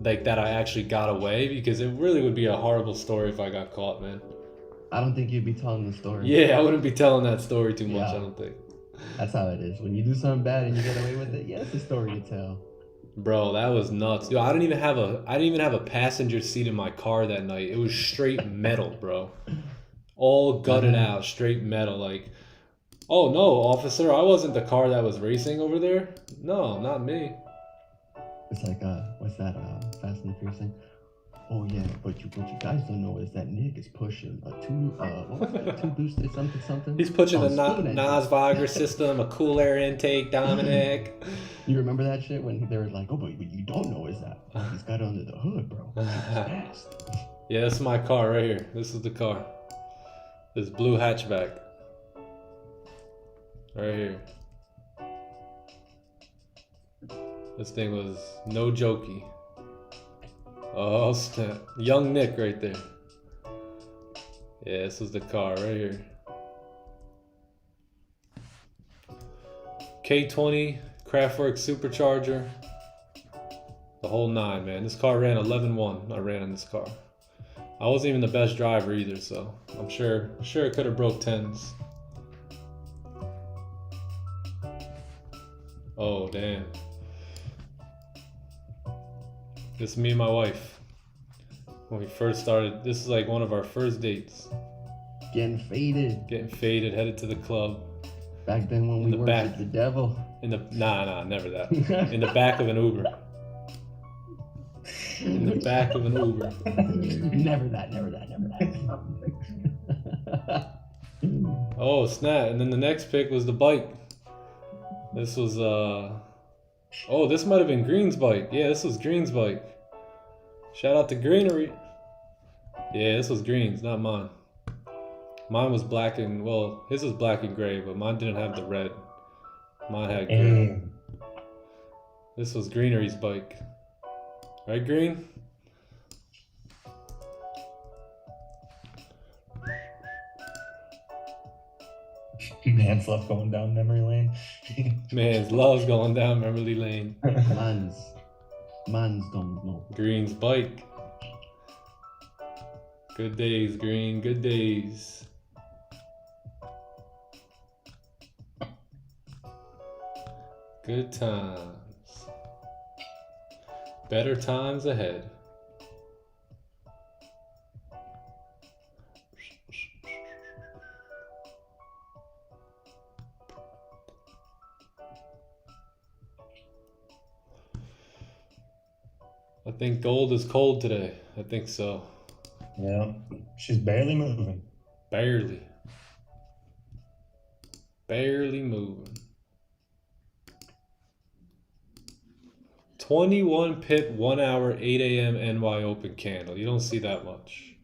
like that I actually got away, because it really would be a horrible story if I got caught, man. I don't think you'd be telling the story. Yeah, I wouldn't be telling that story too much. Yeah. I don't think. That's how it is. When you do something bad and you get away with it, yeah, it's a story to tell. Bro, that was nuts. Dude, I didn't even have a passenger seat in my car that night. It was straight metal, bro. All gutted out, straight metal. Like, oh no, officer, I wasn't the car that was racing over there. No, not me. It's like, what's that, Fast and the Furious thing? Oh yeah, but what you guys don't know is that Nick is pushing a what was that, two boosted something. He's pushing Oh, a spoon engine. Nas Viagra system, a cool air intake, Dominic. You remember that shit when they were like, oh, but what you don't know is that he's got it under the hood, bro. Fast. Yeah, this is my car right here. This is the car. This blue hatchback. Right here. This thing was no jokey. Oh snap. Young Nick right there. Yeah, this is the car right here. K20 Kraftwerk supercharger. The whole nine, man. This car ran 11.1. I ran in this car. I wasn't even the best driver either, so I'm sure it could have broke 10s. Oh damn. This is me and my wife. When we first started, this is like one of our first dates. Getting faded. Getting faded, headed to the club. Back then when In we the back. worshiped the devil. Nah, never that. In the back of an Uber. In the back of an Uber. Never that. Oh snap! And then the next pick was the bike. This was oh, this might have been Green's bike. Yeah, this was Green's bike. Shout out to Greenery. Yeah, this was Green's, not mine. Mine was black and, well, his was black and gray, but mine didn't have the red. Mine had gray. This was Greenery's bike. Right, Green? Man's love going down memory lane. Man's loves going down memory lane. Man's don't know. Green's bike. Good days, Green, good days. Good times. Better times ahead. I think gold is cold today. I think so. Yeah, she's barely moving. Barely. Barely moving. 21 pip, 1 hour, 8 a.m. NY open candle. You don't see that much.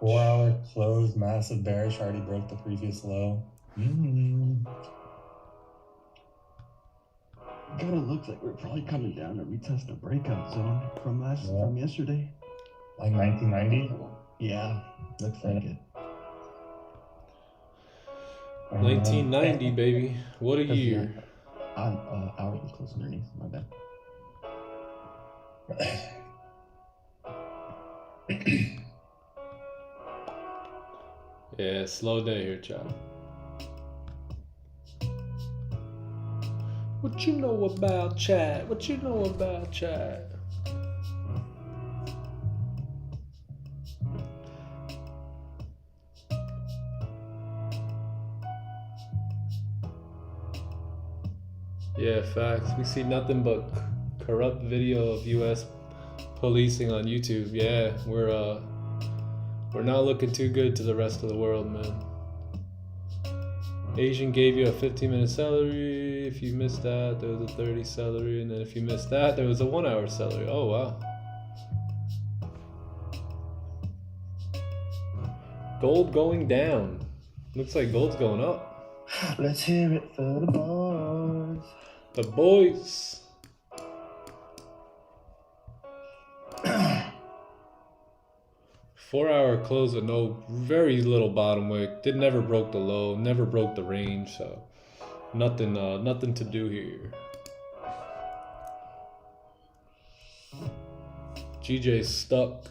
Four-hour close, massive bearish, already broke the previous low. Kind of looks like we're probably coming down to retest the breakout zone from yesterday. Like 1990? Yeah, looks like it. 1990, baby. What a year. Ours was close underneath. My bad. Yeah, slow day here, child. What you know about chat? What you know about chat? Yeah, facts. We see nothing but corrupt video of U.S. policing on YouTube. Yeah, we're not looking too good to the rest of the world, man. Asian gave you a 15-minute salary. If you missed that, there was a 30 salary, and then if you missed that, there was a 1 hour salary. Oh wow. Gold going down. Looks like gold's going up. Let's hear it for the boys. The boys. 4-hour close with very little bottom wick. Never broke the low, never broke the range, so nothing to do here. GJ's stuck.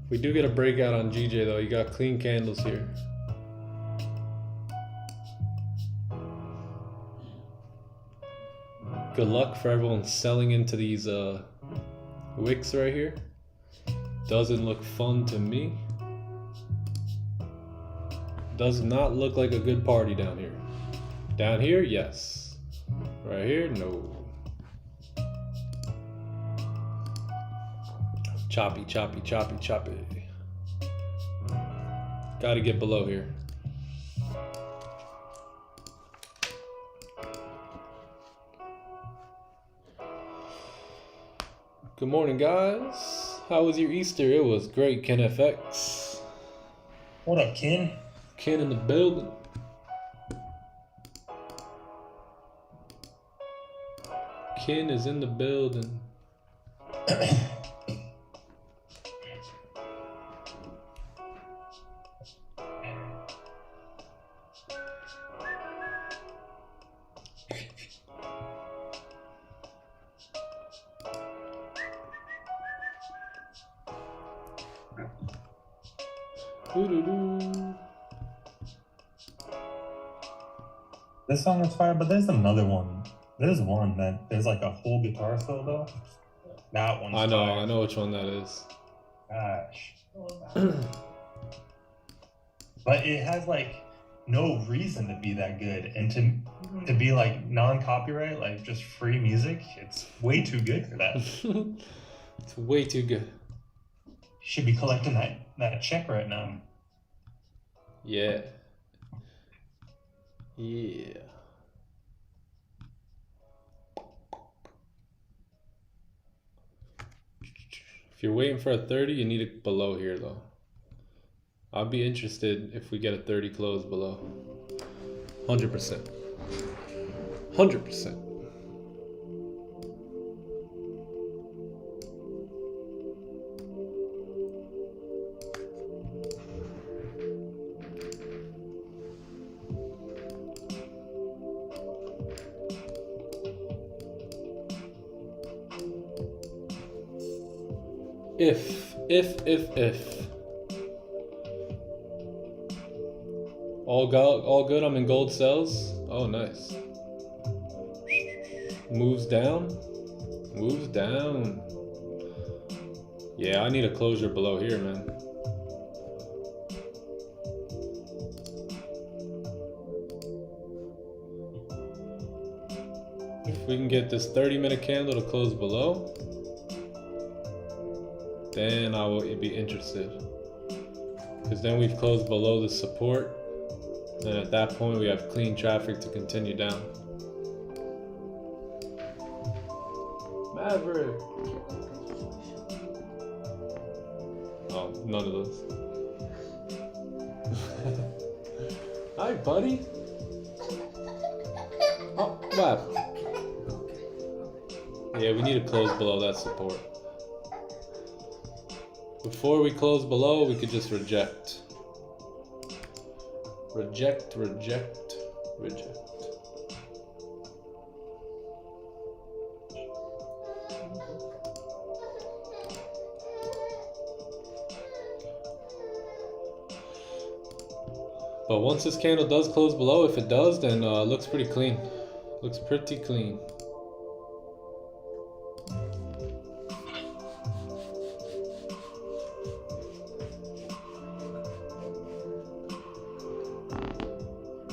If we do get a breakout on GJ though, you got clean candles here. Good luck for everyone selling into these wicks right here. Doesn't look fun to me. Does not look like a good party down here. Down here, yes. Right here, no. Choppy, choppy, choppy, choppy. Gotta get below here. Good morning, guys. How was your Easter? It was great, Ken FX. What up, Ken? Ken in the building. Ken is in the building. This song is fire, but there's another one. There's one that there's like a whole guitar solo. That one's I know, fire. I know which one that is. Gosh. But it has like no reason to be that good, and to be like non-copyright, like just free music, it's way too good for that. It's way too good. Should be collecting that check right now. Yeah. Yeah. If you're waiting for a 30, you need it below here though. I'll be interested if we get a 30 close below. 100%. 100%. If. All good, I'm in gold cells. Oh, nice. Moves down. Moves down. Yeah, I need a closure below here, man. If we can get this 30-minute candle to close below, then I will be interested. Because then we've closed below the support. And at that point, we have clean traffic to continue down. Maverick! Oh, none of those. Hi, buddy! Oh, what? Yeah, we need to close below that support. Before we close below, we could just reject. Reject. But once this candle does close below, if it does, then it looks pretty clean. Looks pretty clean.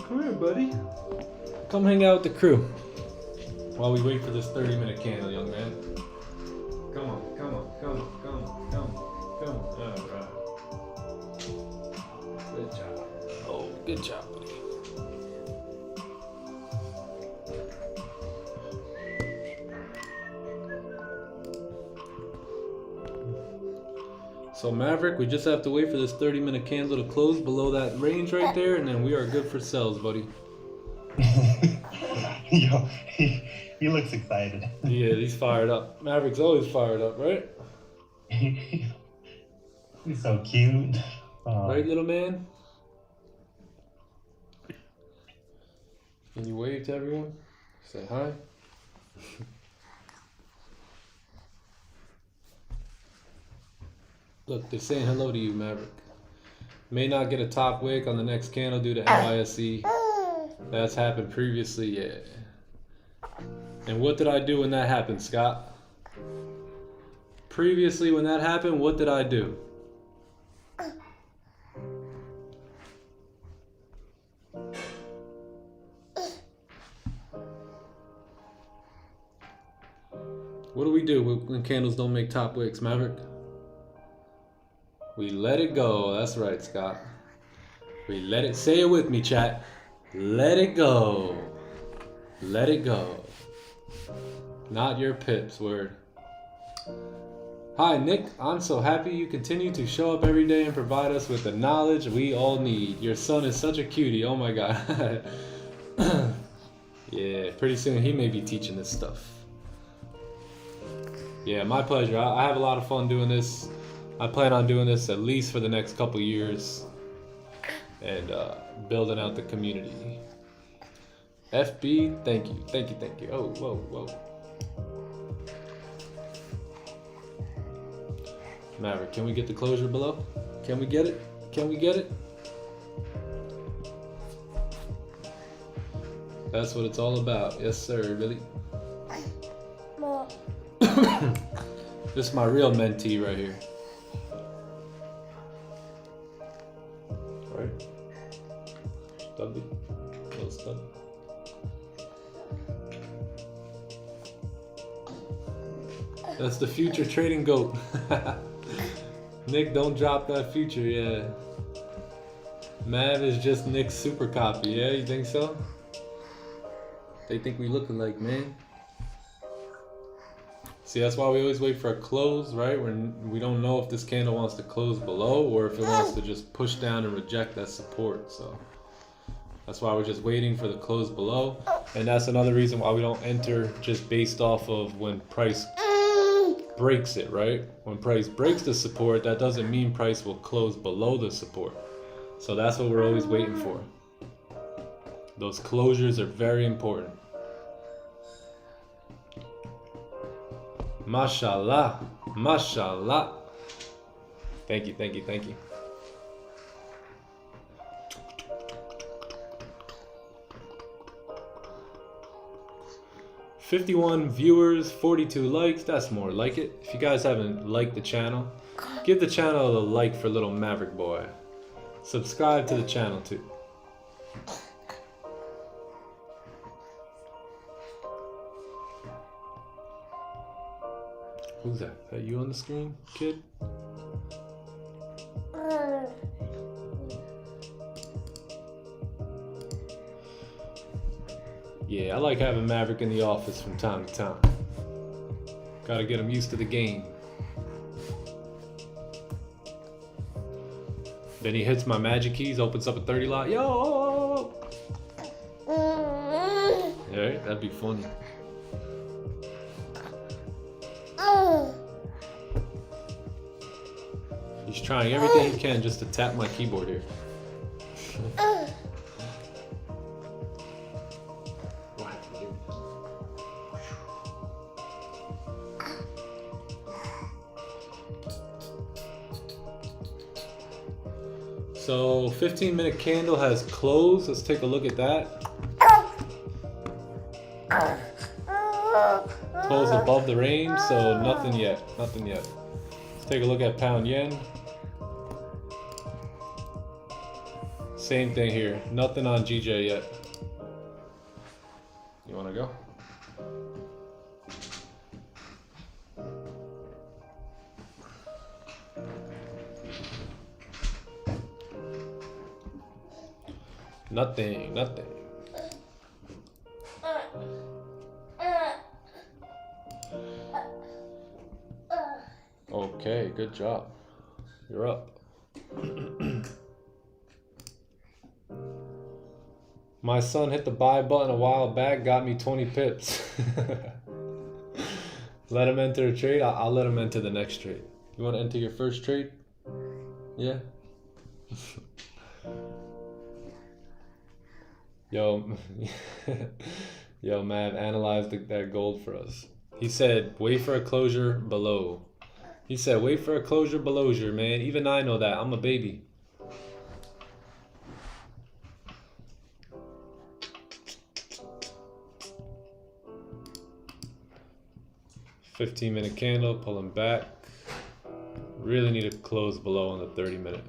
Come here, buddy. Come hang out with the crew while we wait for this 30-minute candle, young man. Come on. All right. Good job. Oh, good job, buddy. So Maverick, we just have to wait for this 30-minute candle to close below that range right there, and then we are good for sells, buddy. Yo, he looks excited. Yeah, he's fired up. Maverick's always fired up, right? He's so cute. Right, little man? Can you wave to everyone? Say hi. Look, they're saying hello to you, Maverick. May not get a top wick on the next candle due to NYSE. That's happened previously, yeah. And what did I do when that happened, Scott? Previously, when that happened, what did I do? What do we do when candles don't make top wicks, Maverick? We let it go. That's right, Scott. We let it. Say it with me, chat. Let it go. Let it go. Not your pips, word. Hi, Nick. I'm so happy you continue to show up every day and provide us with the knowledge we all need. Your son is such a cutie. Oh my God. Yeah, pretty soon he may be teaching this stuff. Yeah, my pleasure. I have a lot of fun doing this. I plan on doing this at least for the next couple years and building out the community. FB, thank you, thank you, thank you. Oh, whoa, whoa. Maverick, can we get the closure below? Can we get it? Can we get it? That's what it's all about. Yes, sir, Billy. This is my real mentee right here. Right? Stubby. Little stubby. That's the future trading goat. Nick, don't drop that future, yeah. Mav is just Nick's super copy, yeah? You think so? They think we look alike, man. See, that's why we always wait for a close, right? When we don't know if this candle wants to close below or if it wants to just push down and reject that support. So that's why we're just waiting for the close below. And that's another reason why we don't enter just based off of when price breaks it, right? When price breaks the support, that doesn't mean price will close below the support. So that's what we're always waiting for. Those closures are very important. Mashallah, mashallah. Thank you, thank you, thank you. $51 viewers, 42 likes. That's more like it. If you guys haven't liked the channel, give the channel a like for little Maverick boy. Subscribe to the channel too. Who's that? Are you on the screen, kid? Yeah, I like having Maverick in the office from time to time. Gotta get him used to the game. Then he hits my magic keys, opens up a 30 lot. Yo! Alright, that'd be funny. He's trying everything he can just to tap my keyboard here. So 15-minute candle has closed. Let's take a look at that. Closed above the range, so nothing yet. Nothing yet. Let's take a look at pound yen. Same thing here. Nothing on GJ yet. You want to go? Nothing, nothing. Okay, good job. You're up. My son hit the buy button a while back, got me 20 pips. Let him enter a trade. I'll let him enter the next trade. You want to enter your first trade? Yeah. Yo, yo, man, analyze that gold for us. He said, wait for a closure below. He said, wait for a closure below, man. Even I know that. I'm a baby. $15-minute candle, pulling back. Really need to close below on the 30-minute.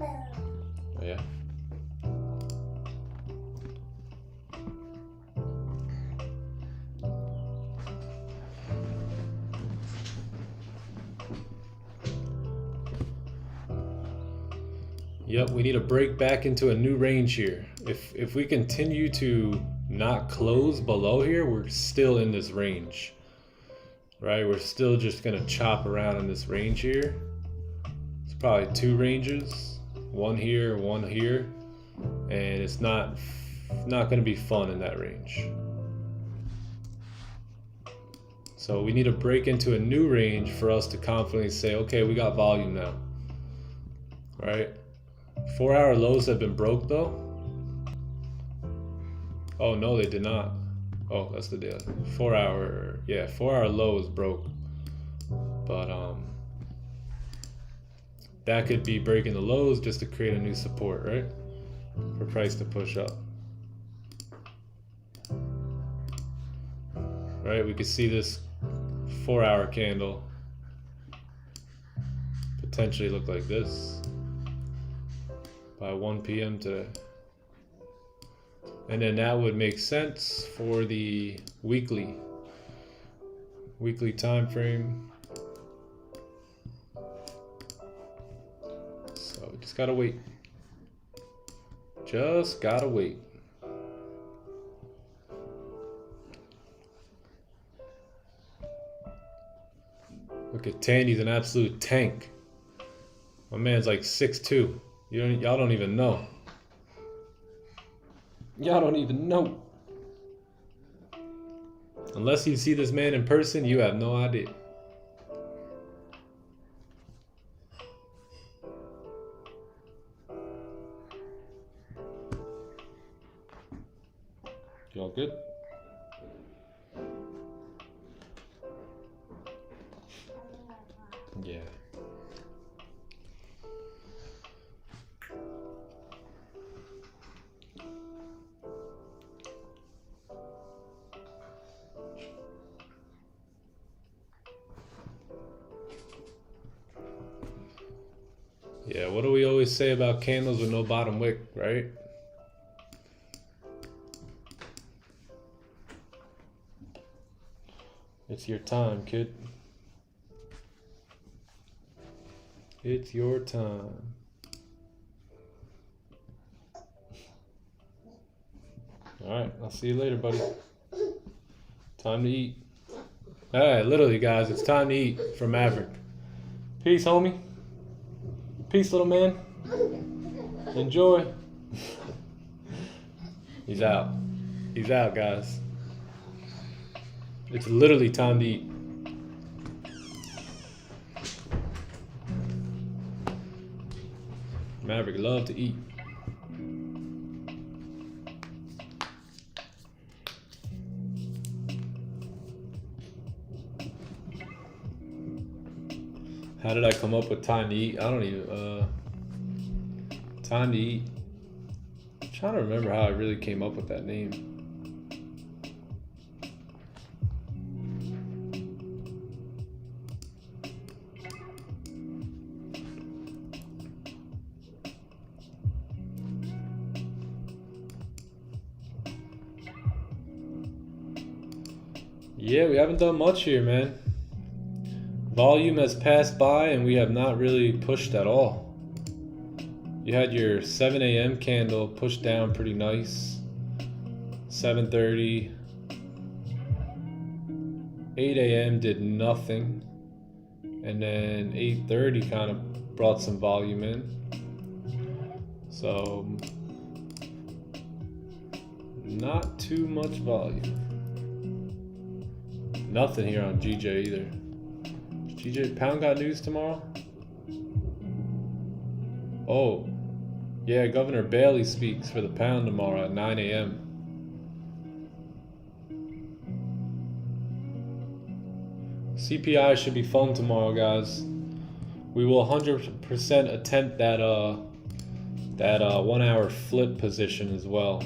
Oh, yeah. Yep, we need to break back into a new range here. If we continue to not close below here, we're still in this range, right? We're still just gonna chop around in this range here. It's probably two ranges, one here, and it's not gonna be fun in that range. So we need to break into a new range for us to confidently say, okay, we got volume now, right? 4-hour lows have been broke though. Oh no, they did not. Oh, that's the deal. 4-hour low is broke. But that could be breaking the lows just to create a new support, right? For price to push up. Right, we could see this 4-hour candle potentially look like this by 1 p.m. today. And then that would make sense for the weekly time frame. So we just gotta wait. Just gotta wait. Look at Tandy's an absolute tank. My man's like 6'2". Y'all don't even know. Y'all don't even know. Unless you see this man in person, you have no idea. Y'all good? Yeah. Yeah, what do we always say about candles with no bottom wick, right? It's your time, kid. It's your time. All right, I'll see you later, buddy. Time to eat. All right, literally, guys, it's time to eat for Maverick. Peace, homie. Peace, little man. Enjoy. He's out. He's out, guys. It's literally time to eat. Maverick love to eat. How did I come up with time to eat? I don't even, time to eat. I'm trying to remember how I really came up with that name. Yeah, we haven't done much here, man. Volume has passed by and we have not really pushed at all. You had your 7 a.m. candle pushed down pretty nice. 7:30. 8 a.m. did nothing. And then 8:30 kind of brought some volume in. So not too much volume. Nothing here on GJ either. GJ Pound got news tomorrow? Oh, yeah, Governor Bailey speaks for the Pound tomorrow at 9 a.m. CPI should be fun tomorrow, guys. We will 100% attempt that 1 hour flip position as well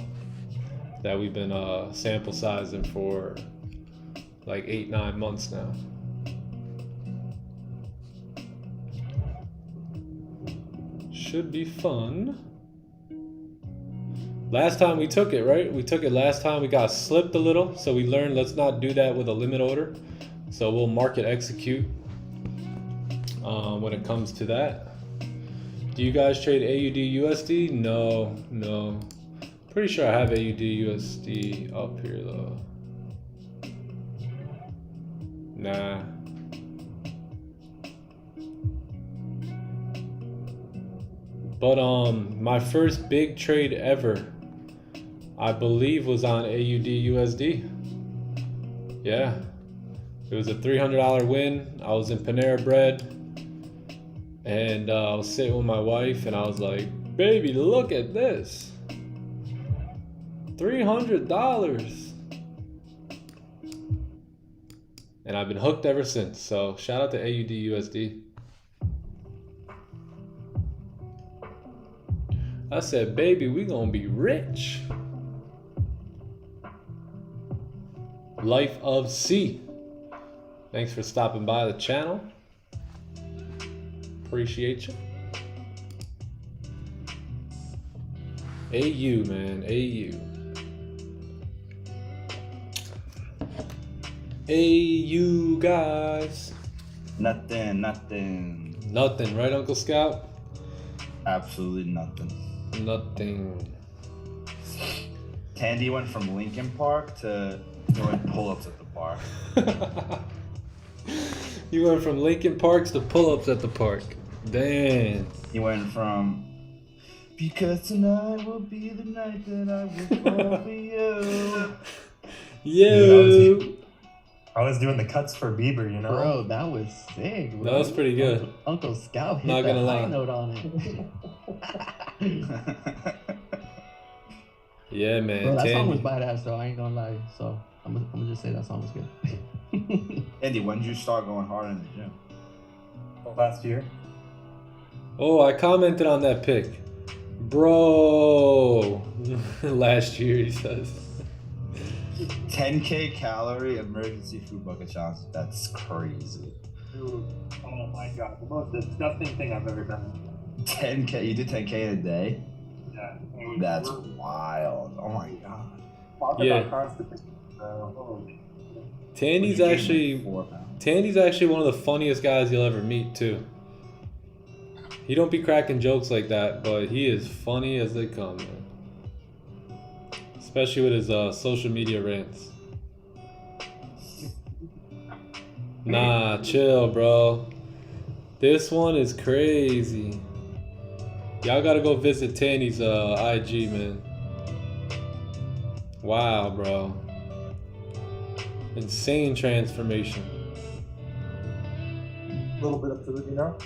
that we've been sample sizing for like 8-9 months now. Should be fun. Last time we took it, right? We took it last time. We got slipped a little, so we learned let's not do that with a limit order. So we'll market execute when it comes to that. Do you guys trade AUD USD? No, no. Pretty sure I have AUD USD up here though. Nah. But my first big trade ever, I believe, was on AUD USD. Yeah. It was a $300 win. I was in Panera Bread, and I was sitting with my wife, and I was like, "Baby, look at this, $300." And I've been hooked ever since. So shout out to AUD USD. I said, "Baby, we gonna be rich." Life of C. Thanks for stopping by the channel. Appreciate you. AU, man, AU. AU, guys. Nothing. Nothing, right, Uncle Scout? Absolutely nothing. Nothing. Tandy went from Lincoln Park to doing pull-ups at the park. You went from Lincoln Parks to pull-ups at the park. Damn. He went from, because tonight will be the night that I will fall for you. Yo. I was doing the cuts for Bieber, you know? Bro, that was sick, bro. That was pretty good. Uncle Scout hit Not that gonna high lie. note on it. Yeah, man. Bro, that song was Tandy. badass though, I ain't gonna lie. So I'm gonna just say that song was good. Andy, when did you start going hard in the gym? Last year. Oh, I commented on that pic. Bro. Last year, he says. 10K calorie emergency food bucket challenge. That's crazy. Dude, oh my god, the most disgusting thing I've ever done. 10K, you did 10K in a day? Yeah, it was That's brutal. wild. Oh my god. Talk Yeah. about constipation, bro. Holy shit. Tandy's You gained, actually like, 4 pounds. Tandy's actually one of the funniest guys you'll ever meet too. He don't be cracking jokes like that, but he is funny as they come, man. Especially with his social media rants. Nah, chill, bro. This one is crazy. Y'all gotta go visit Tandy's IG, man. Wow, bro. Insane transformation. A little bit of food, you know?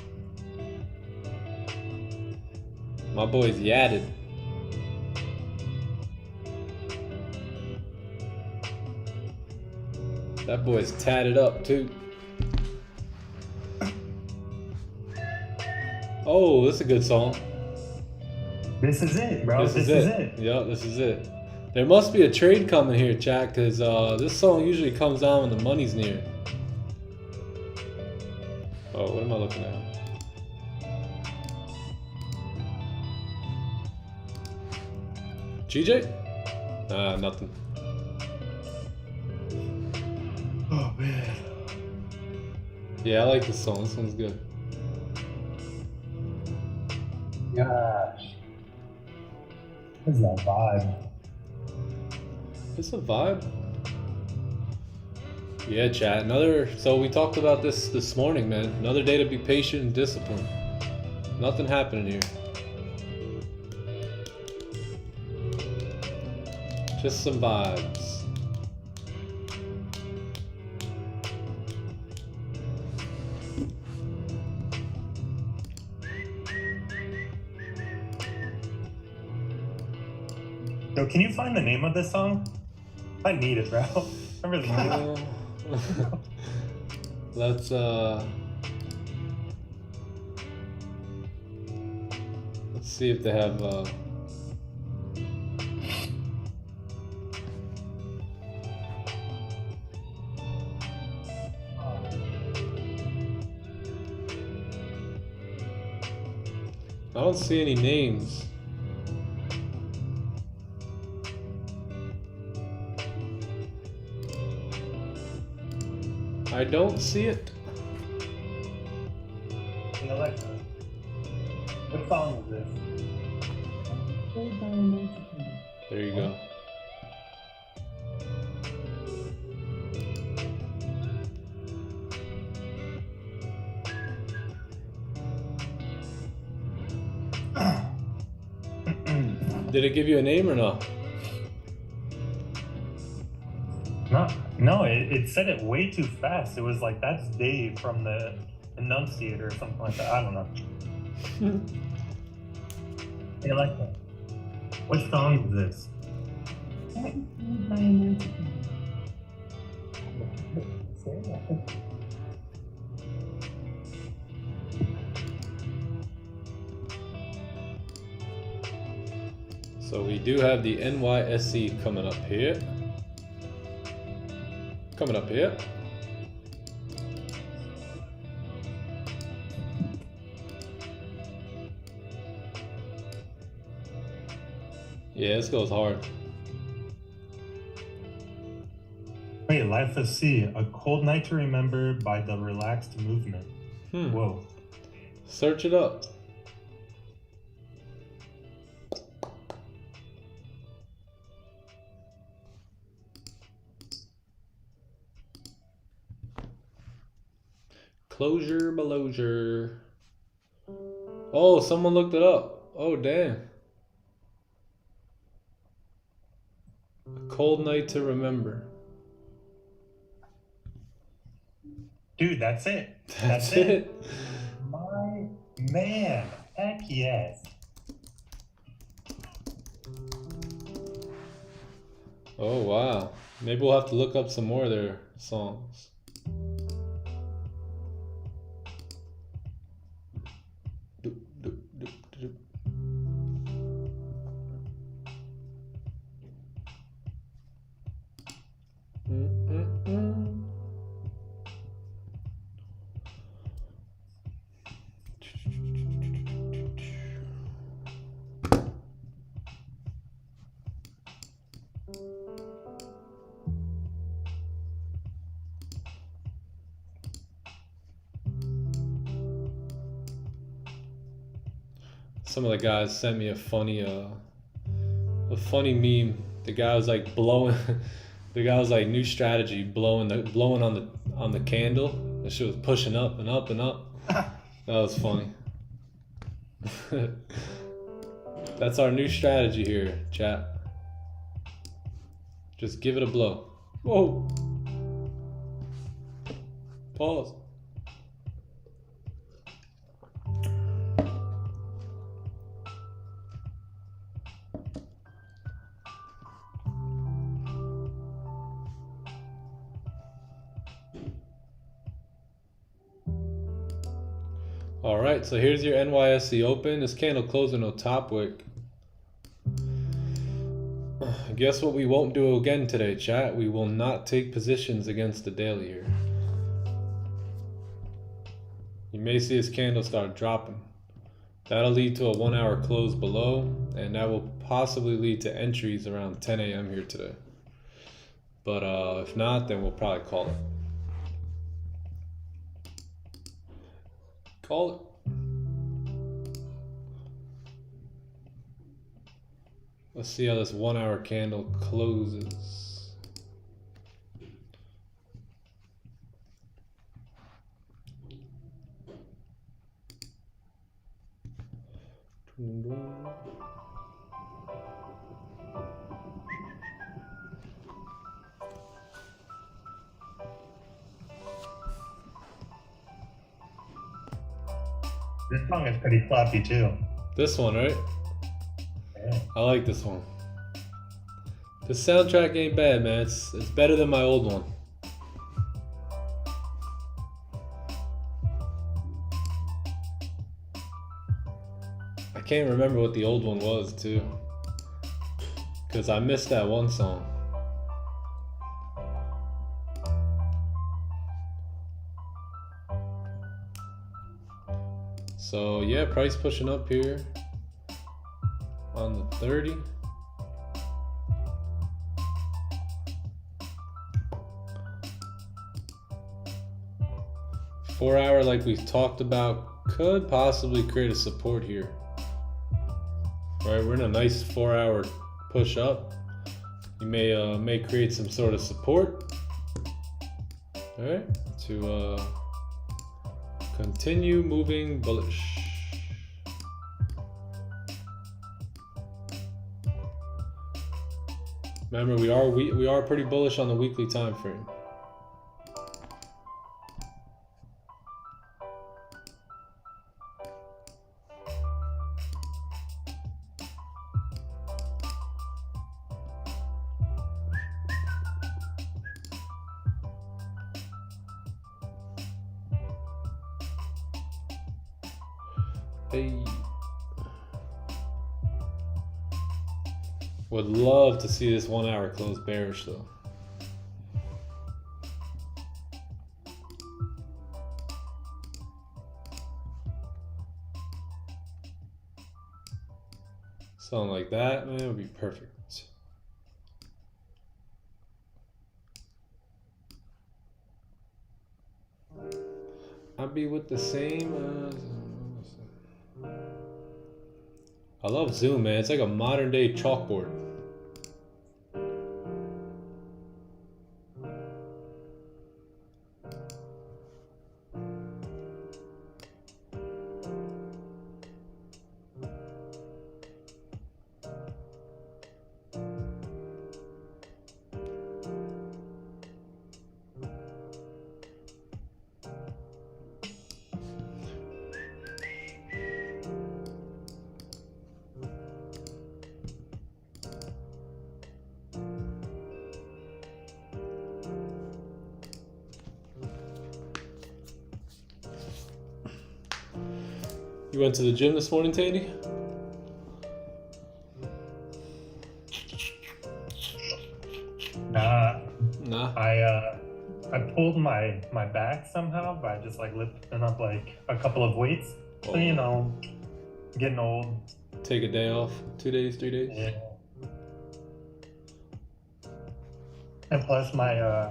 My boy's yadded. That boy's tatted up too. Oh, that's a good song. This is it, bro. This is it. Yep, this is it. There must be a trade coming here, chat, because this song usually comes on when the money's near. Oh, what am I looking at? GJ? Nah, nothing. Oh man. Yeah, I like this song. This one's good. Gosh. What is that vibe? It's a vibe. Yeah, chat. So we talked about this morning, man. Another day to be patient and disciplined. Nothing happening here. Just some vibes. Yo, can you find the name of this song? I need it, bro. I really need it. Let's see if they have I don't see any names. I don't see it. Hey Alexa, what song is this? There you go. Did it give you a name or no? No, it said it way too fast. It was like, that's Dave from the Enunciator or something like that. I don't know. Hey, Alexa, what song is this? So we do have the NYSE coming up here. Coming up here. Yeah, this goes hard. Wait, Life of C, A Cold Night to Remember by the Relaxed Movement. Whoa. Search it up. Closure, belosure. Oh, someone looked it up. Oh, damn. A cold night to remember. Dude, that's it. That's it. My man. Heck yes. Oh, wow. Maybe we'll have to look up some more of their songs. Some of the guys sent me a funny meme. The guy was like blowing. The guy was like, new strategy, blowing on the candle. The shit was pushing up and up and up. That was funny. That's our new strategy here, chat. Just give it a blow. Whoa. Pause. All right, so here's your NYSE open. This candle closing on top wick. Guess what we won't do again today, chat? We will not take positions against the daily here. You may see this candle start dropping. That'll lead to a 1 hour close below, and that will possibly lead to entries around 10 a.m. here today. But if not, then we'll probably call it. Call it. Let's see how this 1 hour candle closes. This song is pretty floppy too. This one, right? Yeah. I like this one. The soundtrack ain't bad, man. It's better than my old one. I can't remember what the old one was too, because I missed that one song. So yeah, price pushing up here on the 30. Four hour, like we've talked about, could possibly create a support here. Right, we're in a nice 4 hour push up. You may create some sort of support. All right, to continue moving bullish. Remember, we are pretty bullish on the weekly time frame. Hey. Would love to see this 1 hour close bearish though. Something like that, man, would be perfect. I'd be with the same. I love Zoom, man. It's like a modern day chalkboard. You went to the gym this morning, Tandy? Nah. I pulled my back somehow by just like lifting up like a couple of weights. So you know, getting old. Take a day off. 2 days, 3 days. Yeah. And plus my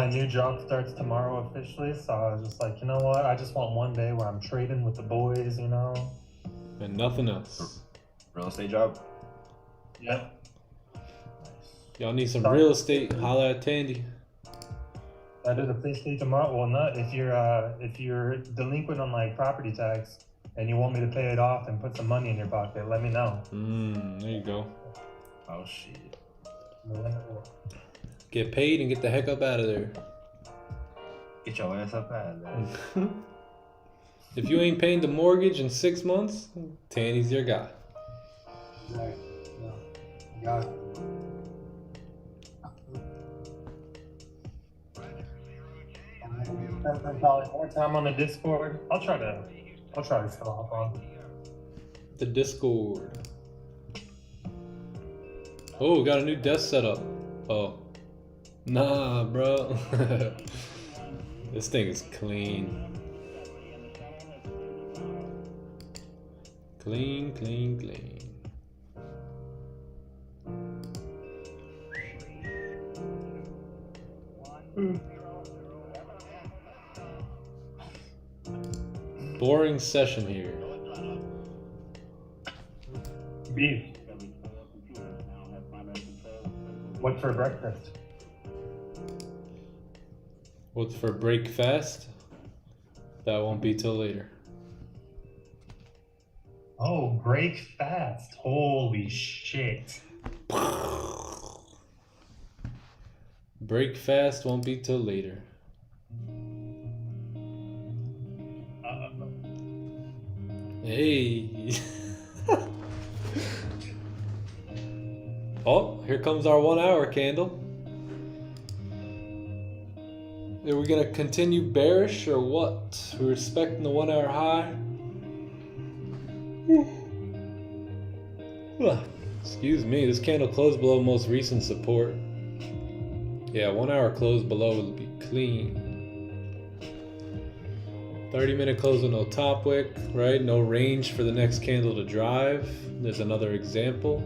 new job starts tomorrow officially, so I was just like, you know what? I just want one day where I'm trading with the boys, you know. And nothing else. Real estate job? Yep. Y'all need some real estate, holla at Tandy. That is officially tomorrow. Well, not if you're delinquent on like property tax and you want me to pay it off and put some money in your pocket, let me know. There you go. Oh shit. Get paid and get the heck up out of there. Get your ass up out of there. If you ain't paying the mortgage in 6 months, Tandy's your guy. Right. Yeah. Got it. Probably more time on the Discord. I'll try to still hop on. The Discord. Oh, got a new desk setup. Oh. Nah, bro. This thing is clean. Clean, clean, clean. Boring session here. Beef. What's for breakfast? What's for break fast? That won't be till later. Oh, break fast. Holy shit. Break fast won't be till later. Hey. Oh, here comes our 1 hour candle. Are we gonna continue bearish or what? We're respecting the 1 hour high. Excuse me, this candle closed below most recent support. Yeah, 1 hour close below will be clean. 30-minute close with no top wick, right? No range for the next candle to drive. There's another example.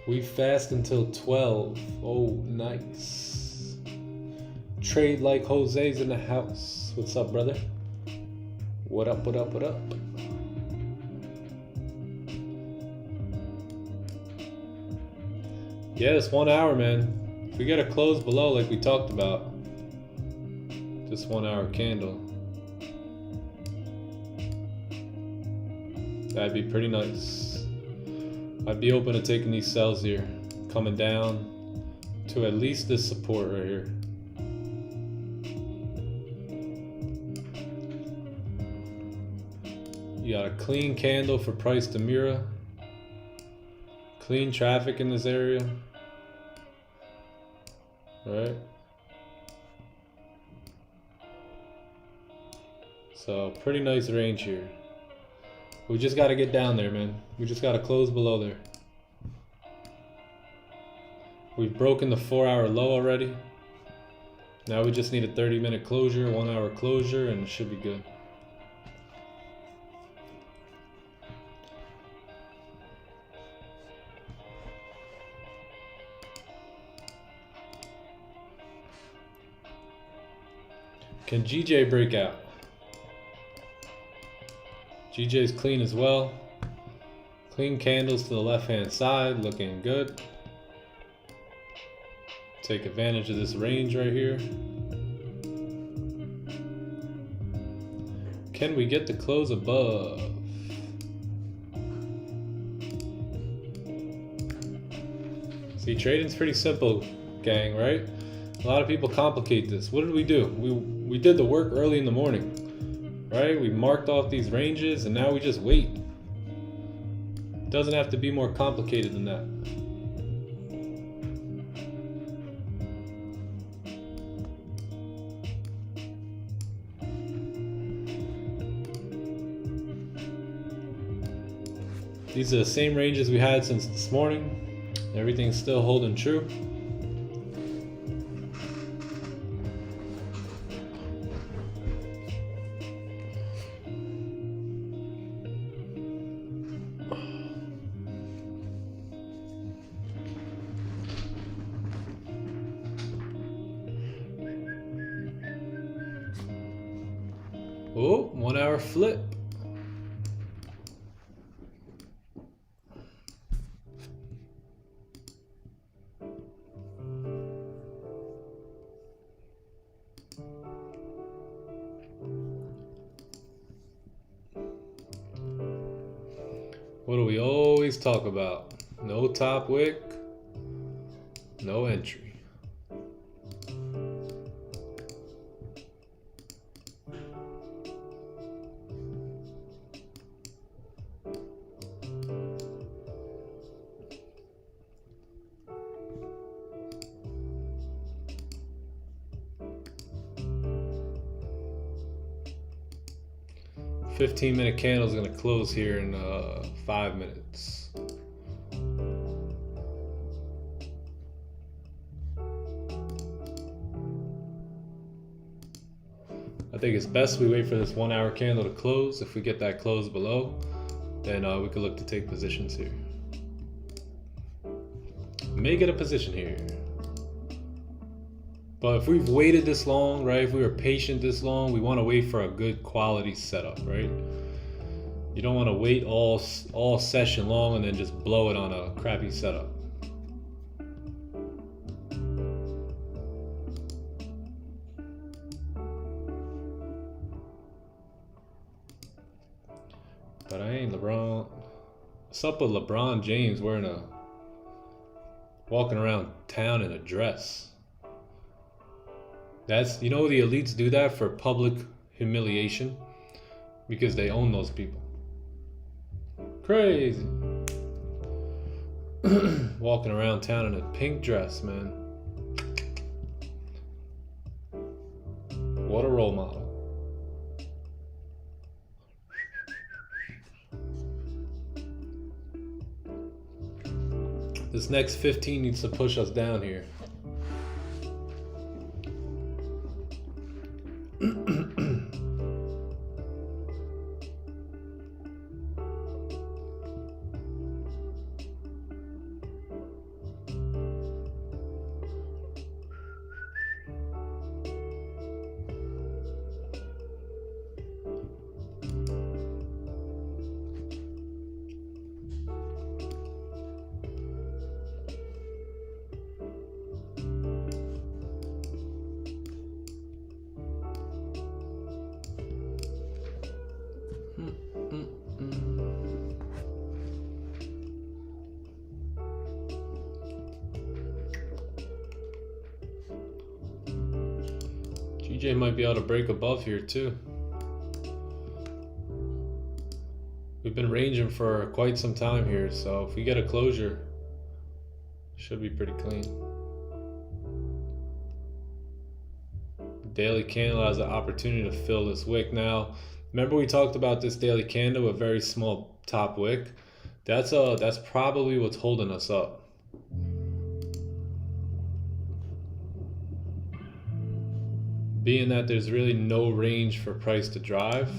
We fast until 12. Oh, nice. Trade like Jose's in the house. What's up, brother? What up, what up, what up? Yeah, it's 1 hour, man. If we get a close below like we talked about, this 1 hour candle, that'd be pretty nice. I'd be open to taking these sells here, coming down to at least this support right here. You got a clean candle for price to mirror. Clean traffic in this area. Right? So pretty nice range here. We just got to get down there, man. We just got to close below there. We've broken the 4 hour low already. Now we just need a 30-minute closure, 1 hour closure, and it should be good. Can GJ break out? GJ's clean as well. Clean candles to the left-hand side, looking good. Take advantage of this range right here. Can we get the close above? See, trading's pretty simple, gang, right? A lot of people complicate this. What did we do? We did the work early in the morning, right? We marked off these ranges and now we just wait. It doesn't have to be more complicated than that. These are the same ranges we had since this morning. Everything's still holding true. Oh, 1 hour flip. What do we always talk about? No top wick, no entry. $15-minute candle is going to close here in 5 minutes. I think it's best we wait for this 1 hour candle to close. If we get that close below, then we could look to take positions here. May get a position here. But if we've waited this long, right, if we were patient this long, we want to wait for a good quality setup, right? You don't want to wait all session long and then just blow it on a crappy setup. What's up with LeBron James wearing walking around town in a dress? That's, you know, the elites do that for public humiliation because they own those people. Crazy. Walking around town in a pink dress, man. What a role model. This next 15 needs to push us down here. GJ might be able to break above here too. We've been ranging for quite some time here, so if we get a closure, should be pretty clean. Daily candle has an opportunity to fill this wick. Now, remember we talked about this daily candle, a very small top wick. That's probably what's holding us up. Being that there's really no range for price to drive.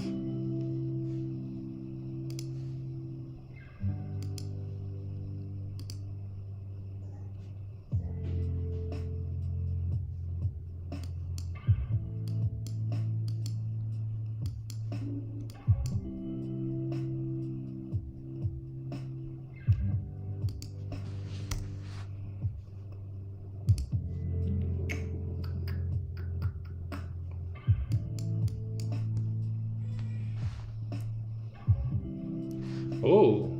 Oh,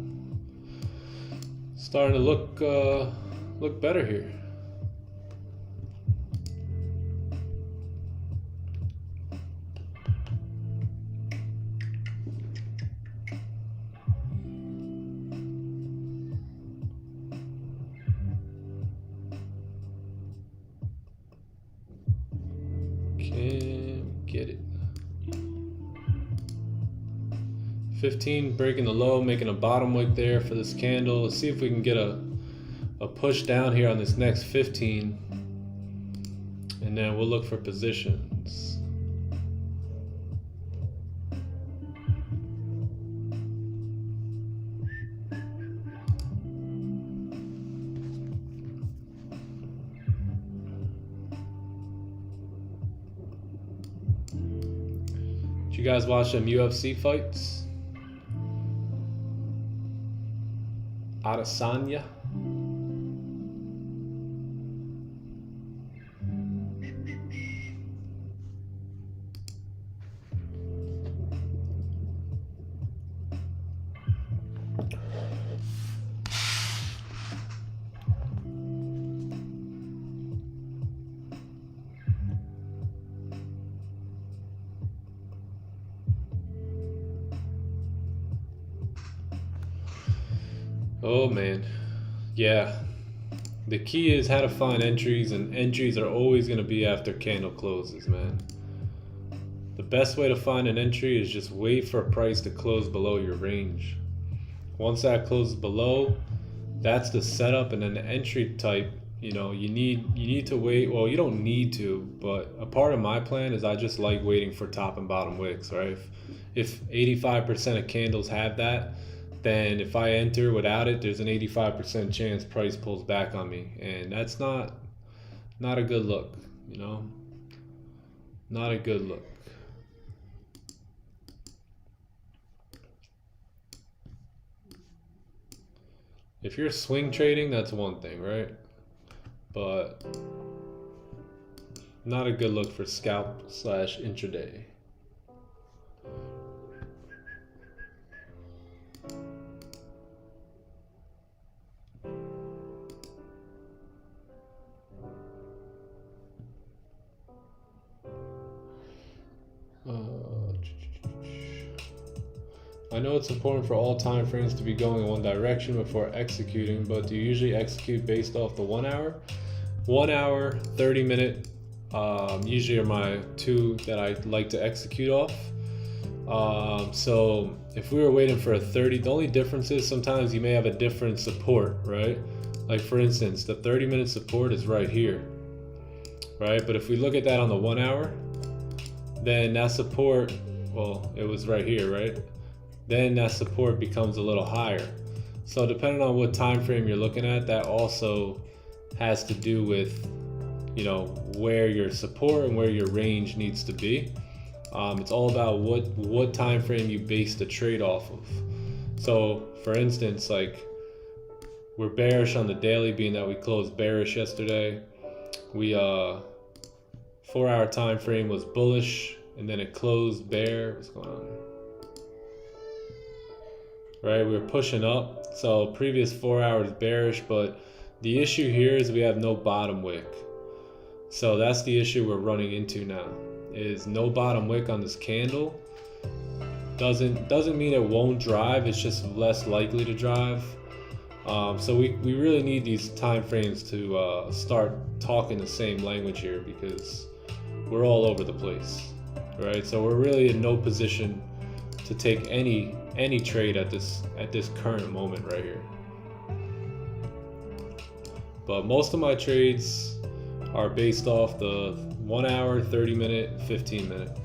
starting to look better here. Can't get it. 15 breaking the low, making a bottom wick there for this candle. Let's see if we can get a push down here on this next 15, and then we'll look for positions. Did you guys watch them UFC fights? Adesanya. Oh man, yeah. The key is how to find entries, and entries are always going to be after candle closes, man. The best way to find an entry is just wait for a price to close below your range. Once that closes below, that's the setup, and then the entry type, you know, you need to wait. Well, you don't need to, but a part of my plan is I just like waiting for top and bottom wicks, right? If 85% of candles have that, then if I enter without it, there's an 85% chance price pulls back on me, and that's not a good look, you know? Not a good look. If you're swing trading, that's one thing, right? But not a good look for scalp / intraday. I know it's important for all time frames to be going in one direction before executing, but do you usually execute based off the 1 hour? 1 hour, 30 minute, usually are my two that I like to execute off. So if we were waiting for a 30, the only difference is sometimes you may have a different support, right? Like for instance, the 30-minute support is right here, right? But if we look at that on the 1 hour, then that support, well, it was right here, right? Then that support becomes a little higher. So depending on what time frame you're looking at, that also has to do with, you know, where your support and where your range needs to be. It's all about what time frame you base the trade off of. So for instance, like we're bearish on the daily, being that we closed bearish yesterday. We 4 hour time frame was bullish and then it closed bear. What's going on? Right, we were pushing up. So previous 4 hours bearish, but the issue here is we have no bottom wick. So that's the issue we're running into now, is no bottom wick on this candle. Doesn't mean it won't drive, it's just less likely to drive. So we really need these time frames to start talking the same language here, because we're all over the place, right? So we're really in no position to take any trade at this current moment right here. But most of my trades are based off the 1 hour, 30 minute, 15 minute.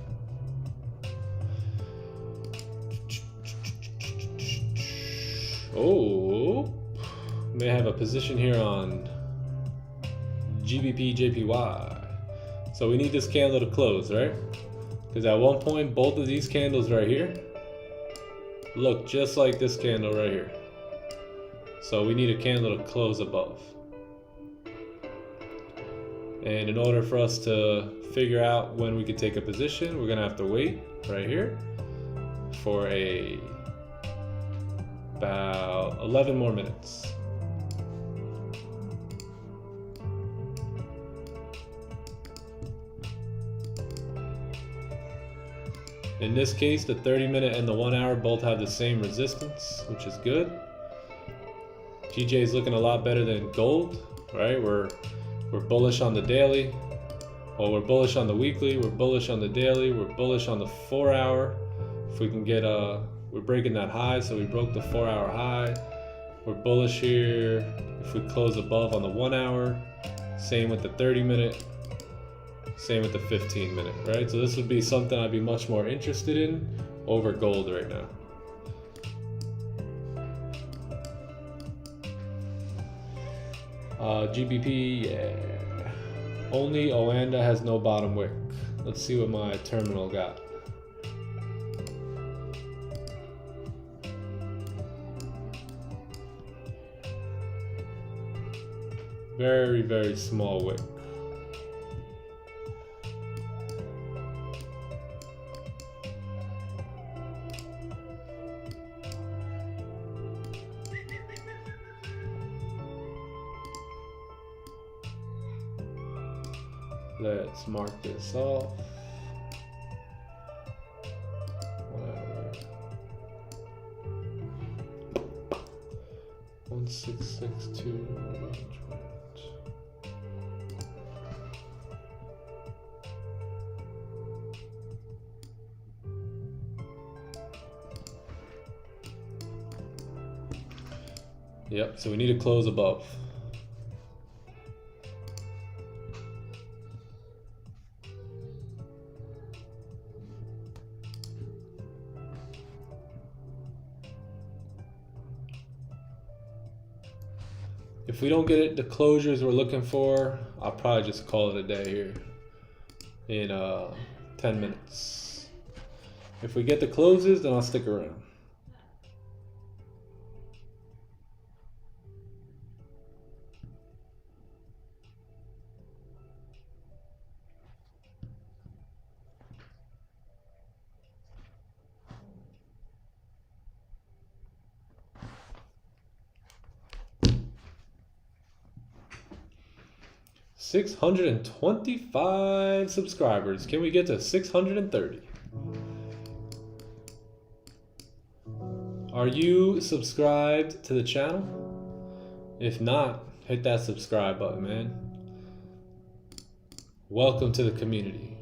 Oh, may have a position here on GBP JPY. So we need this candle to close, right? Because at one point, both of these candles right here look just like this candle right here. So we need a candle to close above. And in order for us to figure out when we could take a position, we're gonna have to wait right here for about 11 more minutes. In this case, the 30-minute and the 1 hour both have the same resistance, which is good. GJ is looking a lot better than gold, right? We're bullish on the daily. Well, we're bullish on the weekly, we're bullish on the daily, we're bullish on the 4 hour. If we can get we're breaking that high, so we broke the 4 hour high. We're bullish here if we close above on the 1 hour. Same with the 30-minute. Same with the 15-minute, right? So this would be something I'd be much more interested in over gold right now. GBP, yeah. Only Oanda has no bottom wick. Let's see what my terminal got. Very, very small wick. Let's mark this off. Whatever. 1662. Yep, so we need to close above. If we don't get it, the closures we're looking for, I'll probably just call it a day here in 10 minutes. If we get the closes, then I'll stick around. $625 subscribers. Can we get to 630? Are you subscribed to the channel? If not, hit that subscribe button, man. Welcome to the community.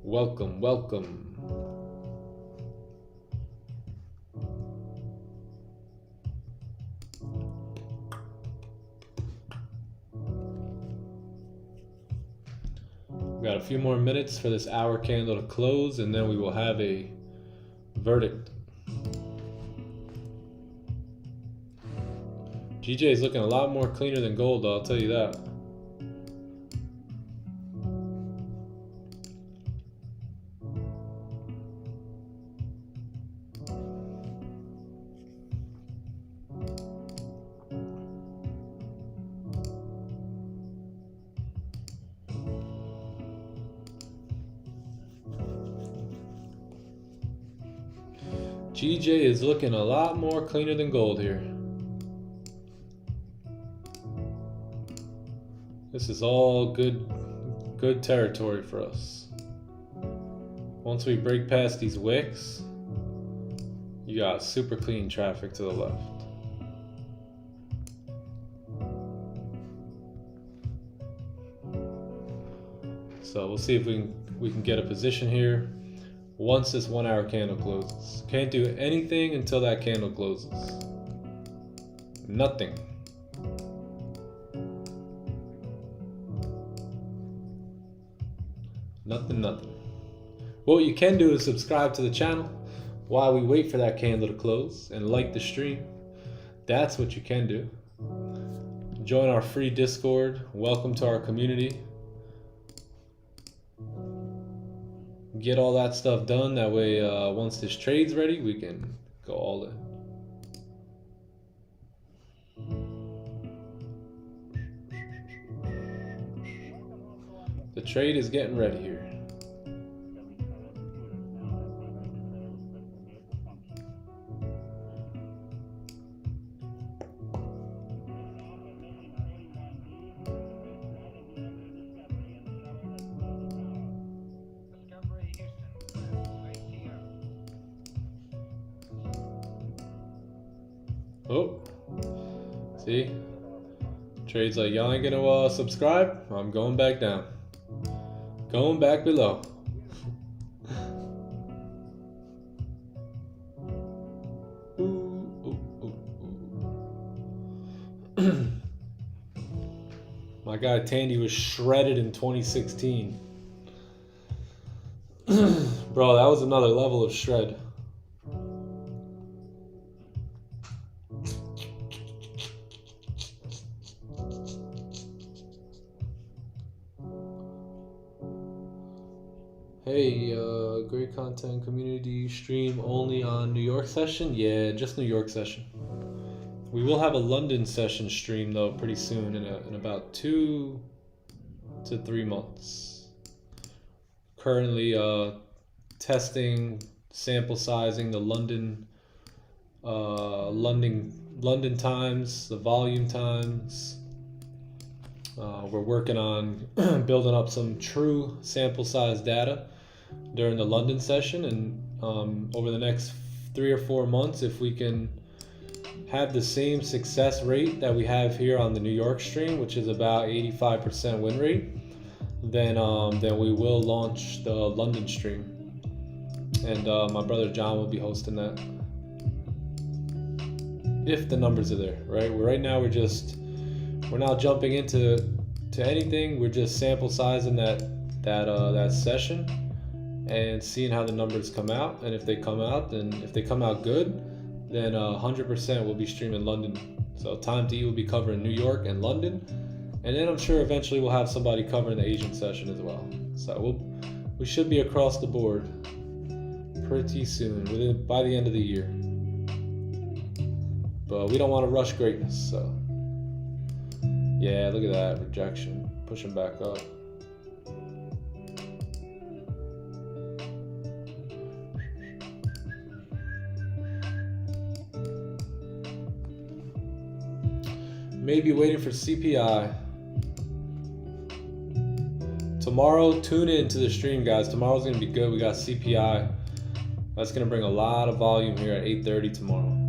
Welcome, welcome. Got a few more minutes for this hour candle to close, and then we will have a verdict. GJ is looking a lot more cleaner than gold, though, I'll tell you that. GJ is looking a lot more cleaner than gold here. This is all good territory for us. Once we break past these wicks, you got super clean traffic to the left. So we'll see if we can get a position here once this 1 hour candle closes. Can't do anything until that candle closes. Nothing. Nothing. What you can do is subscribe to the channel while we wait for that candle to close and like the stream. That's what you can do. Join our free Discord. Welcome to our community. Get all that stuff done. That way, once this trade's ready, we can go all in. The trade is getting ready here. Oh, see? Trade's like, y'all ain't gonna subscribe? I'm going back down. Going back below. My guy Tandy was shredded in 2016. Bro, that was another level of shred. Hey, great content community stream only on New York session? Yeah, just New York session. We will have a London session stream though pretty soon in about 2 to 3 months. Currently testing, sample sizing the London times, the volume times. We're working on building up some true sample size data during the London session, and over the next 3 or 4 months, if we can have the same success rate that we have here on the New York stream, which is about 85% win rate, then we will launch the London stream, and my brother John will be hosting that if the numbers are there. Right now we're not jumping into anything. We're just sample sizing that session and seeing how the numbers come out. And if they come out, if they come out good, then 100% we'll be streaming London. So Time to Eat will be covering New York and London, and then I'm sure eventually we'll have somebody covering the Asian session as well. So we should be across the board pretty soon, by the end of the year. But we don't want to rush greatness, so. Yeah, look at that rejection, pushing back up. Maybe waiting for CPI. Tomorrow, tune in to the stream, guys. Tomorrow's gonna be good. We got CPI That's gonna bring a lot of volume here at 8:30 tomorrow.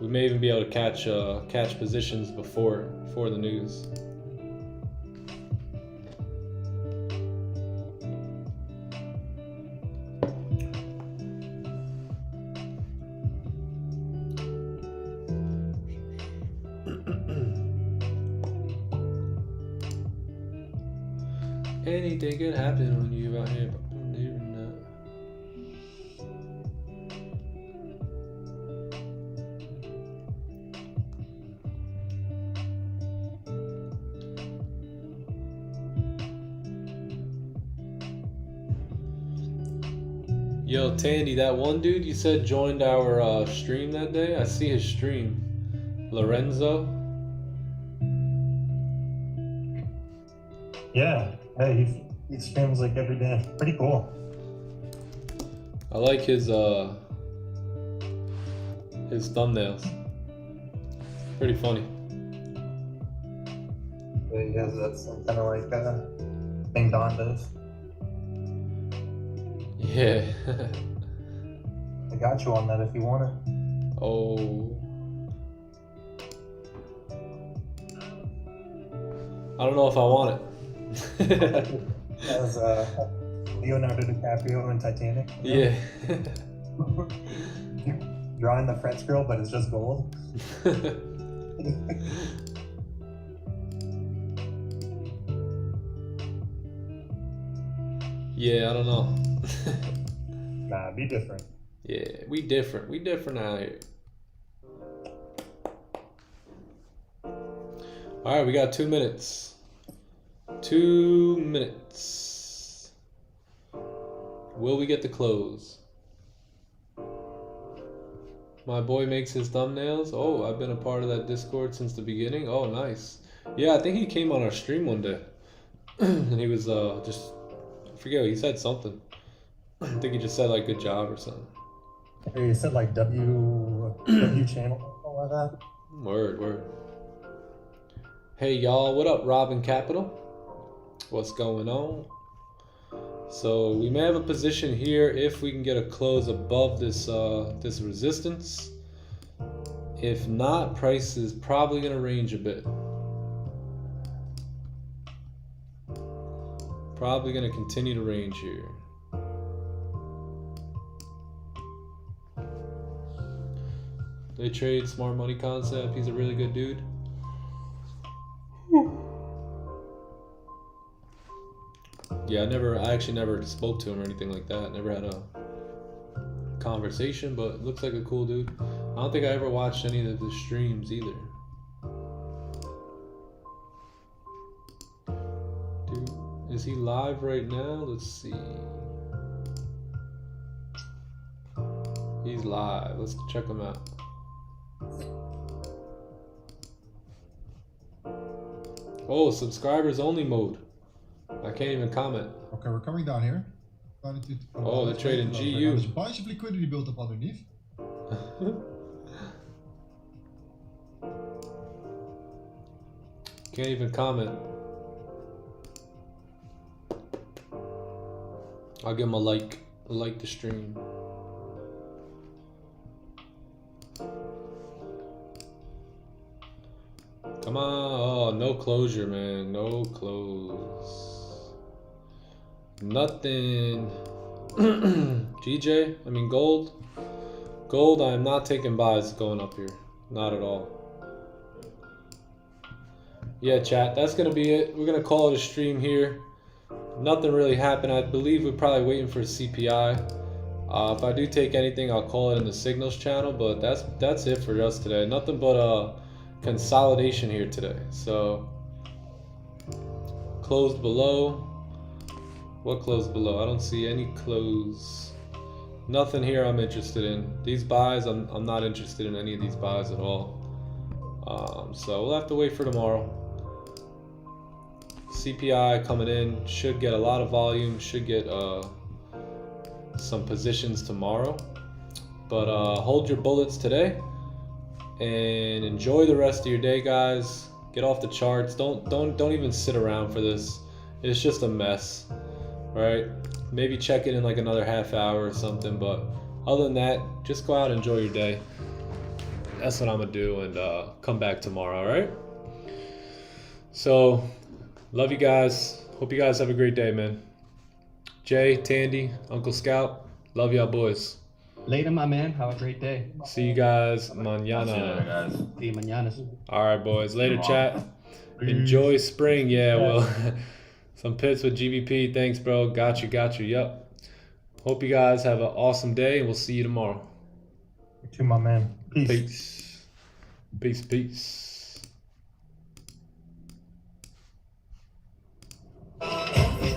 We may even be able to catch positions before the news. Anything could happen when you out here. Yo, Tandy, that one dude you said joined our stream that day? I see his stream. Lorenzo? Yeah, he streams like every day. Pretty cool. I like his thumbnails. Pretty funny. Yeah, he has that same kind of like thing Don does. Yeah. I got you on that if you want it. Oh. I don't know if I want it. As Leonardo DiCaprio in Titanic. Yeah. Drawing the French girl, but it's just gold. Yeah, I don't know. Nah, be different. Yeah, we different. We different out here. All right, we got 2 minutes. 2 minutes. Will we get the close? My boy makes his thumbnails. Oh, I've been a part of that Discord since the beginning. Oh, nice. Yeah, I think he came on our stream one day. And he was just, I forget, he said something. I think he just said like good job or something. He said like W channel or something like that. Word. Hey y'all, what up, Robin Capital? What's going on? So we may have a position here if we can get a close above this this resistance. If not, price is probably gonna range a bit. Probably gonna continue to range here. They trade Smart Money Concept. He's a really good dude. Yeah, I actually never spoke to him or anything like that. Never had a conversation, but looks like a cool dude. I don't think I ever watched any of his streams either. Dude, is he live right now? Let's see. He's live. Let's check him out. Oh, subscribers only mode. I can't even comment. Okay, we're coming down here. Oh, they're trading GU. There's a bunch of liquidity built up underneath. Can't even comment. I'll give him a like the stream. Come on. Oh, no closure, man. No close. Nothing. GJ, I mean gold. Gold, I'm not taking buys going up here. Not at all. Yeah, chat, that's going to be it. We're going to call it a stream here. Nothing really happened. I believe we're probably waiting for CPI. If I do take anything, I'll call it in the signals channel, but that's it for us today. Nothing but consolidation here today. So closed below. What closed below? I don't see any close. Nothing here I'm interested in. These buys, I'm not interested in any of these buys at all. So we'll have to wait for tomorrow. CPI coming in, should get a lot of volume, should get some positions tomorrow. But hold your bullets today and enjoy the rest of your day, guys. Get off the charts. Don't even sit around for this. It's just a mess, right? Maybe check it in like another half hour or something. But other than that, just go out and enjoy your day. That's what I'm gonna do, and come back tomorrow. All right. So, love you guys. Hope you guys have a great day, man. Jay, Tandy, Uncle Scalp, love y'all boys. Later, my man. Have a great day. See you guys See you later, mañana. guys. See you mañana. All right, boys. Later, chat. Enjoy spring. Yeah, well, some pits with GBP. Thanks, bro. Got you. Yep. Hope you guys have an awesome day, and we'll see you tomorrow. You too, my man. Peace. Peace. Peace.